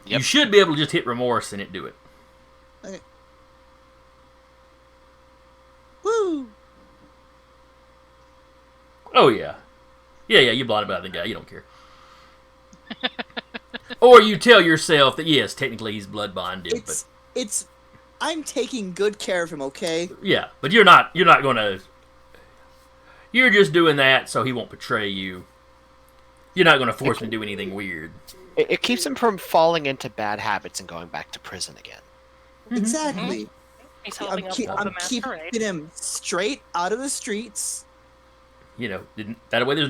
You should be able to just hit remorse and it do it. Okay. Woo! Oh yeah, yeah. You blinded by the guy. You don't care. Or you tell yourself that yes, technically he's blood bonded, but I'm taking good care of him, okay? yeah, but you're not gonna. You're just doing that so he won't betray you. You're not gonna force him to do anything weird. It keeps him from falling into bad habits and going back to prison again. Exactly. He's I'm, helping keep, up the I'm masquerade. keeping him straight out of the streets. You know, that way there's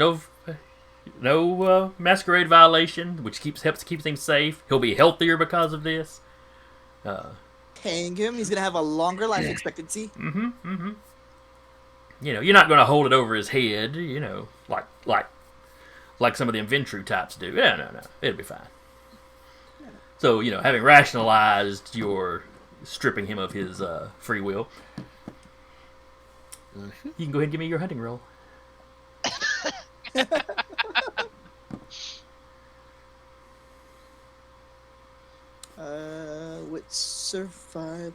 no masquerade violation, which helps keep things safe. He'll be healthier because of this. Paying him, he's gonna have a longer life expectancy. You know, you're not going to hold it over his head. You know, like some of the Ventru types do. Yeah, no, it'll be fine. So you know, having rationalized your stripping him of his free will, you can go ahead and give me your hunting roll. With survival.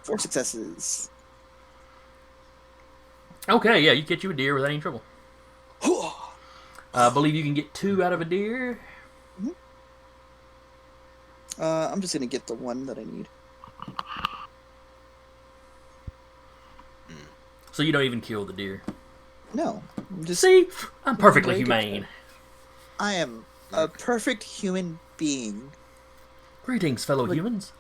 Four successes. Okay, yeah, you get you a deer without any trouble. I believe you can get 2 out of a deer. I'm just gonna get the one that I need. So you don't even kill the deer. No, I'm just. See, I'm perfectly Very good. humane. I am a perfect human being. Greetings, fellow Like- humans.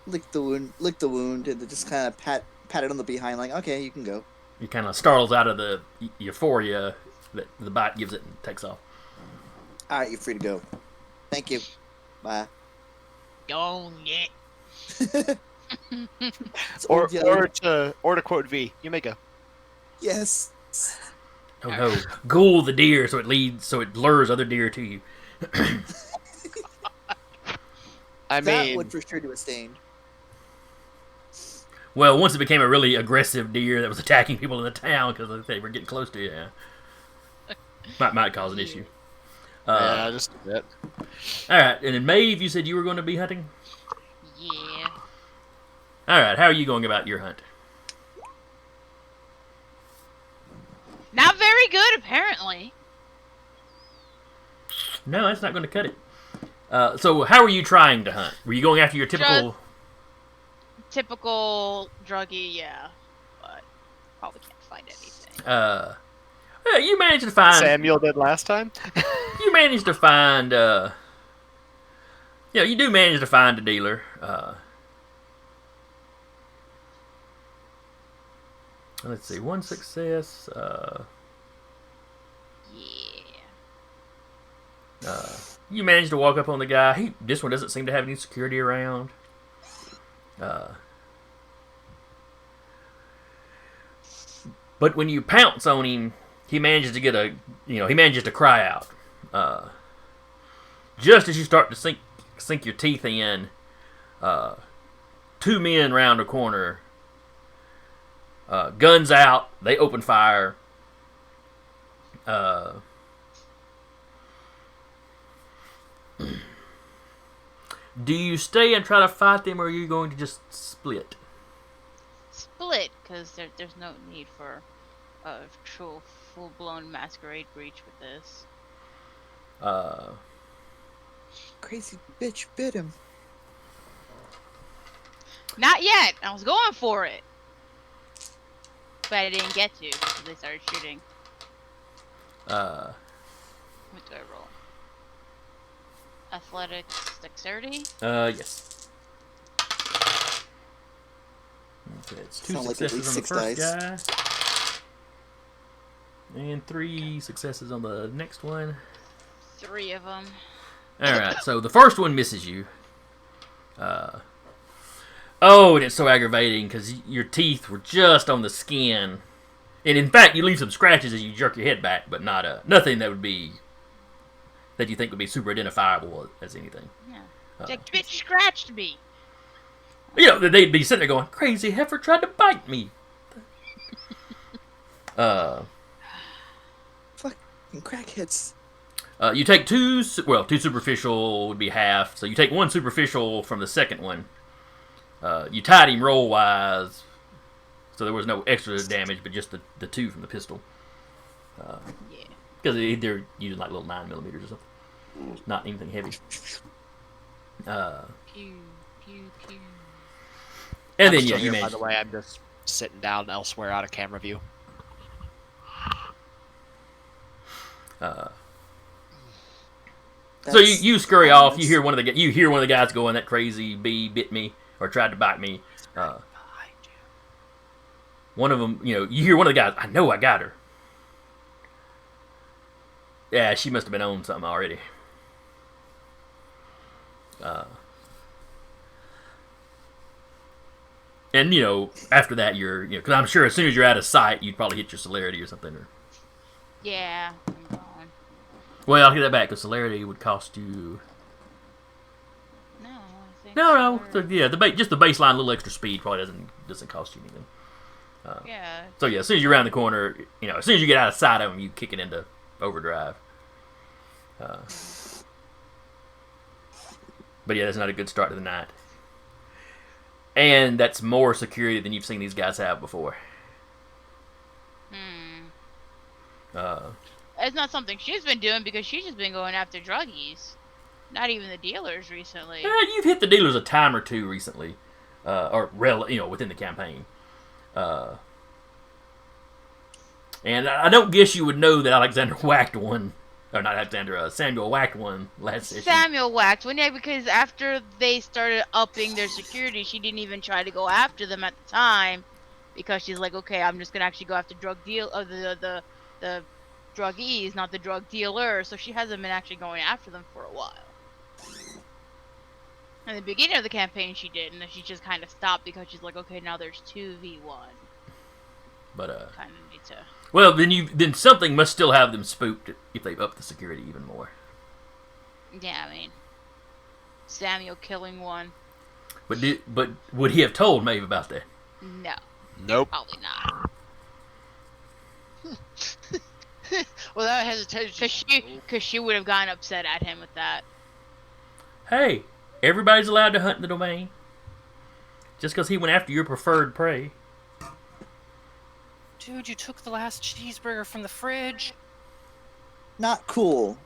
Lick the wound, and then just kind of pat it on the behind, like, okay, you can go. He kind of startles out of the euphoria that the bite gives it and takes off. All right, you're free to go. Thank you. Bye. Don't get. It's Or old yellow. to quote V, you may go. Yes. Oh no! Ghoul the deer, so it lures other deer to you. I That mean, would for sure do a stain. Well, once it became a really aggressive deer that was attacking people in the town because they were getting close to you, might cause an issue. yeah, just a bit. All right, and then Maeve, you said you were going to be hunting. Yeah. All right, how are you going about your hunt? Not very good, apparently. No, that's not going to cut it. So, how are you trying to hunt? Were you going after your typical? Typical druggy, yeah. But probably can't find anything. Yeah, you managed to find. Samuel did last time. You managed to find. You do manage to find a dealer. Let's see, 1 success. Yeah. You managed to walk up on the guy. This one doesn't seem to have any security around. But when you pounce on him, he manages to cry out. Just as you start to sink your teeth in, 2 men round a corner, guns out, they open fire. Do you stay and try to fight them, or are you going to just split? Split, because there's no need for a true full-blown masquerade breach with this. Crazy bitch bit him. Not yet! I was going for it! But I didn't get to, because they started shooting. What do I roll? Athletics, dexterity? Yes. So it's 2 Sound like at successes least on the 6 first dice. guy. And 3 successes on the next one. 3 of them. Alright, so the first one misses you. Oh, and it's so aggravating because your teeth were just on the skin. And in fact, you leave some scratches as you jerk your head back, but not nothing that would be that you think would be super identifiable as anything. Yeah. That bitch scratched me. You know, they'd be sitting there going, "Crazy heifer tried to bite me." Fucking crackheads. You take 2 superficial would be half, so you take 1 superficial from the second one. You tied him roll-wise, so there was no extra damage, but just the 2 from the pistol. Yeah. Because they're using like little 9mm or something. Not anything heavy. Pew, pew, pew. And I'm then, still yeah, you here, by managed. the way, I'm just sitting down elsewhere out of camera view. So you scurry off. You hear one of the guys going, "That crazy bee bit me or tried to bite me." One of them, you hear one of the guys. "I know I got her." Yeah, she must have been on something already. And after that, because I'm sure as soon as you're out of sight, you'd probably hit your celerity or something. Yeah, I'm gone. Well, I'll get that back because celerity would cost you. No, I think No. we're- Just the baseline, little extra speed probably doesn't cost you anything. Yeah. So yeah, as soon as you're around the corner, as soon as you get out of sight of them, you kick it into overdrive. But yeah, that's not a good start to the night. And that's more security than you've seen these guys have before. It's not something she's been doing because she's just been going after druggies. Not even the dealers recently. You've hit the dealers a time or two recently, within the campaign. And I don't guess you would know that Alexander whacked one, or not Alexander, Samuel whacked one last session. Samuel whacked one, yeah, because after they started upping their security, she didn't even try to go after them at the time, because she's like, okay, I'm just gonna actually go after the druggies, not the drug dealer. So she hasn't been actually going after them for a while. In the beginning of the campaign, she did, and then she just kind of stopped because she's like, okay, now there's 2v1. But kind of need to. Well, then something must still have them spooked if they've upped the security even more. Yeah, I mean, Samuel killing one. But would he have told Maeve about that? No, Nope. probably not. Without hesitation. Because she would have gotten upset at him with that. Hey, everybody's allowed to hunt in the domain. Just because he went after your preferred prey. Dude, you took the last cheeseburger from the fridge. Not cool.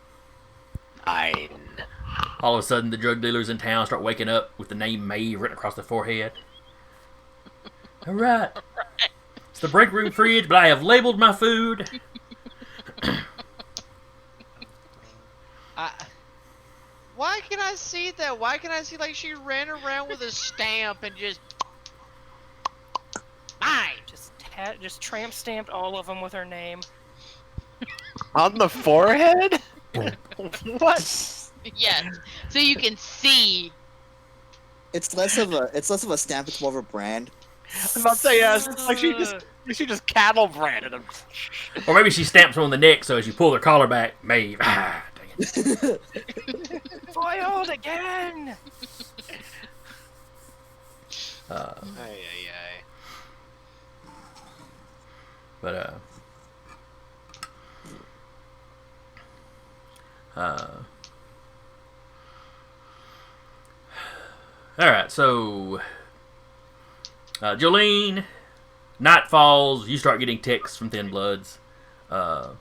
Fine. All of a sudden, the drug dealers in town start waking up with the name Maeve written across their forehead. All right. It's the break room fridge, but I have labeled my food. Why can I see that? Why can I see like she ran around with a stamp and just mine? Just tramp stamped all of them with her name. On the forehead? What? Yes, so you can see. It's less of a stamp. It's more of a brand. I was about to say, it's like she just cattle branded them. Or maybe she stamps one on the neck, so as you pull their collar back, Maeve. Ah, dang it. Foiled again! But all right, so Jolene, night falls. You start getting texts from thin-boods. Now,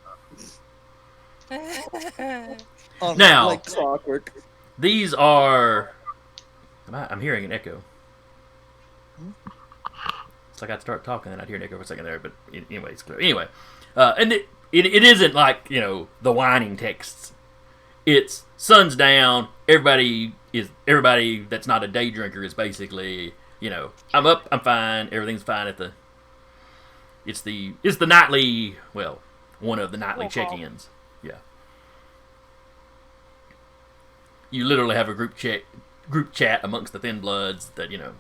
like clockwork. These are. I'm hearing an echo. It's like I'd start talking and I'd hear an echo for a second there, but anyway, it's clear. Anyway, and it isn't like the whining texts. It's sun's down. Everybody that's not a day drinker is basically You know, I'm up, I'm fine, everything's fine at the. It's the nightly, well, one of the nightly Roll call. check-ins. Yeah. You literally have a group chat amongst the thin-bloods that, you know,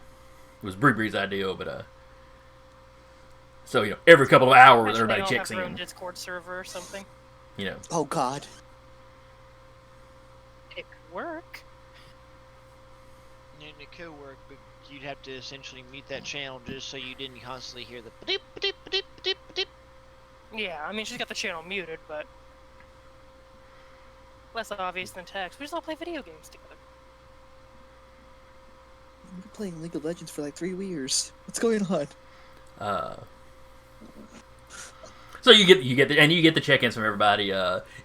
was Bree's idea, but so, you know, every couple of hours Imagine everybody they all checks have their own in. Discord server or something. You know. Oh God. It could work. And it could work, but you'd have to essentially mute that channel just so you didn't constantly hear the beep, beep, beep, beep, beep. Yeah, I mean, she's got the channel muted, but less obvious than text. We just all play video games together. I've been playing League of Legends for like 3 years. What's going on? So you get the check-ins from everybody.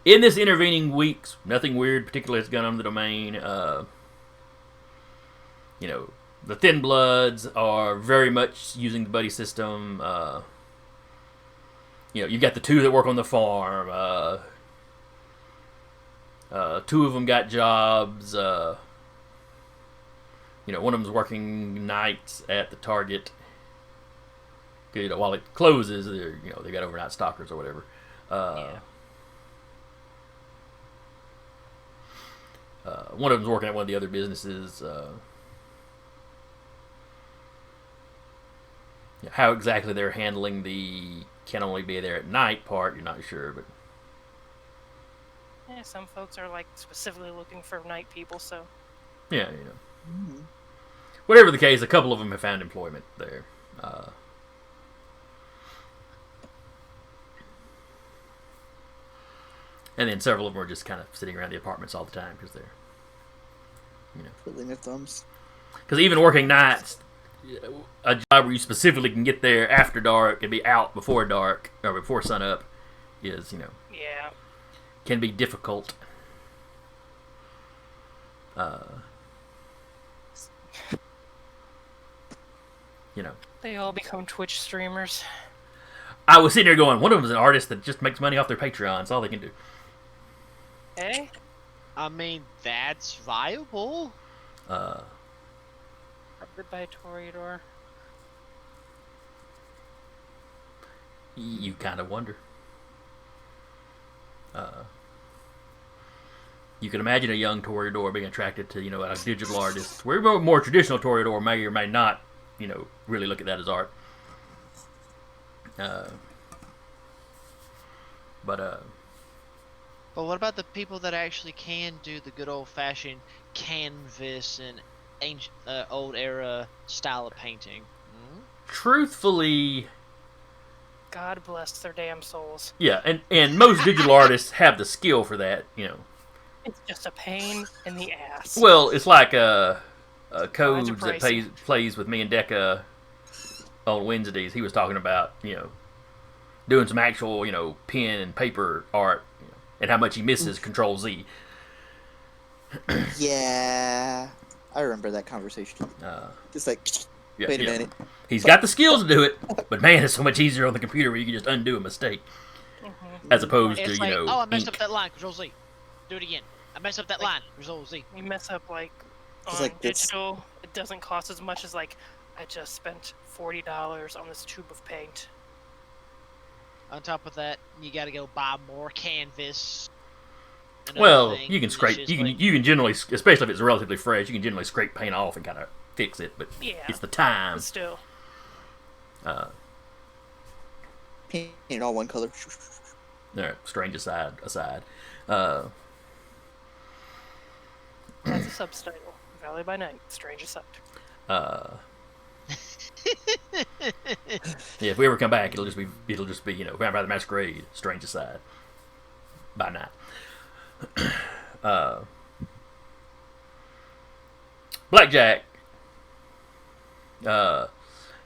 In this intervening weeks, nothing weird particularly has gone on the domain. You know, the Thin Bloods are very much using the buddy system. You know, you've got the 2 that work on the farm. 2 of them got jobs. You know, one of them's working nights at the Target. You know, while it closes, they got overnight stalkers or whatever. One of them's working at one of the other businesses. How exactly they're handling the can only be there at night part, you're not sure, but Yeah, some folks are like specifically looking for night people, so yeah, you know. Whatever the case, a couple of them have found employment there. And then several of them are just kind of sitting around the apartments all the time because they're, you know, Twiddling their thumbs. because even working nights, a job where you specifically can get there after dark and be out before dark or before sunup is, you know, yeah. can be difficult. You know, They all become Twitch streamers. I was sitting there going, one of them is an artist that just makes money off their Patreon. That's all they can do. Hey? I mean, that's viable. Probably by a Toreador. You kind of wonder. You can imagine a young Toreador being attracted to, you know, a digital artist. Where a more traditional Toreador may or may not, you know, really look at that as art. But what about the people that actually can do the good old-fashioned canvas and ancient, old era style of painting? truthfully, God bless their damn souls. yeah, and most digital artists have the skill for that, you know. It's just a pain in the ass. Well, it's like Codes are that pricey. plays with me and Decca on Wednesdays. He was talking about, you know, doing some actual, you know, pen and paper art, you know, and how much he misses Control Z. Yeah, I remember that conversation. Just like, Yeah, wait a yeah. minute. He's got the skills to do it, but man, it's so much easier on the computer where you can just undo a mistake as opposed to, It's you like, know, oh, I messed ink. up that line. Control Z. Do it again. I messed up that line. Control Z. You mess up like It's on like this- digital, it doesn't cost as much as like I just spent $40 on this tube of paint. On top of that, you got to go buy more canvas. and Well, other things, you can and it's scrape. just You can like- you can generally, especially if it's relatively fresh, you can generally scrape paint off and kind of fix it. But Yeah. it's the time. But still. Paint it all one color. All right, strange aside. That's a subtitle. Valley by Night, Strange Aside. Yeah, if we ever come back, it'll just be you know, Vampire the Masquerade, Strange Aside, by night. Blackjack.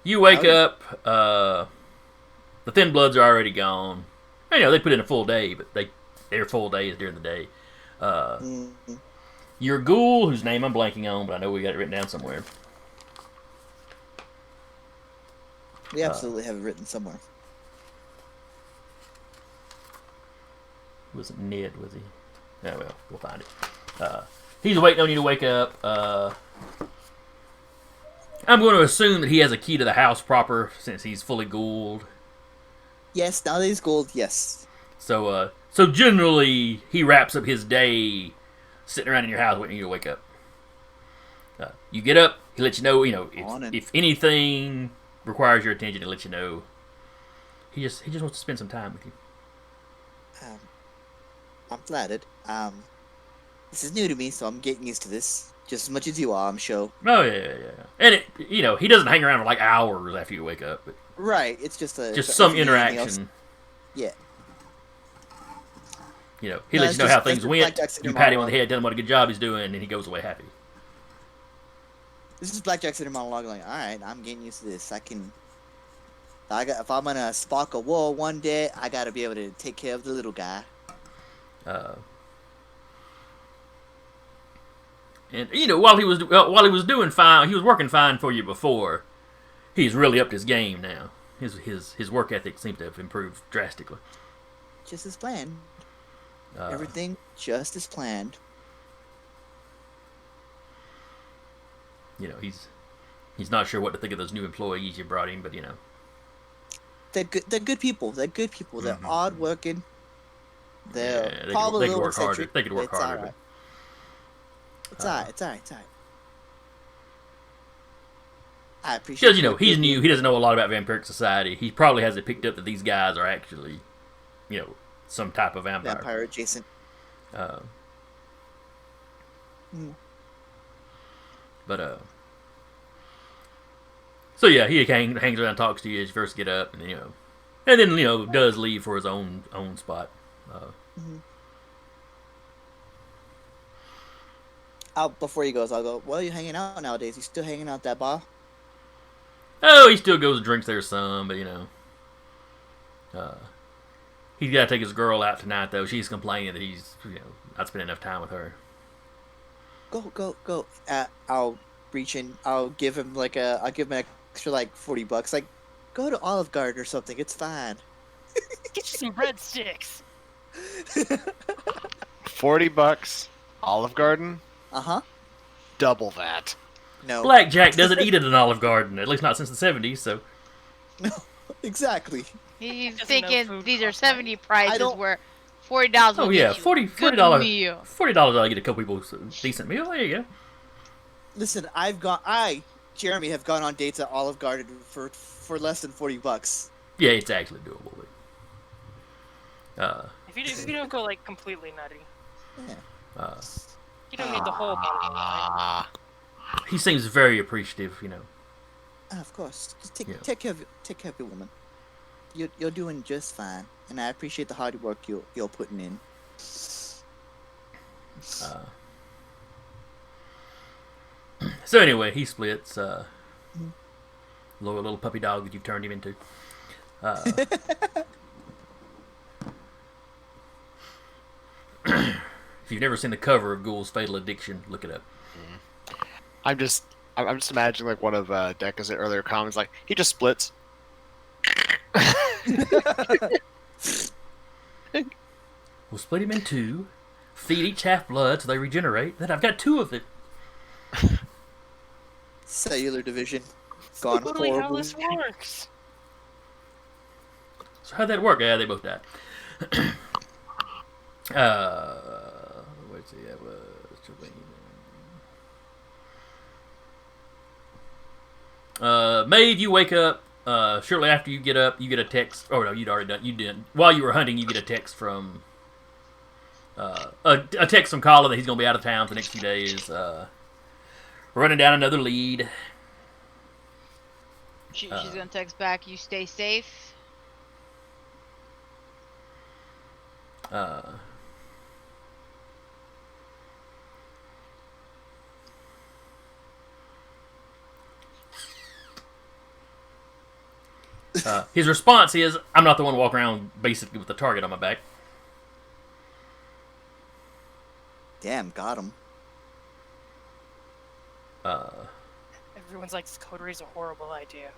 You wake up. The Thin Bloods are already gone. You know, they put in a full day, but their full day is during the day. Your ghoul, whose name I'm blanking on, but I know we got it written down somewhere. We absolutely have it written somewhere. Wasn't Ned, was he? Oh, well, we'll find it. He's waiting on you to wake up. I'm going to assume that he has a key to the house proper since he's fully ghouled. Yes, now that he's gold, yes. So generally, he wraps up his day sitting around in your house waiting for you to wake up. You get up, he lets you know, if anything requires your attention, he lets you know. He just wants to spend some time with you. I'm flattered. This is new to me, so I'm getting used to this. Just as much as you are, I'm sure. Oh, yeah. And, he doesn't hang around for like hours after you wake up. But right, it's just some interaction. Yeah. He lets you know how things went. You pat him on the head, tell him what a good job he's doing, and he goes away happy. This is Blackjack's inner monologue. Like, all right, I'm getting used to this. If I'm gonna spark a war one day, I gotta be able to take care of the little guy. And while he was doing fine, he was working fine for you before. He's really upped his game now. His work ethic seems to have improved drastically. Just as planned. Everything just as planned. He's not sure what to think of those new employees you brought in, but they're good people. They're good people. They're hard working. They're probably they could a little work harder. eccentric. They could work It's harder. All right. It's alright. It's alright. I appreciate. Because he's new. He doesn't know a lot about vampiric society. He probably hasn't picked up that these guys are actually, some type of vampire. Vampire adjacent. But so yeah, he hangs around, and talks to you as you first get up, and then does leave for his own spot. Before he goes, I'll go. Well, you hanging out nowadays? You still hanging out at that bar? Oh, he still goes and drinks there some, but he's got to take his girl out tonight though. She's complaining that he's not spending enough time with her. Go. I'll reach in. I'll give him I'll give him an extra $40. Like, go to Olive Garden or something. It's fine. Get you some breadsticks. $40, Olive Garden. Double that. No. Blackjack doesn't eat at an Olive Garden, at least not since the 70s. So. No, exactly. He's Doesn't thinking know food these are costs 70 prices don't- where $40 will Oh yeah, get you a good $40. meal. $40 I'll get a couple people decent meal. There you go. Listen, Jeremy, have gone on dates at Olive Garden for less than $40. Yeah, it's actually doable. If you don't go completely nutty, Yeah. you don't need the whole bottle of wine. He seems very appreciative. Of course. Just Yeah. take care of your woman. You're doing just fine, and I appreciate the hard work you're putting in. So anyway, he splits. Little puppy dog that you've turned him into. If you've never seen the cover of Ghoul's Fatal Addiction, look it up. I'm just imagining one of Decca's earlier comments, he just splits. We'll split him in two, feed each half blood so they regenerate. Then I've got two of it. Cellular division gone Totally how horrible. this works. So how'd that work? Yeah, they both died. What's it? Maeve, you wake up. Shortly after you get up, you get a text. Oh no, you'd already done. You didn't. While you were hunting, you get a text from a text from Colin that he's going to be out of town for the next few days. Running down another lead. She's gonna text back, "You stay safe." His response is, "I'm not the one walking around basically with the target on my back." Damn, got him. Everyone's like, this coterie is a horrible idea.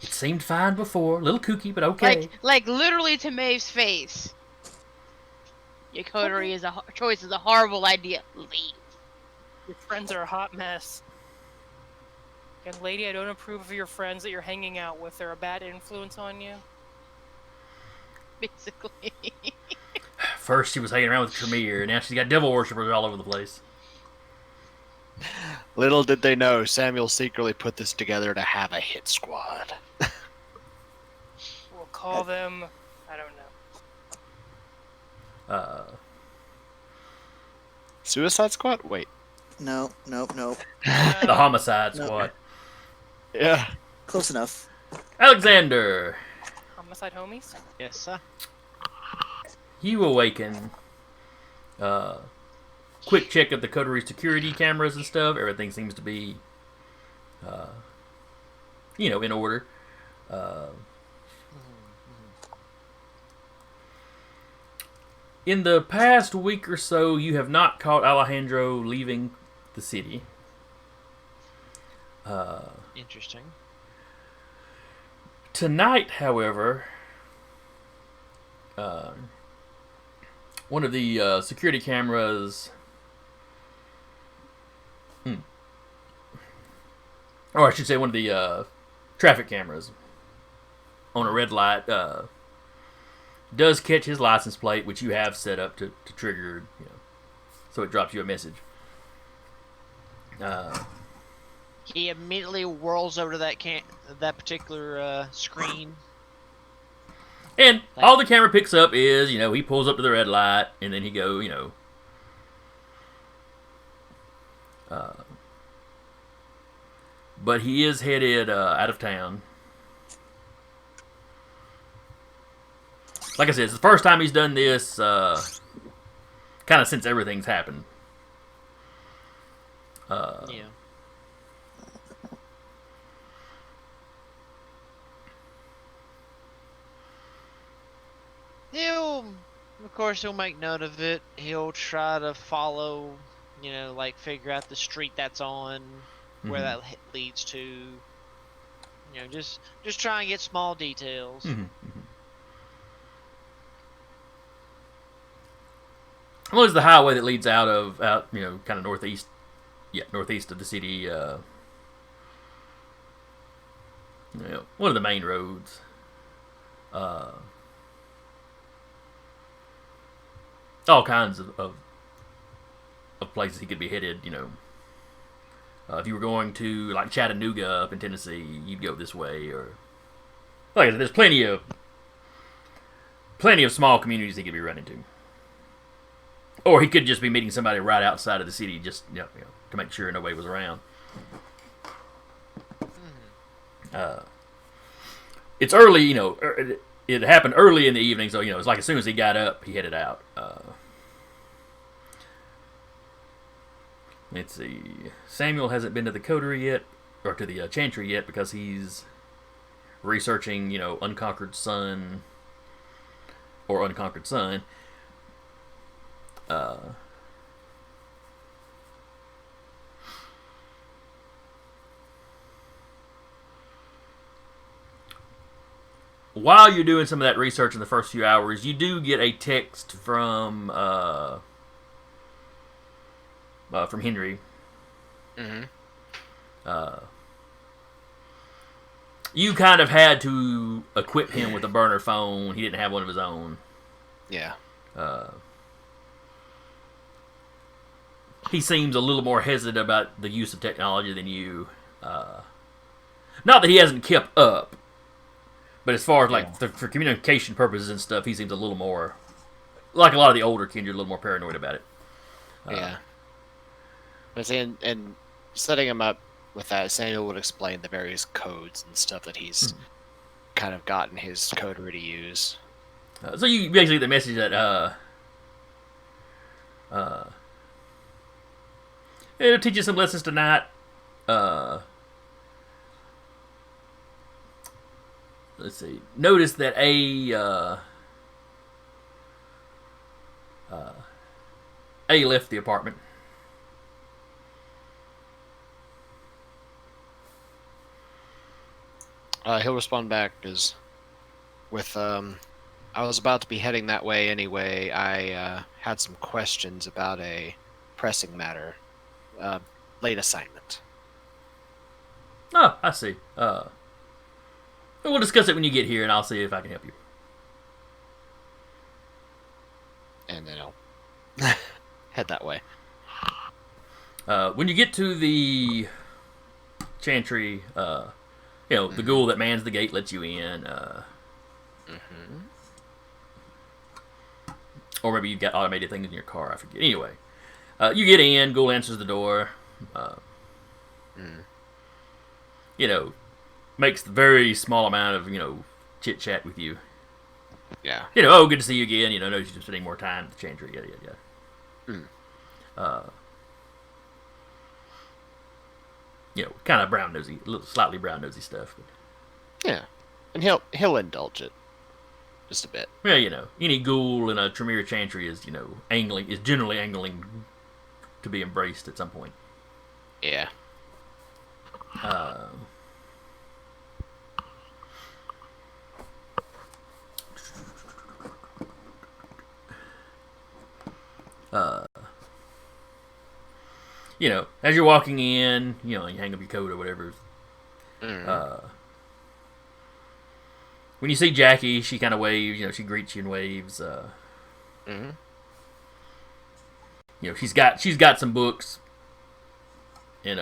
It seemed fine before, a little kooky, but okay. Like literally to Maeve's face. Your coterie choice is a horrible idea. Leave. Your friends are a hot mess. Young lady, I don't approve of your friends that you're hanging out with. They're a bad influence on you. Basically. First she was hanging around with Tremere, now she's got devil worshippers all over the place. Little did they know, Samuel secretly put this together to have a hit squad. We'll call them... I don't know. Suicide Squad? Wait. No. The Homicide Squad. Yeah. Close enough. Alexander, Homicide homies? Yes, sir. you awaken. Quick check of the coterie security cameras and stuff. Everything seems to be, in order. In the past week or so, you have not caught Alejandro leaving the city. Interesting. Tonight, however, one of the security cameras, or I should say one of the traffic cameras on a red light does catch his license plate, which you have set up to trigger, so it drops you a message. He immediately whirls over to that particular screen. And all the camera picks up is, he pulls up to the red light, and then he go, but he is headed out of town. Like I said, it's the first time he's done this, kind of since everything's happened. Yeah. He'll make note of it. He'll try to follow, figure out the street that's on, where that leads to. Just try and get small details. Well, it's the highway that leads out, kind of northeast of the city. One of the main roads. All kinds of places he could be headed. If you were going to like Chattanooga up in Tennessee, you'd go this way. Or like I said, there's plenty of small communities he could be running to. Or he could just be meeting somebody right outside of the city, just to make sure nobody was around. It's early, it happened early in the evening, so it's like as soon as he got up, he headed out. Let's see. Samuel hasn't been to the coterie yet, or to the chantry yet, because he's researching, Unconquered Sun or Unconquered Sun. While you're doing some of that research in the first few hours, you do get a text from Henry. You kind of had to equip him with a burner phone. He didn't have one of his own. Yeah. He seems a little more hesitant about the use of technology than you. Not that he hasn't kept up, but as far as for communication purposes and stuff, he seems a little more, like a lot of the older kindred, a little more paranoid about it. Yeah. But and setting him up with that, Samuel would explain the various codes and stuff that he's kind of gotten his coterie to use. So you basically get the message that it'll teach you some lessons tonight. Let's see. Notice that A left the apartment. He'll respond back with I was about to be heading that way anyway. I had some questions about a pressing matter. Late assignment. Oh, I see. We'll discuss it when you get here, and I'll see if I can help you. And then I'll head that way. When you get to the chantry, the ghoul that mans the gate lets you in. Or maybe you've got automated things in your car, I forget. Anyway, you get in, ghoul answers the door. Makes the very small amount of, chit-chat with you. Yeah. Oh, good to see you again. Notice you're spending more time at the chantry, yada, yada, yada. Kind of brown nosy, slightly brown nosy stuff. But... Yeah. And he'll indulge it. Just a bit. Yeah, any ghoul in a Tremere chantry is, generally angling to be embraced at some point. Yeah. As you're walking in, you hang up your coat or whatever. When you see Jackie, she kind of waves, she greets you and waves. She's got some books, and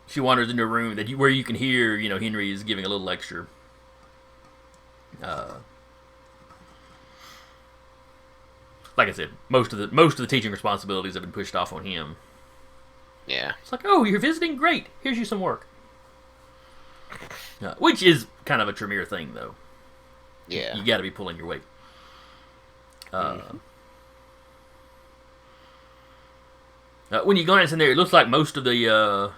she wanders into a room where you can hear, Henry is giving a little lecture. Like I said, most of the teaching responsibilities have been pushed off on him. Yeah. It's like, oh, you're visiting? Great. Here's you some work. Which is kind of a Tremere thing, though. Yeah. You got to be pulling your weight. When you glance in there, it looks like most of the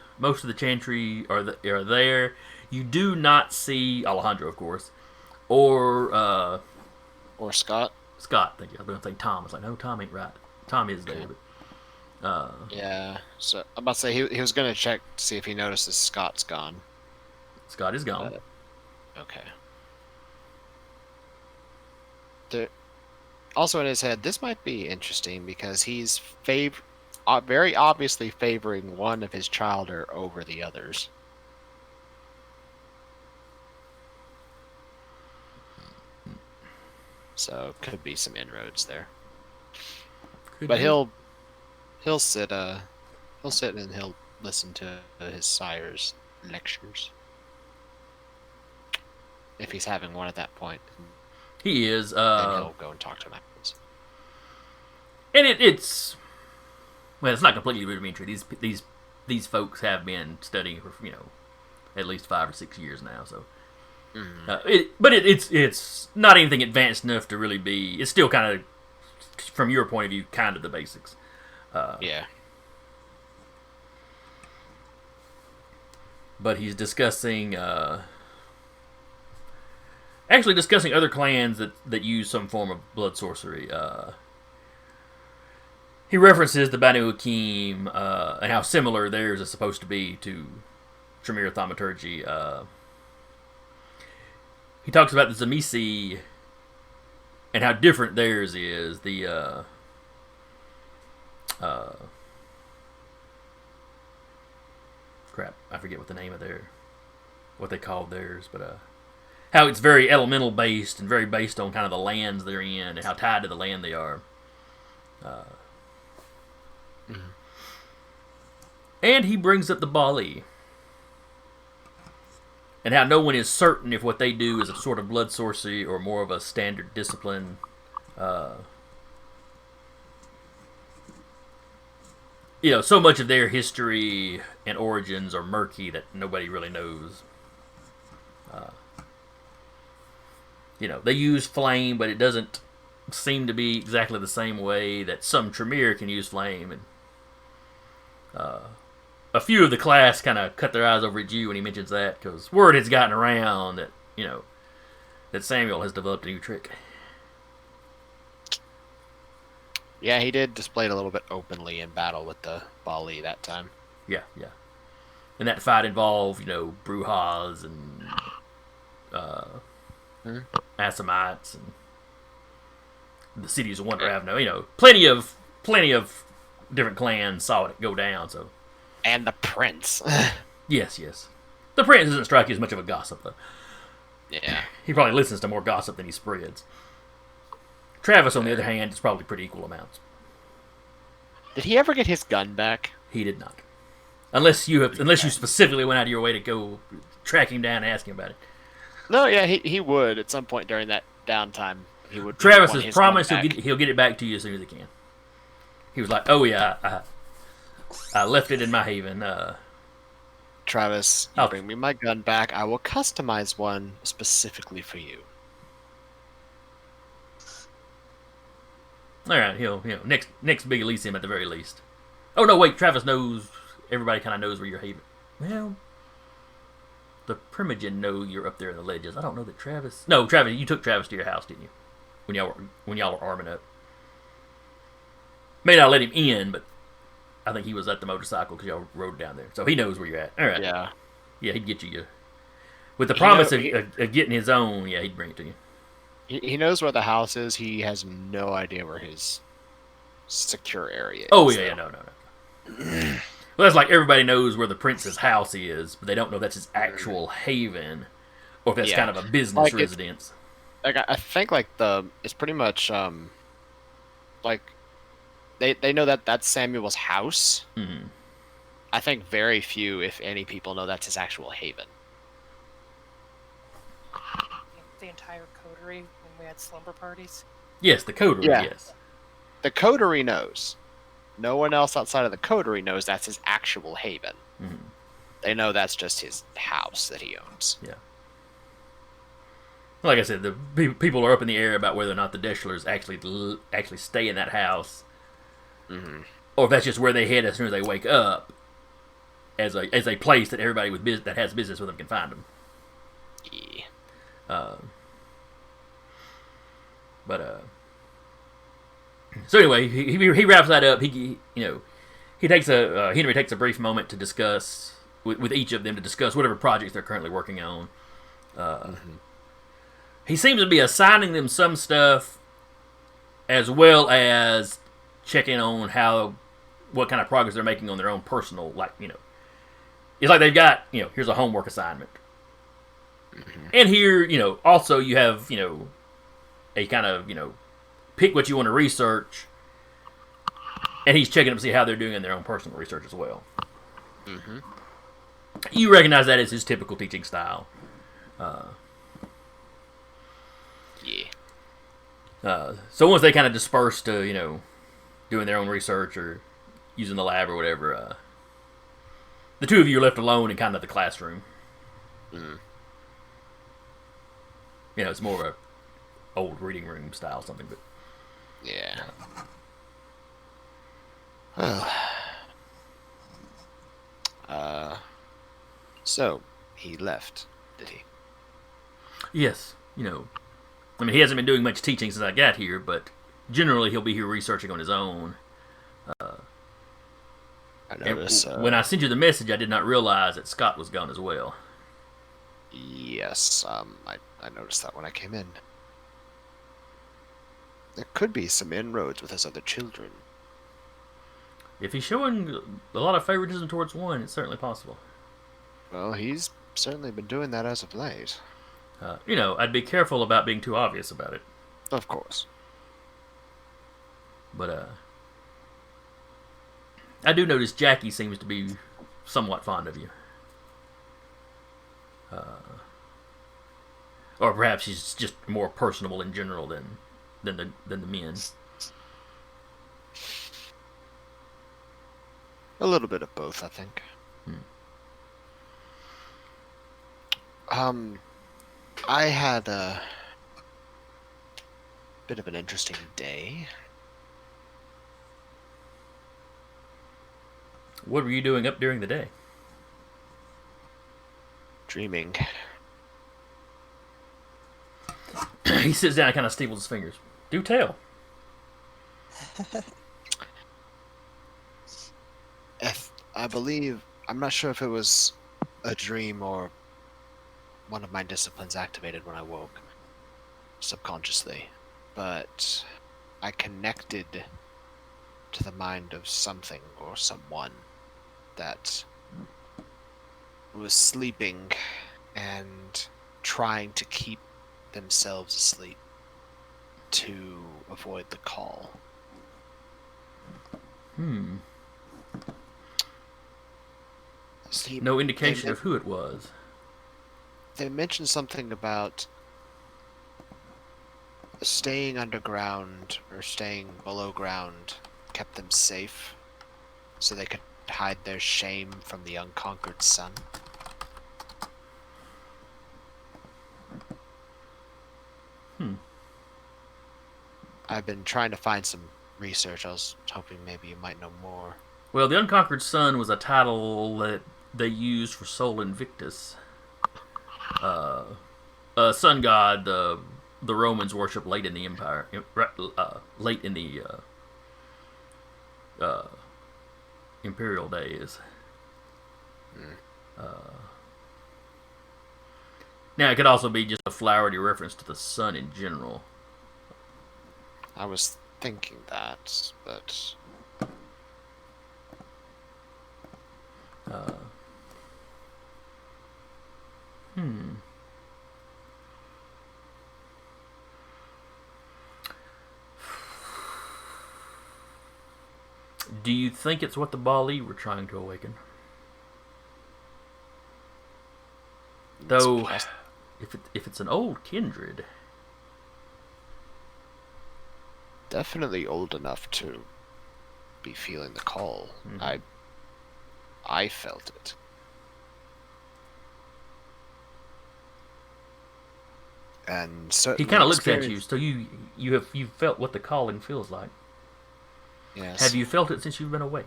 chantry are there. You do not see Alejandro, of course, or Scott. Scott, thank you. I was going to say Tom. I was like, no, Tom ain't right. Tom is there, but... yeah, so I'm about to say he was going to check to see if he notices Scott's gone. Scott is gone. Okay. Also in his head, this might be interesting because he's very obviously favoring one of his childer over the others. So could be some inroads there. But he'll sit and he'll listen to his sire's lectures if he's having one at that point. He is. Then he'll go and talk to him afterwards. And it's not completely rudimentary. These folks have been studying for at least 5 or 6 years now. So, it's not anything advanced enough to really be. It's still kind of, from your point of view, kind of the basics. Yeah. But he's discussing. Actually discussing other clans that use some form of blood sorcery. He references the Banu Hakim and how similar theirs is supposed to be to Tremere thaumaturgy. He talks about the Zamisi and how different theirs is. The crap, I forget what the name of what they called theirs, but how it's very elemental based and very based on kind of the lands they're in and how tied to the land they are. And he brings up the Baali and how no one is certain if what they do is a sort of blood sorcery or more of a standard discipline. So much of their history and origins are murky that nobody really knows. They use flame, but it doesn't seem to be exactly the same way that some Tremere can use flame. And a few of the class kind of cut their eyes over at you when he mentions that, because word has gotten around that, that Samuel has developed a new trick. Yeah, he did display it a little bit openly in battle with the Baali that time. Yeah. And that fight involved, Brujas and Assamites and the cities of Wonder Avenue. Plenty of different clans saw it go down. So, and the prince. yes. The prince doesn't strike you as much of a gossip, though. Yeah. He probably listens to more gossip than he spreads. Travis, on the other hand, is probably pretty equal amounts. Did he ever get his gun back? He did not. Unless you specifically went out of your way to go track him down and ask him about it. No, yeah, he would at some point during that downtime. He would. Travis want has his promised gun back. he'll get it back to you as soon as he can. He was like, "Oh yeah, I left it in my haven." Travis, you Oh. bring me my gun back. I will customize one specifically for you. All right, next big Elysium at the very least. Oh no, wait, Travis knows. Everybody kind of knows where your haven. Well, the Primogen know you're up there in the ledges. I don't know that Travis. No, Travis, you took Travis to your house, didn't you? When y'all were arming up. May not let him in, but I think he was at the motorcycle because y'all rode down there, so he knows where you're at. All right. Yeah. Yeah, he'd get you. With the promise of getting his own, yeah, he'd bring it to you. He knows where the house is. He has no idea where his secure area is. Oh yeah, no. Well, that's like everybody knows where the prince's house is, but they don't know that's his actual haven, or if that's Yeah. kind of a business Like residence. Like I think it's pretty much like they know that that's Samuel's house. Mm-hmm. I think very few, if any, people know that's his actual haven. The entire coterie when we had slumber parties. Yes, the coterie. Yeah. Yes. The coterie knows. No one else outside of the coterie knows that's his actual haven. Mm-hmm. They know that's just his house that he owns. Yeah. Like I said, the people are up in the air about whether or not the Deschlers actually stay in that house, Mm-hmm. or if that's just where they head as soon as they wake up, as a place that everybody that has business with them can find them. Yeah. So anyway, he wraps that up. Henry takes a brief moment to discuss with each of them to discuss whatever projects they're currently working on. He seems to be assigning them some stuff, as well as checking on what kind of progress they're making on their own personal, it's like they've got, here's a homework assignment. Mm-hmm. And here, also you have, a kind of, pick what you want to research, and he's checking up to see how they're doing in their own personal research as well. Mm-hmm. You recognize that as his typical teaching style. So once they kind of disperse to, doing their own research or using the lab or whatever, the two of you are left alone in kind of the classroom. Mm. It's more of a old reading room style something, but Yeah. So he left, did he? yes, he hasn't been doing much teaching since I got here, but generally he'll be here researching on his own. I noticed. When I sent you the message, I did not realize that Scott was gone as well. Yes, I noticed that when I came in. There could be some inroads with his other children. If he's showing a lot of favoritism towards one, it's certainly possible. Well, he's certainly been doing that as of late. I'd be careful about being too obvious about it. Of course. But, I do notice Jackie seems to be somewhat fond of you. Or perhaps she's just more personable in general than the men. A little bit of both, I think. I had a bit of an interesting day. What were you doing up during the day? Dreaming. He sits down and kind of steeples his fingers. Do tell. I believe, I'm not sure if it was a dream or one of my disciplines activated when I woke, subconsciously, but I connected to the mind of something or someone that was sleeping and trying to keep themselves asleep to avoid the call. See, No indication of who it was. They mentioned something about staying underground or staying below ground kept them safe, so they could hide their shame from the unconquered sun. I've been trying to find some research. I was hoping maybe you might know more. Well, the Unconquered Sun was a title that they used for Sol Invictus. Sun god the Romans worshipped late in the empire, late in the imperial days. Now, it could also be just a flowery reference to the sun in general. I was thinking that, but... Do you think it's what the Baali were trying to awaken? Though, if it's an old kindred... Definitely old enough to be feeling the call. I felt it. And certainly he kind of looks at you, so you've felt what the calling feels like. Yes. Have you felt it since you've been awake?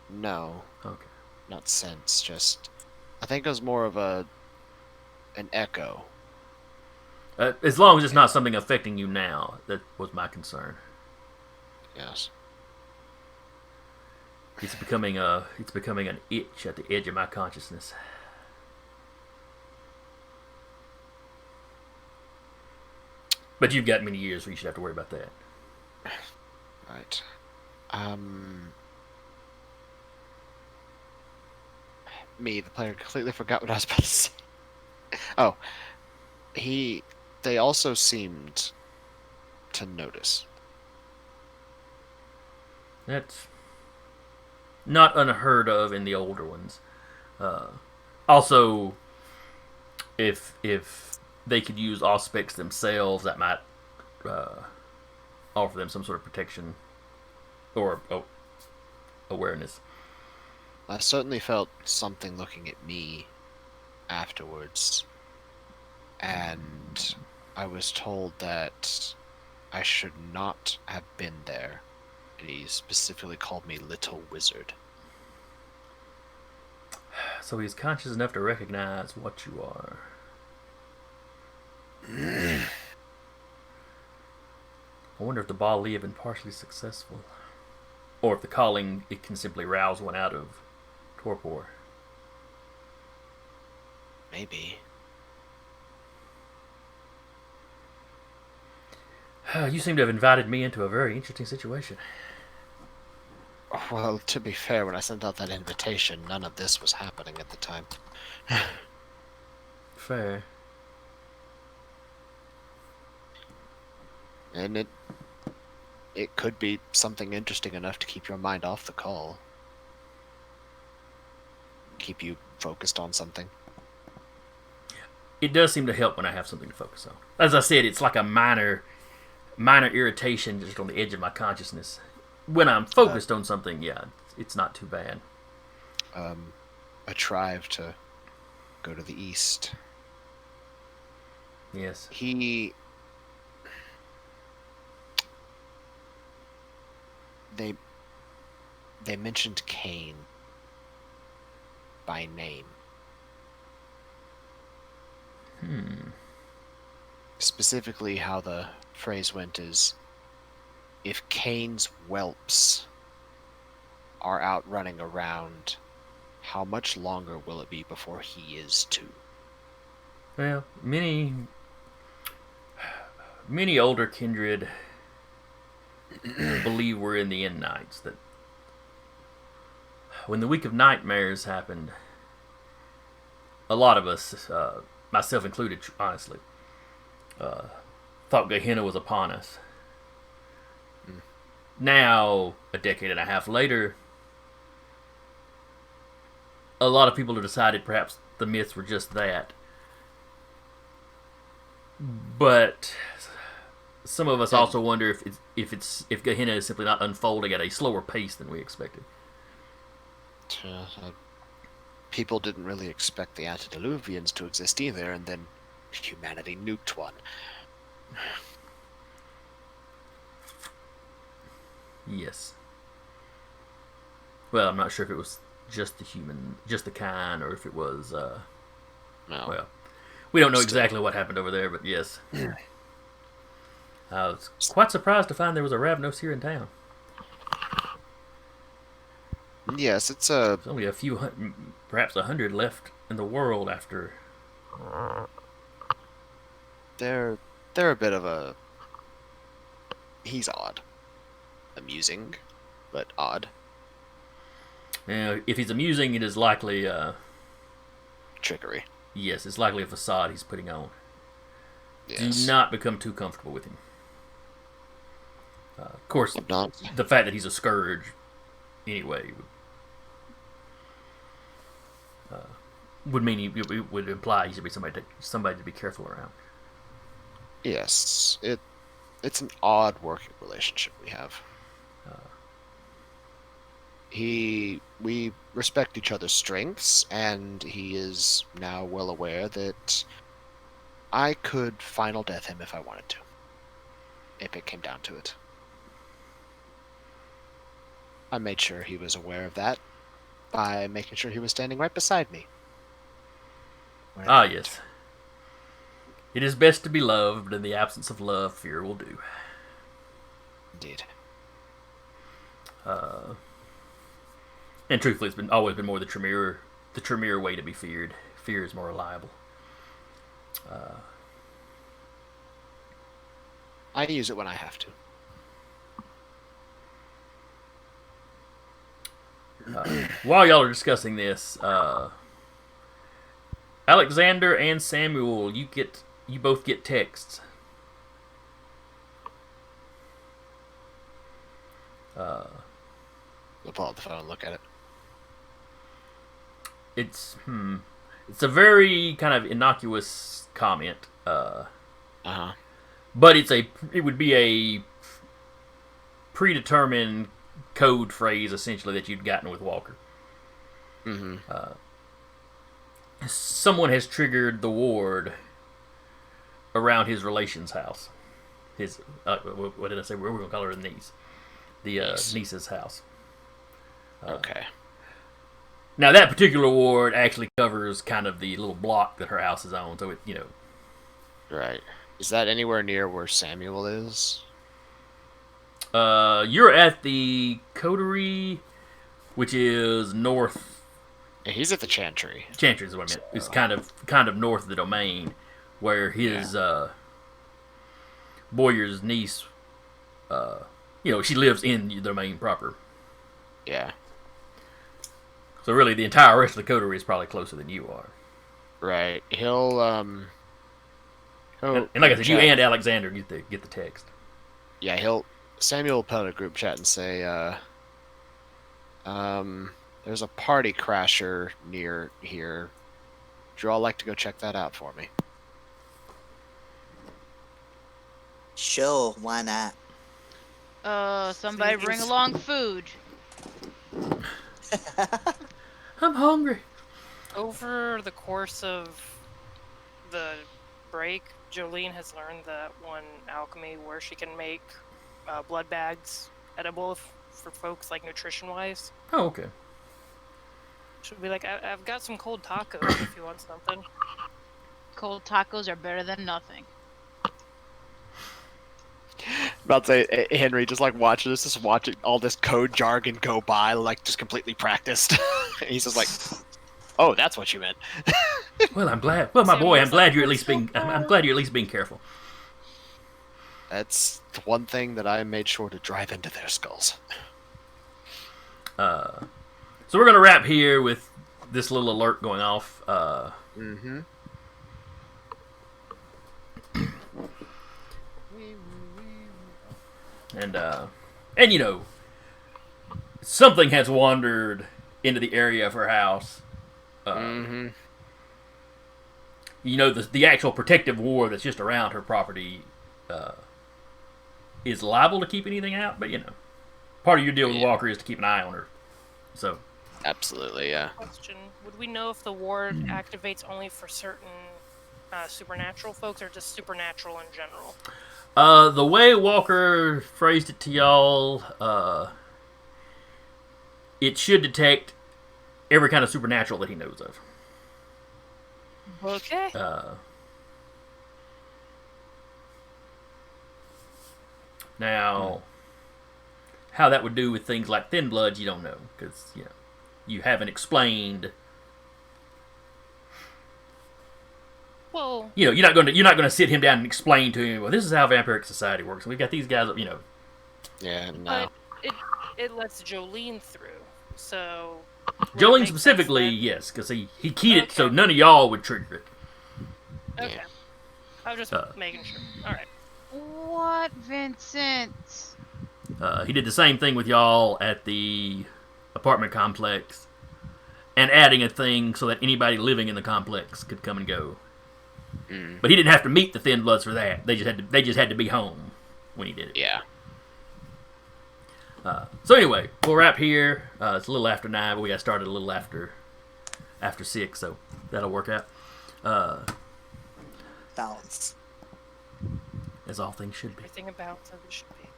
No. Okay. Not since, just... I think it was more of an echo. As long as it's not something affecting you now, that was my concern. Yes. It's becoming an itch at the edge of my consciousness. But you've got many years where you should have to worry about that. Right. Me, the player, completely forgot what I was about to say. Oh. They also seemed to notice. That's not unheard of in the older ones. Also, if they could use auspex themselves, that might offer them some sort of protection or awareness. I certainly felt something looking at me afterwards, and I was told that I should not have been there. And he specifically called me Little Wizard. So he's conscious enough to recognize what you are. I wonder if the Baali have been partially successful. Or if the calling, it can simply rouse one out of torpor. Maybe. You seem to have invited me into a very interesting situation. Well, to be fair, when I sent out that invitation, none of this was happening at the time. Fair. And it could be something interesting enough to keep your mind off the call. Keep you focused on something. It does seem to help when I have something to focus on. As I said, it's like a minor irritation just on the edge of my consciousness. When I'm focused on something, yeah, it's not too bad. I tried to go to the east. Yes. They mentioned Cain by name. Specifically, how the phrase went is, if Cain's whelps are out running around, how much longer will it be before he is too? Well, many older kindred believe we're in the end nights, that when the week of nightmares happened, a lot of us, myself included, honestly, thought Gehenna was upon us. Now, a decade and a half later, a lot of people have decided perhaps the myths were just that. But some of us also wonder if Gehenna is simply not unfolding at a slower pace than we expected. People didn't really expect the antediluvians to exist either, and then humanity nuked one. Yes. Well, I'm not sure if it was just the kind, or if it was. No. Well, we don't know exactly what happened over there, but yes. I was quite surprised to find there was a Ravnos here in town. Yes, it's There's only a few, perhaps 100 left in the world after. They're a bit of a. He's odd, amusing, but odd. If he's amusing, it is likely. Trickery. Yes, it's likely a facade he's putting on. Yes. Do not become too comfortable with him. Of course, Not. the fact that he's a scourge, anyway, would mean would imply he should be somebody to be careful around. Yes, it's an odd working relationship we have. We respect each other's strengths, and he is now well aware that I could final death him if I wanted to, if it came down to it. I made sure he was aware of that by making sure he was standing right beside me. Yes. It is best to be loved, but in the absence of love, fear will do. Indeed. And truthfully, it's always been more the Tremere way to be feared. Fear is more reliable. I use it when I have to. While y'all are discussing this, Alexander and Samuel, you both get texts. We'll pull out the phone and look at it. It's a very kind of innocuous comment. But it would be a predetermined code phrase essentially that you'd gotten with Walker. Mm-hmm. Someone has triggered the ward around his relation's house. His what did I say? We're gonna call her the niece. The niece's house. Okay. Now that particular ward actually covers kind of the little block that her house is on, so it Right. Is that anywhere near where Samuel is? You're at the coterie, which is north. Yeah, he's at the Chantry. Chantry is what I meant. It's kind of north of the domain, where his Boyer's niece, she lives in the domain proper. Yeah. So really, the entire rest of the coterie is probably closer than you are. Right. He'll and like I said, you and Alexander get the text. Yeah, Samuel will put on a group chat and say, there's a party crasher near here. Would you all like to go check that out for me? Sure, why not? Somebody bring along food. I'm hungry. Over the course of the break, Jolene has learned that one alchemy where she can make blood bags edible for folks, like nutrition-wise. Oh, okay. She'll be like, I've got some cold tacos if you want something. Cold tacos are better than nothing. About to say, Henry, just like watching this, just watching all this code jargon go by, like just completely practiced. He's just like, oh, that's what you meant. Well, I'm glad. Well, my boy, I'm glad you're at least being careful. That's the one thing that I made sure to drive into their skulls. So we're gonna wrap here with this little alert going off. Mm-hmm. And you know, something has wandered into the area of her house. Mm-hmm. You know, the actual protective wall that's just around her property is liable to keep anything out, but you know, part of your deal with Walker is to keep an eye on her. So, Absolutely, yeah. Question: would we know if the ward activates only for certain supernatural folks, or just supernatural in general? the way Walker phrased it to y'all, it should detect every kind of supernatural that he knows of. Okay. Now, how that would do with things like thin-boods, you don't know, because you know you haven't explained. Well, You know, you're not going to sit him down and explain to him. Well, this is how vampiric society works. We've got these guys, you know. Yeah, no. but it lets Jolene through, so. would it Jolene make specifically, sense yes, because he keyed it so Okay. none of y'all would trigger it. then? Okay. I was just making sure. All right. What, Vincent? He did the same thing with y'all at the apartment complex, and adding a thing so that anybody living in the complex could come and go. Mm. But he didn't have to meet the thin bloods for that. They just had to be home when he did it. Yeah. So anyway, we'll wrap here. It's a little after 9, but we got started a little after 6, so that'll work out. Balance. As all things should be. Everything about as it should be.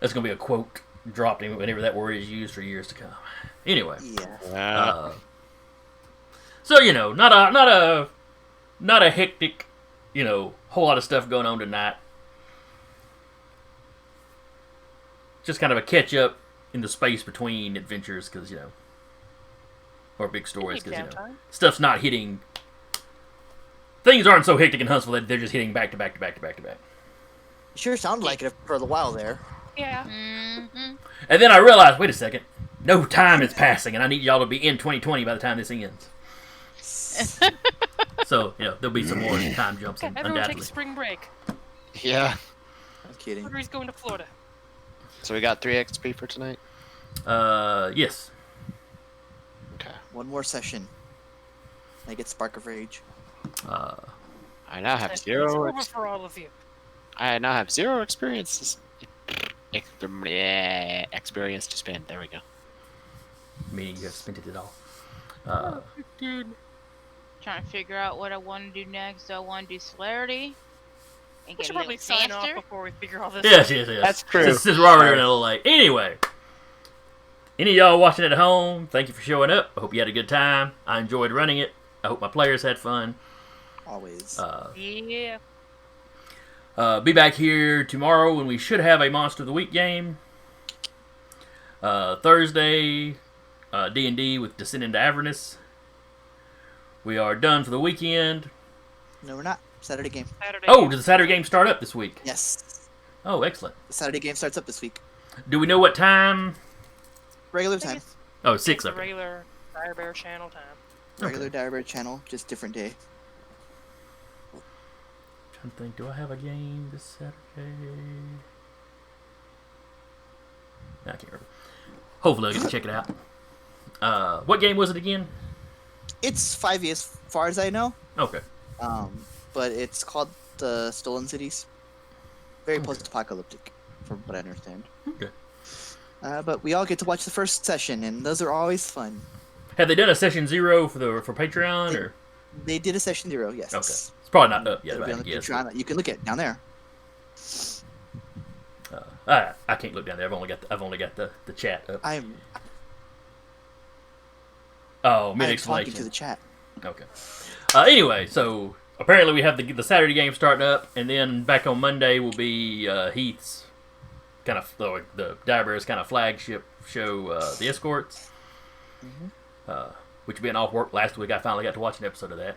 That's gonna be a quote dropped in whenever that word is used for years to come. Anyway, Yeah. so you know, not a hectic, you know, whole lot of stuff going on tonight. Just kind of a catch up in the space between adventures, because you know, or big stories, because you know, Downtime. stuff's not hitting. Things aren't so hectic in Huntsville that they're just hitting back to back to back to back to back. Sure sounded like it for a while there. Yeah. Mm-hmm. And then I realized, wait a second, no time is passing, and I need y'all to be in 2020 by the time this ends. So, you know, there'll be some more time jumps, Okay, everyone undoubtedly. take a spring break. Yeah. I'm kidding. Everybody's going to Florida. So we got 3 XP for tonight? Yes. Okay. One more session. I get Spark of Rage. I now have It's 0 over for all of you. I now have 0 experiences. Experience to spend. There we go. Meaning you have spent it all. Trying to figure out what I want to do next. Do I want to do celerity? And We get should a probably little sign off faster? before we figure all this Yes, out. yes, yes. That's true. Since we're already running a little late. Anyway, any of y'all watching at home, thank you for showing up. I hope you had a good time. I enjoyed running it. I hope my players had fun. Always. Yeah. Be back here tomorrow when we should have a Monster of the Week game. Thursday, D&D with Descend into Avernus. We are done for the weekend. No, we're not. Saturday game. Saturday. Oh, does the Saturday game start up this week? Yes. Oh, excellent. The Saturday game starts up this week. Do we know what time? Regular I think time. it's Oh, 6 the of it. regular Dire Bear channel time. Regular Direbird channel, just different day. Trying to think, do I have a game this Saturday? I can't remember. Hopefully I'll get to check it out. What game was it again? It's 5e as far as I know. Okay. But it's called the Stolen Cities. Very post-apocalyptic, from what I understand. Okay. But we all get to watch the first session, and those are always fun. Have they done a session 0 for Patreon or? They did a session 0, yes. Okay. It's probably not up yet. It'll be I on the guess. Patreon. You can look at it down there. I can't look down there. I've only got the chat up. I'm Oh, mid talking explanation. to the chat. Okay. Anyway, so apparently we have the Saturday game starting up, and then back on Monday will be Heath's kind of the Direbear's kind of flagship show, The Escorts, which being off work last week, I finally got to watch an episode of that.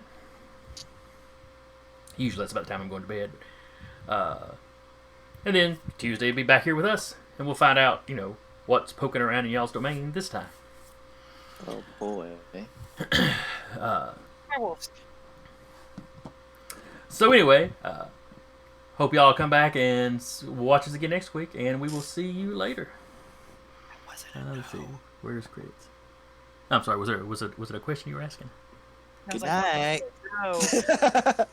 Usually that's about the time I'm going to bed. And then Tuesday will be back here with us, and we'll find out, you know, what's poking around in y'all's domain this time. Oh boy. Werewolves. So anyway, hope y'all come back and watch us again next week, and we will see you later. Let's see. Where's credits? I'm sorry. Was it a question you were asking? I was Good like, night. no.